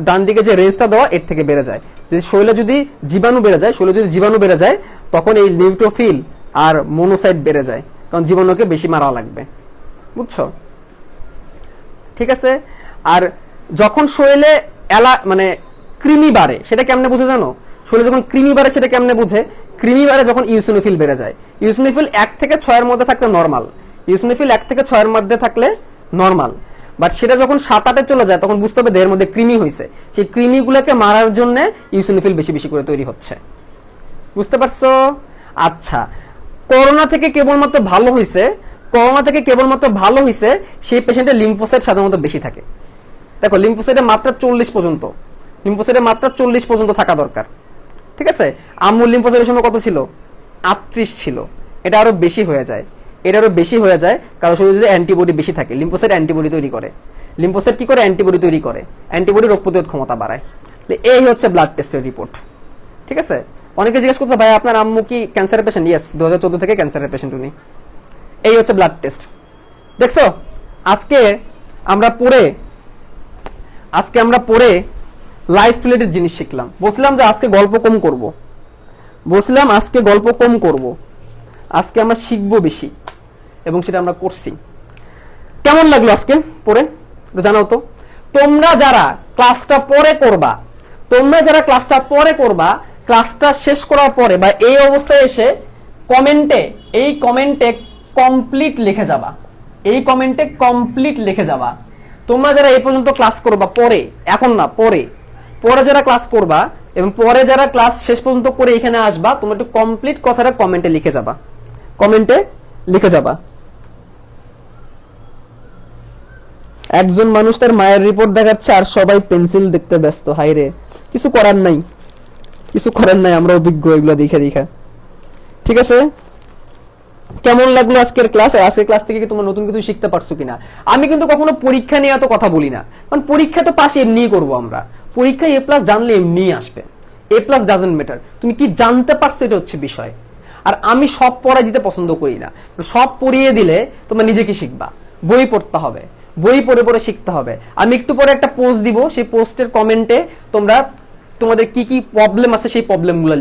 ডান দিকে যে রেঞ্জটা দেওয়া এর থেকে বেড়ে যায়। যদি শরীরে যদি জীবাণু বেড়ে যায় তখন এই নিউট্রোফিল আর মোনোসাইট বেড়ে যায়, কারণ জীবাণুকে বেশি মারা লাগবে। বুঝছো? ঠিক আছে। আর যখন শরীরে মানে কৃমি বাড়ে সেটা কেমনে বুঝে জানো? শরীরে যখন কৃমি বাড়ে সেটা কেমনে বুঝে? কৃমি বাড়ে যখন ইউসিনোফিল বেড়ে যায়। ইউসিনোফিল 1 থেকে 6 এর মধ্যে থাকলে নরমাল, ইউসিনোফিল 1 থেকে 6 এর মধ্যে থাকলে নরমাল, বাট সেটা যখন 7-8-এ চলে যায় তখন বুঝতে হবে দেহের মধ্যে কৃমি হয়েছে। সেই কৃমিগুলোকে মারার জন্য ইউসিনোফিল বেশি বেশি করে তৈরি হচ্ছে। বুঝতে পারছো? আচ্ছা, করোনা থেকে কেবলমাত্র ভালো হয়েছে সেই পেশেন্টের লিম্ফোসাইট সাধারণত বেশি থাকে। দেখো লিম্ফোসাইটের মাত্রা 40 পর্যন্ত থাকা দরকার। ঠিক আছে, আম্মুর লিম্ফোসাইটের সময় কত ছিল? 38 ছিল। এটা আরো বেশি হয়ে যায়, কারণ শরীরে যদি অ্যান্টিবডি বেশি থাকে, লিম্ফোসাইট অ্যান্টিবডি তৈরি করে। লিম্ফোসাইট কি করে? অ্যান্টিবডি তৈরি করে, অ্যান্টিবডি রোগ প্রতিরোধ ক্ষমতা বাড়ায়। এই হচ্ছে ব্লাড টেস্টের রিপোর্ট। ঠিক আছে, অনেকে জিজ্ঞেস করছে ভাই আপনার আম্মু কি ক্যান্সারের পেশেন্ট? ইয়েস, 2014 থেকে ক্যান্সারের পেশেন্ট উনি। এই হচ্ছে ব্লাড টেস্ট। দেখছো, আজকে আমরা পড়ে লাইফ রিলেটেড জিনিস শিখলাম। বলছিলাম যে আজকে গল্প কম করব, আজকে আমরা শিখবো বেশি, এবং সেটা আমরা করছি। কেমন লাগলো আজকে পড়ে জানাও তো। তোমরা যারা ক্লাসটা পরে করবা, ক্লাসটা শেষ করার পরে বা এই অবস্থায় এসে কমেন্টে কমপ্লিট লিখে যাবা। তোমরা যারা এই পর্যন্ত ক্লাস করবা পরে যারা ক্লাস করবা এবং পরে যারা ক্লাস শেষ পর্যন্ত করে এখানে আসবা, তোমরা একটু কমপ্লিট কথাটা কমেন্টে লিখে যাবা। একজন মানুষ তার মায়ের রিপোর্ট দেখাচ্ছে আর সবাই পেন্সিল দেখতে ব্যস্ত। হাইরে, কিছু করার নাই, আমরা অভিজ্ঞ এগুলো দেখা। ঠিক আছে, কেমন লাগলো আজকের ক্লাস? আজকের ক্লাস থেকে কি তোমরা নতুন কিছু শিখতে পারছো কিনা? আমি কিন্তু কখনো পরীক্ষা নিয়ে এত কথা বলি না, কারণ পরীক্ষা তো পাশে এমনিই করবো আমরা। পরীক্ষায় A+ জানলে এমনিই আসবে। A+ ডাজন্ট ম্যাটার, তুমি কি জানতে পারছো এটা হচ্ছে বিষয়। আর আমি সব পড়াই দিতে পছন্দ করি না। সব পড়িয়ে দিলে তোমরা নিজে কি শিখবা? বই পড়তে হবে, বই পড়ে শিখতে হবে। আমি একটু পরে একটা পোস্ট দিব, সেই পোস্টের কমেন্টে তোমাদের কি কি প্রবলেম আছে সেই প্রবলেমগুলো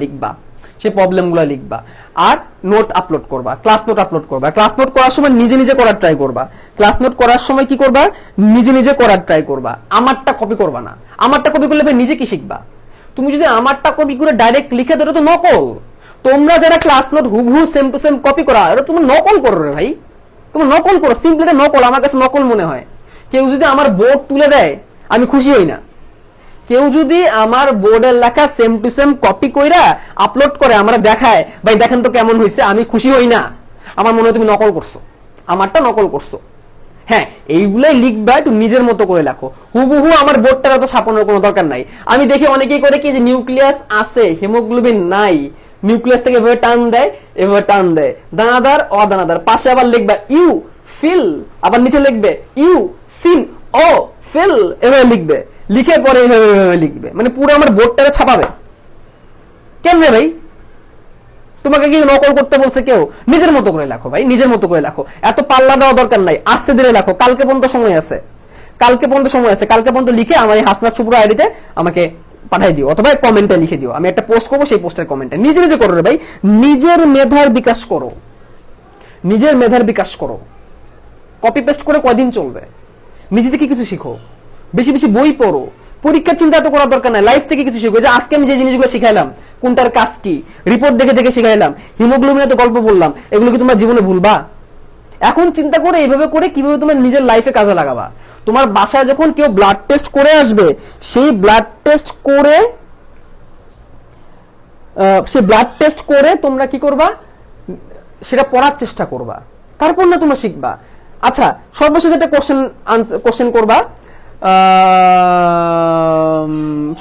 লিখবা আর নোট আপলোড করবা, ক্লাস নোট আপলোড করবা। ক্লাস নোট করার সময় নিজে করার ট্রাই করবা। আমারটা কপি করবা না। আমারটা কপি করলে ভাই নিজে কি শিখবা? তুমি যদি আমারটা কপি করে ডাইরেক্ট লিখে দাও তো নকল। তোমরা যারা ক্লাস নোট হুবহু সেম টু সেম কপি করা, এটা তুমি নকল করো রে ভাই, তুমি নকল করো। সিম্পলি এটা নকল, আমার কাছে নকল মনে হয়। কেউ যদি আমার বোর্ড তুলে দেয় আমি খুশি হই না। কেউ যদি আমার বোর্ডের লেখা সেম টু সেম কপি কইরা আপলোড করে আমরা দেখায়, ভাই দেখেন তো কেমন হয়েছে, আমি খুশি হই না। আমার মনে হয় তুমি নকল করছো, আমারটা নকল করছো। হ্যাঁ, এইগুলাই লিখবা, একটু নিজের মতো করে লেখো। হুবহু আমার বোর্ডটার তো ছাপানোর কোনো দরকার নাই। আমি দেখি অনেকেই করে কি যে নিউক্লিয়াস আছে হিমোগ্লোবিন নাই, নিউক্লিয়াস থেকে এভাবে টান দেয়, দানাদার অদানাদার। পাশে আবার লিখবা ইউ ফিল, আবার নিচে লিখবে ইউ সিন ও ফিল, এভাবে লিখে পরে এভাবে লিখবে, মানে পুরো আমার বোর্ডটাকে ছাপাবে। কেন রে ভাই? তোমাকে কি নকল করতে বলছে কেউ? নিজের মতো করে লেখো ভাই, নিজের মতো করে লেখো। এত পাল্লা দেওয়া দরকার নাই, আস্তে ধীরে লেখো। কালকে পর্যন্ত সময় আছে, কালকে পর্যন্ত লিখে আমার এই হাসনাত শুভ্র আইডিতে আমাকে পাঠাই দিও, অথবা কমেন্টে লিখে দিও। আমি একটা পোস্ট করবো, সেই পোস্টের কমেন্টে নিজে করো রে ভাই। নিজের মেধার বিকাশ করো। কপি পেস্ট করে কয়দিন চলবে? নিজে থেকে কিছু শিখো, বেশি বই পড়ো। পরীক্ষার চিন্তা তো করার দরকার নাই, লাইফ থেকে কিছু শিখো। যে আজকে আমি যে জিনিসগুলো শিখাইলাম, কোনটার কাজ কি, রিপোর্ট দেখে শিখাইলাম, হিমোগ্লোবিনের তো গল্প বললাম, এগুলো কি তোমার জীবনে ভুলবা? এখন চিন্তা করে এইভাবে করে কিভাবে তোমার নিজের লাইফে কাজে লাগাবা। তোমার বাসায় যখন কেউ ব্লাড টেস্ট করে আসবে, সেই ব্লাড টেস্ট করে তোমরা কি করবা, সেটা পড়ার চেষ্টা করবা, তারপর না তোমরা শিখবা। আচ্ছা, সর্বশেষ একটা কোশ্চেন করবা।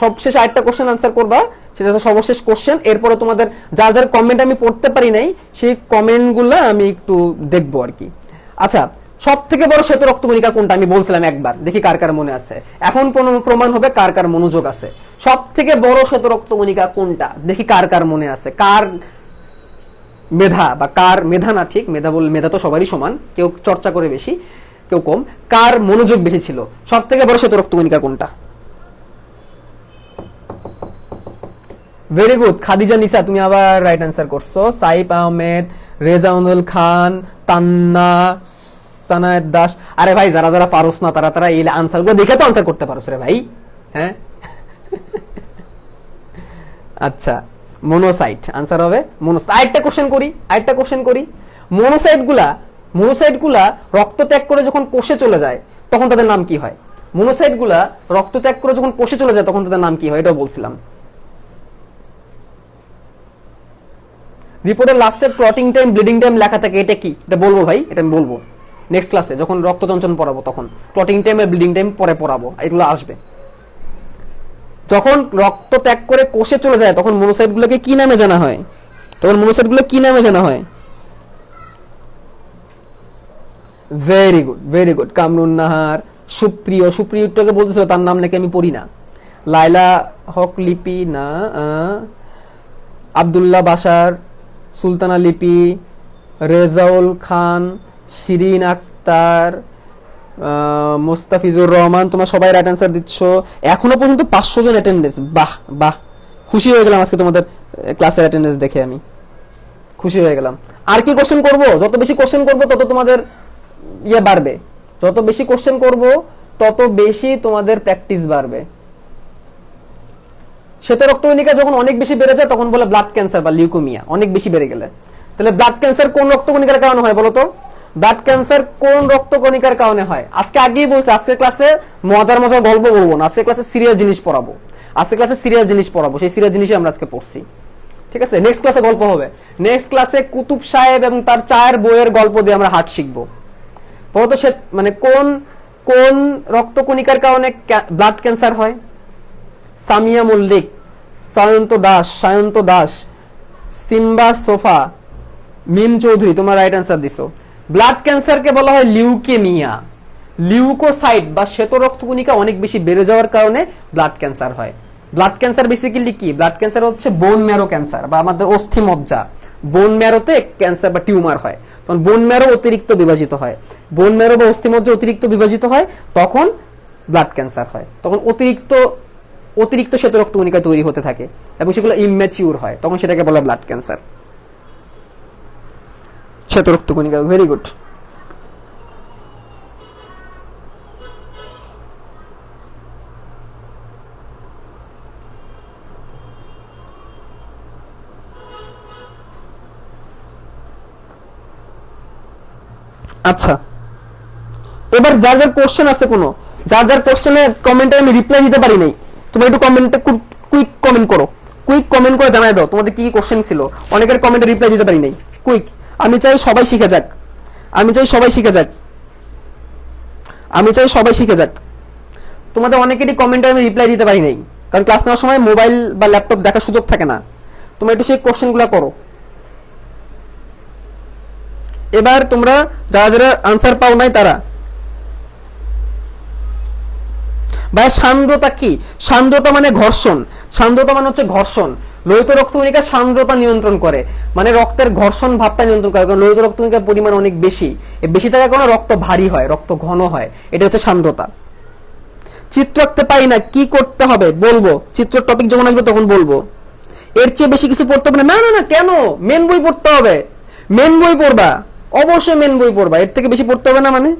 সবশেষে আরেকটা কোশ্চেন আনসার করবা, সেটা হচ্ছে সর্বশেষ কোশ্চেন। এরপরে তোমাদের যার যার কমেন্ট আমি পড়তে পারি নাই সেই কমেন্টগুলো আমি একটু দেখবো আর কি। আচ্ছা, সব থেকে বড় শ্বেত রক্তকণিকা কোনটা? আমি বলছিলাম একবার, দেখি কার কার মনে আছে। এখন প্রমাণ হবে কার কার মনোযোগ আছে। সব থেকে বড় শ্বেত রক্তকণিকা কোনটা? দেখি কার কার মনে আছে, কার মেধা, বা কার মেধা না, ঠিক মেধা বল, মেধা তো সবারই সমান, কেউ চর্চা করে বেশি কেউ কম, কার মনোযোগ বেশি ছিল? সব থেকে বড় শ্বেত রক্তকণিকা কোনটা? ভেরি গুড, খাদিজা নিসা, তুমি আবার রাইট অ্যান্সার করছো। সাইফ আহমেদ, রেজাউল খান, তান্না, সানায়েত দাস। আরে ভাই, যারা যারা পারোস না তারা এই আনসার গুলো দেখে তো আনসার করতে পারোস রে ভাই। হ্যাঁ আচ্ছা, মনোসাইট আনসার হবে মনোসাইট। আরেকটা কোশ্চেন করি। মনোসাইট গুলা রক্ত ত্যাগ করে যখন কোষে চলে যায় তখন তাদের নাম কি হয়? মনোসাইট গুলা রক্ত ত্যাগ করে যখন কোষে চলে যায় তখন তাদের নাম কি হয়? এটাও বলছিলাম। রিপোর্টের লাস্টে ক্লটিং টাইম, ব্লিডিং টাইম লেখা থাকে, এটা কি? এটা বলবো ভাই, এটা আমি বলবো নেক্সট ক্লাসে যখন রক্তচঞ্চন পড়াবো, তখন ক্লটিং টাইম আর ব্লিডিং টাইম পরে পড়াবো, এগুলো আসবে। যখন রক্ত ত্যাগ করে কোষে চলে যায় তখন মনোসাইট গুলোকে কি নামে জানা হয়? ভেরি গুড কামরুন নাহার, সুপ্রিয়টাকে বলতেছিল, তার নাম নাকি আমি পড়ি না। লাইলা হক লিপি না, আব্দুল্লাহ বাশার, সুলতানা লিপি, রেজাউল খান, শিরিন আক্তার, মোস্তাফিজুর রহমান, তোমরা সবাই রাইট অ্যান্সার দিচ্ছ। এখনো পর্যন্ত 500 জন অ্যাটেন্ডেন্স। বাহ, খুশি হয়ে গেলাম আজকে তোমাদের ক্লাসের অ্যাটেন্ডেন্স দেখে, আমি খুশি হয়ে গেলাম। আর কি কোশ্চেন করব? যত বেশি কোশ্চেন করব তত তোমাদের বাড়বে, যত বেশি কোশ্চেন করব তত বেশি তোমাদের প্র্যাকটিস বাড়বে। শ্বেত রক্তকণিকা যখন অনেক বেশি বেড়ে যায় তখন বলে ব্লাড ক্যান্সার বা লিউকোমিয়া, অনেক বেশি বেড়ে গেলে। তাহলে ব্লাড ক্যান্সার কোন রক্তকণিকার কারণে হয় বলো তো? ব্লাড ক্যান্সার কোন রক্তকণিকার কারণে হয়? আজকে আগেই বলছি, আজকের ক্লাসে মজার গল্প বলবো না, আজকের ক্লাসে সিরিয়াস জিনিস পড়াবো। সেই সিরিয়াস জিনিসই আমরা আজকে পড়ছি, ঠিক আছে? নেক্সট ক্লাসে গল্প হবে। নেক্সট ক্লাসে কুতুব সাহেব এবং তার 4 বইয়ের গল্প দিয়ে আমরা হার্ট শিখবো। বলতো সে মানে কোন রক্তকণিকার কারণে ব্লাড ক্যান্সার হয়? সামিয়া মল্লিক, সায়ন্ত দাস, সিম্বা সোফা, মিম চৌধুরী, তোমরা রাইট অ্যান্সার দিছো। ব্লাড ক্যান্সারকে বলা হয় লিউকেমিয়া। লিউকোসাইট বা শ্বেত রক্তকণিকা অনেক বেশি বেড়ে যাওয়ার কারণে ব্লাড ক্যান্সার হয়। ব্লাড ক্যান্সার বেসিক্যালি কি? ব্লাড ক্যান্সার হচ্ছে বোন ম্যারো ক্যান্সার বা আমাদের অস্থি মজ্জা। বোন ম্যারোতে ক্যান্সার বা টিউমার হয়, তখন বোন ম্যারো অতিরিক্ত বিভাজিত হয়, বোন ম্যারো বা অস্থি মজ্জা অতিরিক্ত বিভাজিত হয়, তখন ব্লাড ক্যান্সার হয়। তখন অতিরিক্ত শ্বেত রক্তকণিকা তৈরি হতে থাকে এবং সেগুলো ইম্যাচিউর হয়, তখন সেটাকে বলা ব্লাড ক্যান্সার। শ্বেত রক্তকণিকা, ভেরি গুড। আচ্ছা, এবার যার যার কোশ্চেন আছে, যার কোশ্চেনে কমেন্টে আমি রিপ্লাই দিতে পারি নাই, তোমরা একটু কমেন্টে কুইক কমেন্ট করে জানাই দাও তোমাদের কি কোশ্চেন ছিল। অনেকের কমেন্টে রিপ্লাই দিতে পারি নাই, কুইক। আমি চাই সবাই শিখে যাক। তোমাদের অনেকেরই কমেন্টে আমি রিপ্লাই দিতে পারি নাই, কারণ ক্লাস নেওয়ার সময় মোবাইল বা ল্যাপটপ দেখার সুযোগ থাকে না। তোমরা একটু সেই কোশ্চেনগুলো করো। এবার তোমরা যারা আনসার পাও নাই তারা, ভাই সান্দ্রতা কি? সান্দ্রতা মানে ঘর্ষণ। সান্দ্রতা মানে হচ্ছে ঘর্ষণ। লোহিত রক্তকণিকা সান্দ্রতা নিয়ন্ত্রণ করে, মানে রক্তের ঘর্ষণ ভাবটা নিয়ন্ত্রণ করে, কারণ লোহিত রক্তকণিকার পরিমাণ অনেক বেশি। বেশি থাকার কারণে রক্ত ভারী হয়, রক্ত ঘন হয়, এটা হচ্ছে সান্দ্রতা। চিত্র আঁকতে পারি না, কি করতে হবে বলবো, চিত্র টপিক যখন আসবে তখন বলবো। এর চেয়ে বেশি কিছু পড়তে হবে না। না, কেন? মেন বই পড়তে হবে, মেন বই পড়বা, অবশ্যই মেন বই পড়বা, এর থেকে বেশি পড়তে হবে না। মানে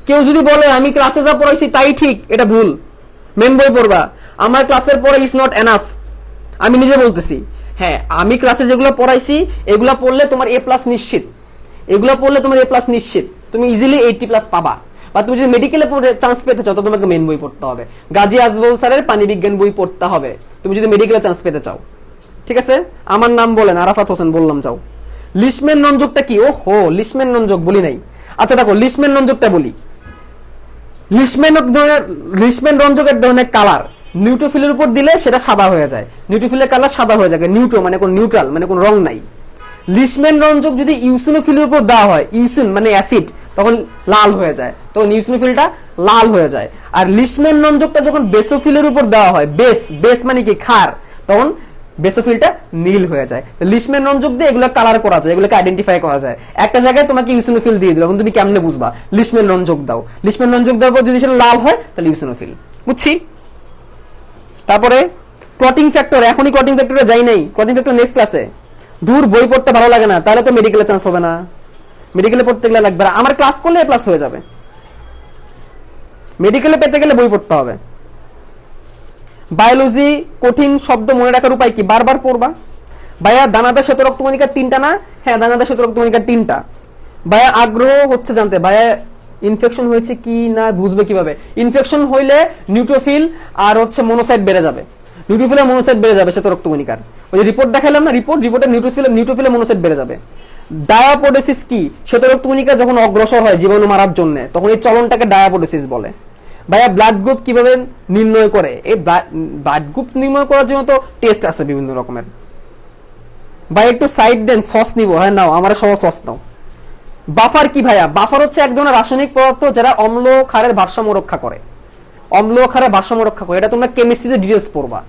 কেউ যদি বলে আমি ক্লাসে যা পড়াইছি তাই ঠিক, এটা ভুল। মেন বই পড়বা। আমার ক্লাসের পড়া ইজ নট এনাফ, আমি নিজে বলতেছি। হ্যাঁ, আমি ক্লাসে যেগুলো পড়াইছি এগুলো পড়লে তোমার A+ নিশ্চিত, তুমি ইজিলি 80+ পাবা। বা তুমি যদি মেডিকেলে পড়ে চান্স পেতে চাও তো তোমাকে মেন বই পড়তে হবে। গাজী আজমল স্যারের পানি বিজ্ঞান বই পড়তে হবে তুমি যদি মেডিকেলে চান্স পেতে চাও, ঠিক আছে? আমার নাম বলেন, আরাফাত হোসেন বললাম, যাও। লিশম্যান রঞ্জকটা কি? ওহো, লিশম্যান রঞ্জক বলি নাই। আচ্ছা দেখো, লিশম্যান রঞ্জকটা বলি। লিশম্যান রঞ্জকের ধরনের কালার, নিউট্রোফিলের উপর দিলে সেটা সাদা হয়ে যায়, নিউট্রোফিলের কালার সাদা হয়ে যায়, নিউট্রো মানে কোন নিউট্রাল মানে কোন রং নাই। লিশম্যান রঞ্জক যদি ইউসিনোফিলের উপর দেওয়া হয়, ইউসিন মানে অ্যাসিড, তখন লাল হয়ে যায়, তখন ইউসিনোফিলটা লাল হয়ে যায়। আর লিশম্যান রঞ্জকটা যখন বেসোফিলের উপর দেওয়া হয়, বেস বেস মানে কি ক্ষার, তখন বেসোফিলটা নীল হয়ে যায়। তো লিশম্যান রঞ্জক দিয়ে এগুলো কালার করা যায়, এগুলোকে আইডেন্টিফাই করা যায়। একটা জায়গায় তোমাকে ইউসিনোফিল দিয়ে দিল, এখন তুমি কেমনে বুঝবা? লিশম্যান রঞ্জক দাও, লিশম্যান রঞ্জক দেওয়ার পর যদি সেটা লাল হয় তাহলে ইউসিনোফিল, বুঝছি। তারপরে ক্লটিং ফ্যাক্টর, এখনই ক্লটিং ফ্যাক্টরে যাই নাই, ক্লটিং ফ্যাক্টর নেক্সট ক্লাসে। দূর বই পড়তে ভালো লাগে না, তাহলে তো মেডিকেলে চান্স হবে না, মেডিকেলে পড়তে গেলে লাগবে, আমার ক্লাস করলে এ প্লাস হয়ে যাবে। মেডিকেলে পেতে গেলে বই পড়তে হবে। বায়োলজি কঠিন শব্দ মনে রাখার উপায় কি? বারবার পড়বা। ভাইয়া দানাদার শ্বেত রক্তকণিকা 3টা না? হ্যাঁ, দানাদার শ্বেত রক্তকণিকা 3টা। ভাইয়া আগ্রহ হচ্ছে জানতে, ভাইয়া ইনফেকশন হয়েছে কি না বুঝবে কিভাবে? ইনফেকশন হইলে নিউট্রোফিল আর হচ্ছে মনোসাইট বেড়ে যাবে, নিউট্রোফিল আর মনোসাইট বেড়ে যাবে শ্বেত রক্তকণিকার। ওই যে রিপোর্ট দেখালাম না, রিপোর্টে নিউট্রোফিল মনোসাইট বেড়ে যাবে। ডায়াপোডেসিস কি? শ্বেত রক্তকণিকা যখন অগ্রসর হয় জীবাণু মারার জন্য, তখন এই চলনটাকে ডায়াপোডেসিস বলে। ভাইয়া ব্লাড গ্রুপ কিভাবে নির্ণয় করে? এই ব্লাড গ্রুপ নির্ণয় করার জন্য তো টেস্ট আছে বিভিন্ন রকমের। ভাই একটু সাইড দেন, সস নিব। হ্যাঁ নাও, আমার সহ সস নাও। বাফার কি ভাইয়া? বাফার হচ্ছে এক ধরনের রাসায়নিক পদার্থ যারা অম্ল ক্ষারের ভারসাম্য রক্ষা করে, অম্ল ক্ষারের ভারসাম্য রক্ষা করে। এটা তোমরা কেমিস্ট্রিতে ডিটেইলস পড়বা।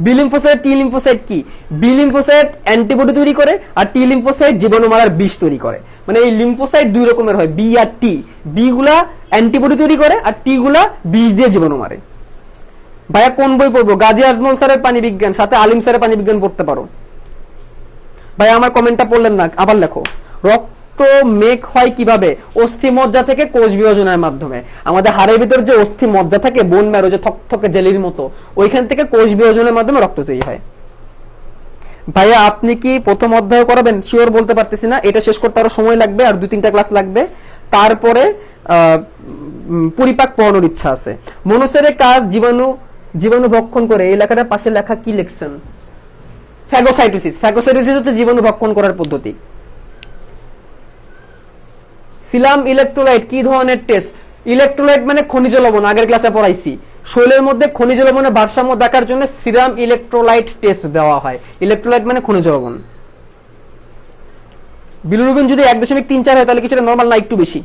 বি লিম্ফোসাইট টি লিম্ফোসাইট কি? বি লিম্ফোসাইট অ্যান্টিবডি তৈরি করে, আর টি লিম্ফোসাইট জীবাণু মারার বিষ তৈরি করে। মানে এই লিম্ফোসাইট দুই রকমের হয়, বি আর টি। বি গুলা অ্যান্টিবডি তৈরি করে, আর টি গুলা বিষ দিয়ে জীবাণু মারে। ভাইয়া কোন বই পড়বো? গাজী আজমল স্যারের পানি বিজ্ঞান, সাথে আলিম স্যারের পানি বিজ্ঞান পড়তে পারো। ভাইয়া আমার কমেন্টটা পড়লেন না, আবার লেখো। রক্ত মেঘ হয় কিভাবে? অস্থি মজ্জা থেকে কোষ বিভাজনের মাধ্যমে। আমাদের হাড়ের ভিতর যে অস্থি মজ্জা থাকে, বোন ম্যারো, যে থকথকে জেলির মতো, ওইখান থেকে কোষ বিভাজনের মাধ্যমে রক্ত তৈরি হয়। ভাইয়া আপনি কি প্রথম অধ্যায় করাবেন? শিওর বলতে পারতেছি না, এটা শেষ করতে আরো সময় লাগবে, আর 2-3টা ক্লাস লাগবে। তারপরে পরিপাক পড়ানোর ইচ্ছা আছে। মনোসেরের কাজ জীবাণু ভক্ষণ করে। এই লেখাটার পাশে লেখা কি লিখছেন? ফ্যাগোসাইটোসিস। ফ্যাগোসাইটোসিস হচ্ছে জীবাণু ভক্ষণ করার পদ্ধতি। সিলাম ইলেকট্রোলাইট কি ধরনের টেস্ট? ইলেকট্রোলাইট মানে খনিজ লবণ, আগের ক্লাসে পড়াইছি। শরীরের মধ্যে খনিজ লবণের ভারসাম্য দেখার জন্য সিরাম ইলেকট্রোলাইট টেস্ট দেওয়া হয়। ইলেকট্রোলাইট মানে খনিজ লবণ। বিলিরুবিন যদি 1.34 হয় তাহলে কি সেটা নরমাল না একটু বেশি?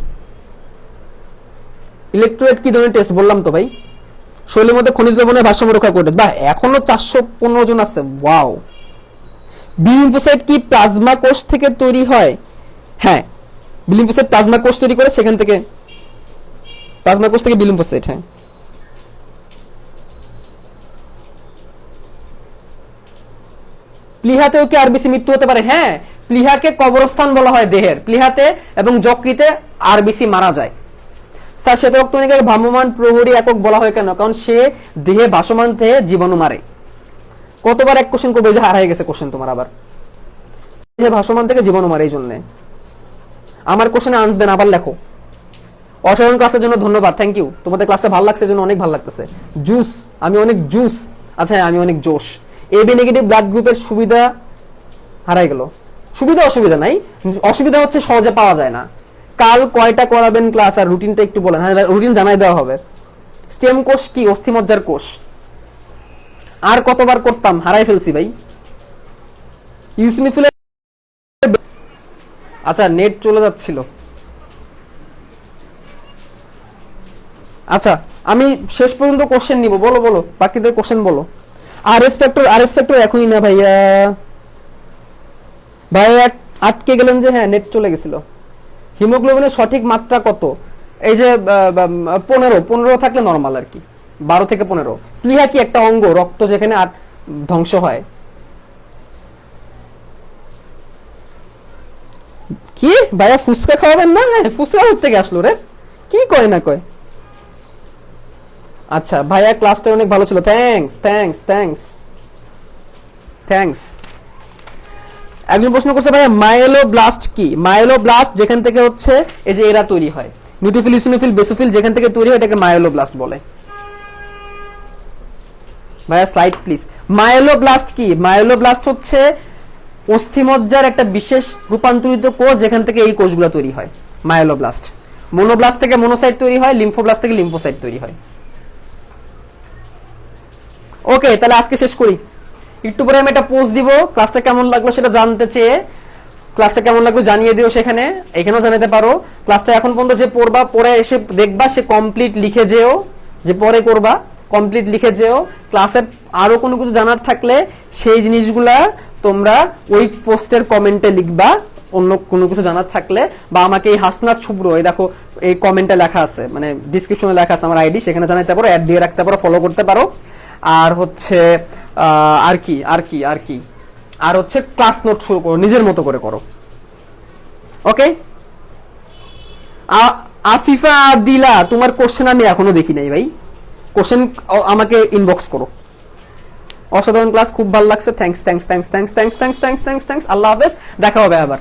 ইলেকট্রোলাইট কি ধরনের টেস্ট বললাম তো ভাই, শরীরের মধ্যে খনিজ লবণের ভারসাম্য রক্ষা করে। বাহ, এখনো 415 জন আছে, ওয়াও। বি লিম্ফোসাইট কি প্লাজমা কোষ থেকে তৈরি হয়? হ্যাঁ, বি লিম্ফোসাইট প্লাজমা কোষ তৈরি করে, সেখান থেকে প্লাজমা কোষ থেকে বি লিম্ফোসাইট। হ্যাঁ, প্লীহাতেও কি আরবিসি মৃত্যু হতে পারে? হ্যাঁ, প্লীহাকে কবরস্থান বলা হয় দেহের। প্লীহাতে এবং যকৃতে আরবিসি মারা যায়। স্যার শ্বেত রক্তকণিকাকে ভ্রাম্যমাণ প্রহরী একক বলা হয় কেন? কারণ সে দেহে ভাসমান দেহে জীবাণু মারে। কতবার এক কোশ্চেন করবে, যে হারিয়ে গেছে কোশ্চেন তোমার, আবার দেহে ভাসমান থেকে জীবাণু মারে, এই জন্য আমার কোশ্চেনে আনসার দেন, আবার লেখো। অসাধারণ ক্লাসের জন্য ধন্যবাদ, থ্যাংক ইউ। তোমাদের ক্লাসটা ভালো লাগছে, জন্য অনেক ভালো লাগতেছে। জুস, আমি অনেক জুস। আচ্ছা, আমি অনেক জোশ। এবি নেগেটিভ ব্লাড গ্রুপের সুবিধা হারাই গেল। সুবিধা অসুবিধা নাই, অসুবিধা হচ্ছে সহজে পাওয়া যায় না। কাল কয়টা করাবেন ক্লাস, আর রুটিনটা একটু বলেন। হ্যাঁ, রুটিন জানাই দেওয়া হবে। স্টেম কোষ কি? অস্থিমজ্জার কোষ। আর কতবার করতাম, হারাই ফেলছি ভাই। ইউসিনোফিলের, আচ্ছা নেট চলে যাচ্ছিল। আচ্ছা, আমি শেষ পর্যন্ত কোশ্চেন নিব। বলো বলো, বাকিদের কোশ্চেন বলো। আর এস ফ্যাক্টর এখনই না ভাইয়া। ভাইয়া আটকে গেলেন যে? হ্যাঁ, নেট চলে গেছিল। হিমোগ্লোবিনের সঠিক মাত্রা কত? এই যে 15 থাকলে নরমাল আর কি, 12 থেকে 15। প্লীহা কি একটা অঙ্গ, রক্ত যেখানে ধ্বংস হয়? কি ভাইয়া ফুচকা খাওয়াবেন না? ফুচকা থেকে আসলো রে, কি কয় না কয়। আচ্ছা ভাইয়া, ক্লাসটা অনেক ভালো ছিল, থ্যাঙ্কস থ্যাঙ্কস থ্যাঙ্কস থ্যাঙ্কস। একজন প্রশ্ন করছে ভাইয়া মাইলোব্লাস্ট কি? মাইলোব্লাস্ট যেখান থেকে হচ্ছে এই যে এরা তৈরি হয়, নিউট্রোফিল, ইওসিনোফিল, বেসোফিল, যেখান থেকে তৈরি হয় এটাকে মাইলোব্লাস্ট বলে। ভাইয়া স্লাইড প্লিজ। মাইলোব্লাস্ট কি? মাইলোব্লাস্ট হচ্ছে অস্থিমজ্জার একটা বিশেষ রূপান্তরিত কোষ, যেখান থেকে এই কোষগুলো তৈরি হয়, মাইলোব্লাস্ট। মোনোব্লাস্ট থেকে মোনোসাইট তৈরি হয়, লিম্ফোব্লাস্ট থেকে লিম্ফোসাইট তৈরি হয়। ওকে, তাহলে আজকে শেষ করি। একটু পরে আমি একটা পোস্ট দিব, ক্লাসটা কেমন লাগলো সেটা জানতে চেয়ে, ক্লাসটা কেমন লাগলো জানিয়ে দিও, সেখানে এখানেও জানাতে পারো। ক্লাসটা এখন পর্যন্ত যে পড়বা, পরে এসে দেখবা সে কমপ্লিট লিখে যেও, যে পরে করবা কমপ্লিট লিখে যেও। ক্লাসের আরো কোনো কিছু জানার থাকলে সেই জিনিসগুলা তোমরা ওই পোস্টের কমেন্টে লিখবা, অন্য কোনো কিছু জানার থাকলে, বা আমাকে এই হাসনাত শুভ্র, এই দেখো এই কমেন্টে লেখা আছে, মানে ডিসক্রিপশনে লেখা আছে আমার আইডি, সেখানে জানাতে পারো, অ্যাড দিয়ে রাখতে পারো, ফলো করতে পারো। আর হচ্ছে আর কি আর কি আর কি আর হচ্ছে ক্লাস নোট শুরু করো, নিজের মতো করে করো। ওকে, আফিফা দিলা, তোমার কোশ্চেন আমি এখনো দেখি নাই ভাই, কোশ্চেন আমাকে ইনবক্স করো। অসাধারণ ক্লাস, খুব ভালো লাগছে, thanks thanks thanks thanks thanks thanks thanks thanks. আল্লাহ হাফেজ, দেখা হবে আবার।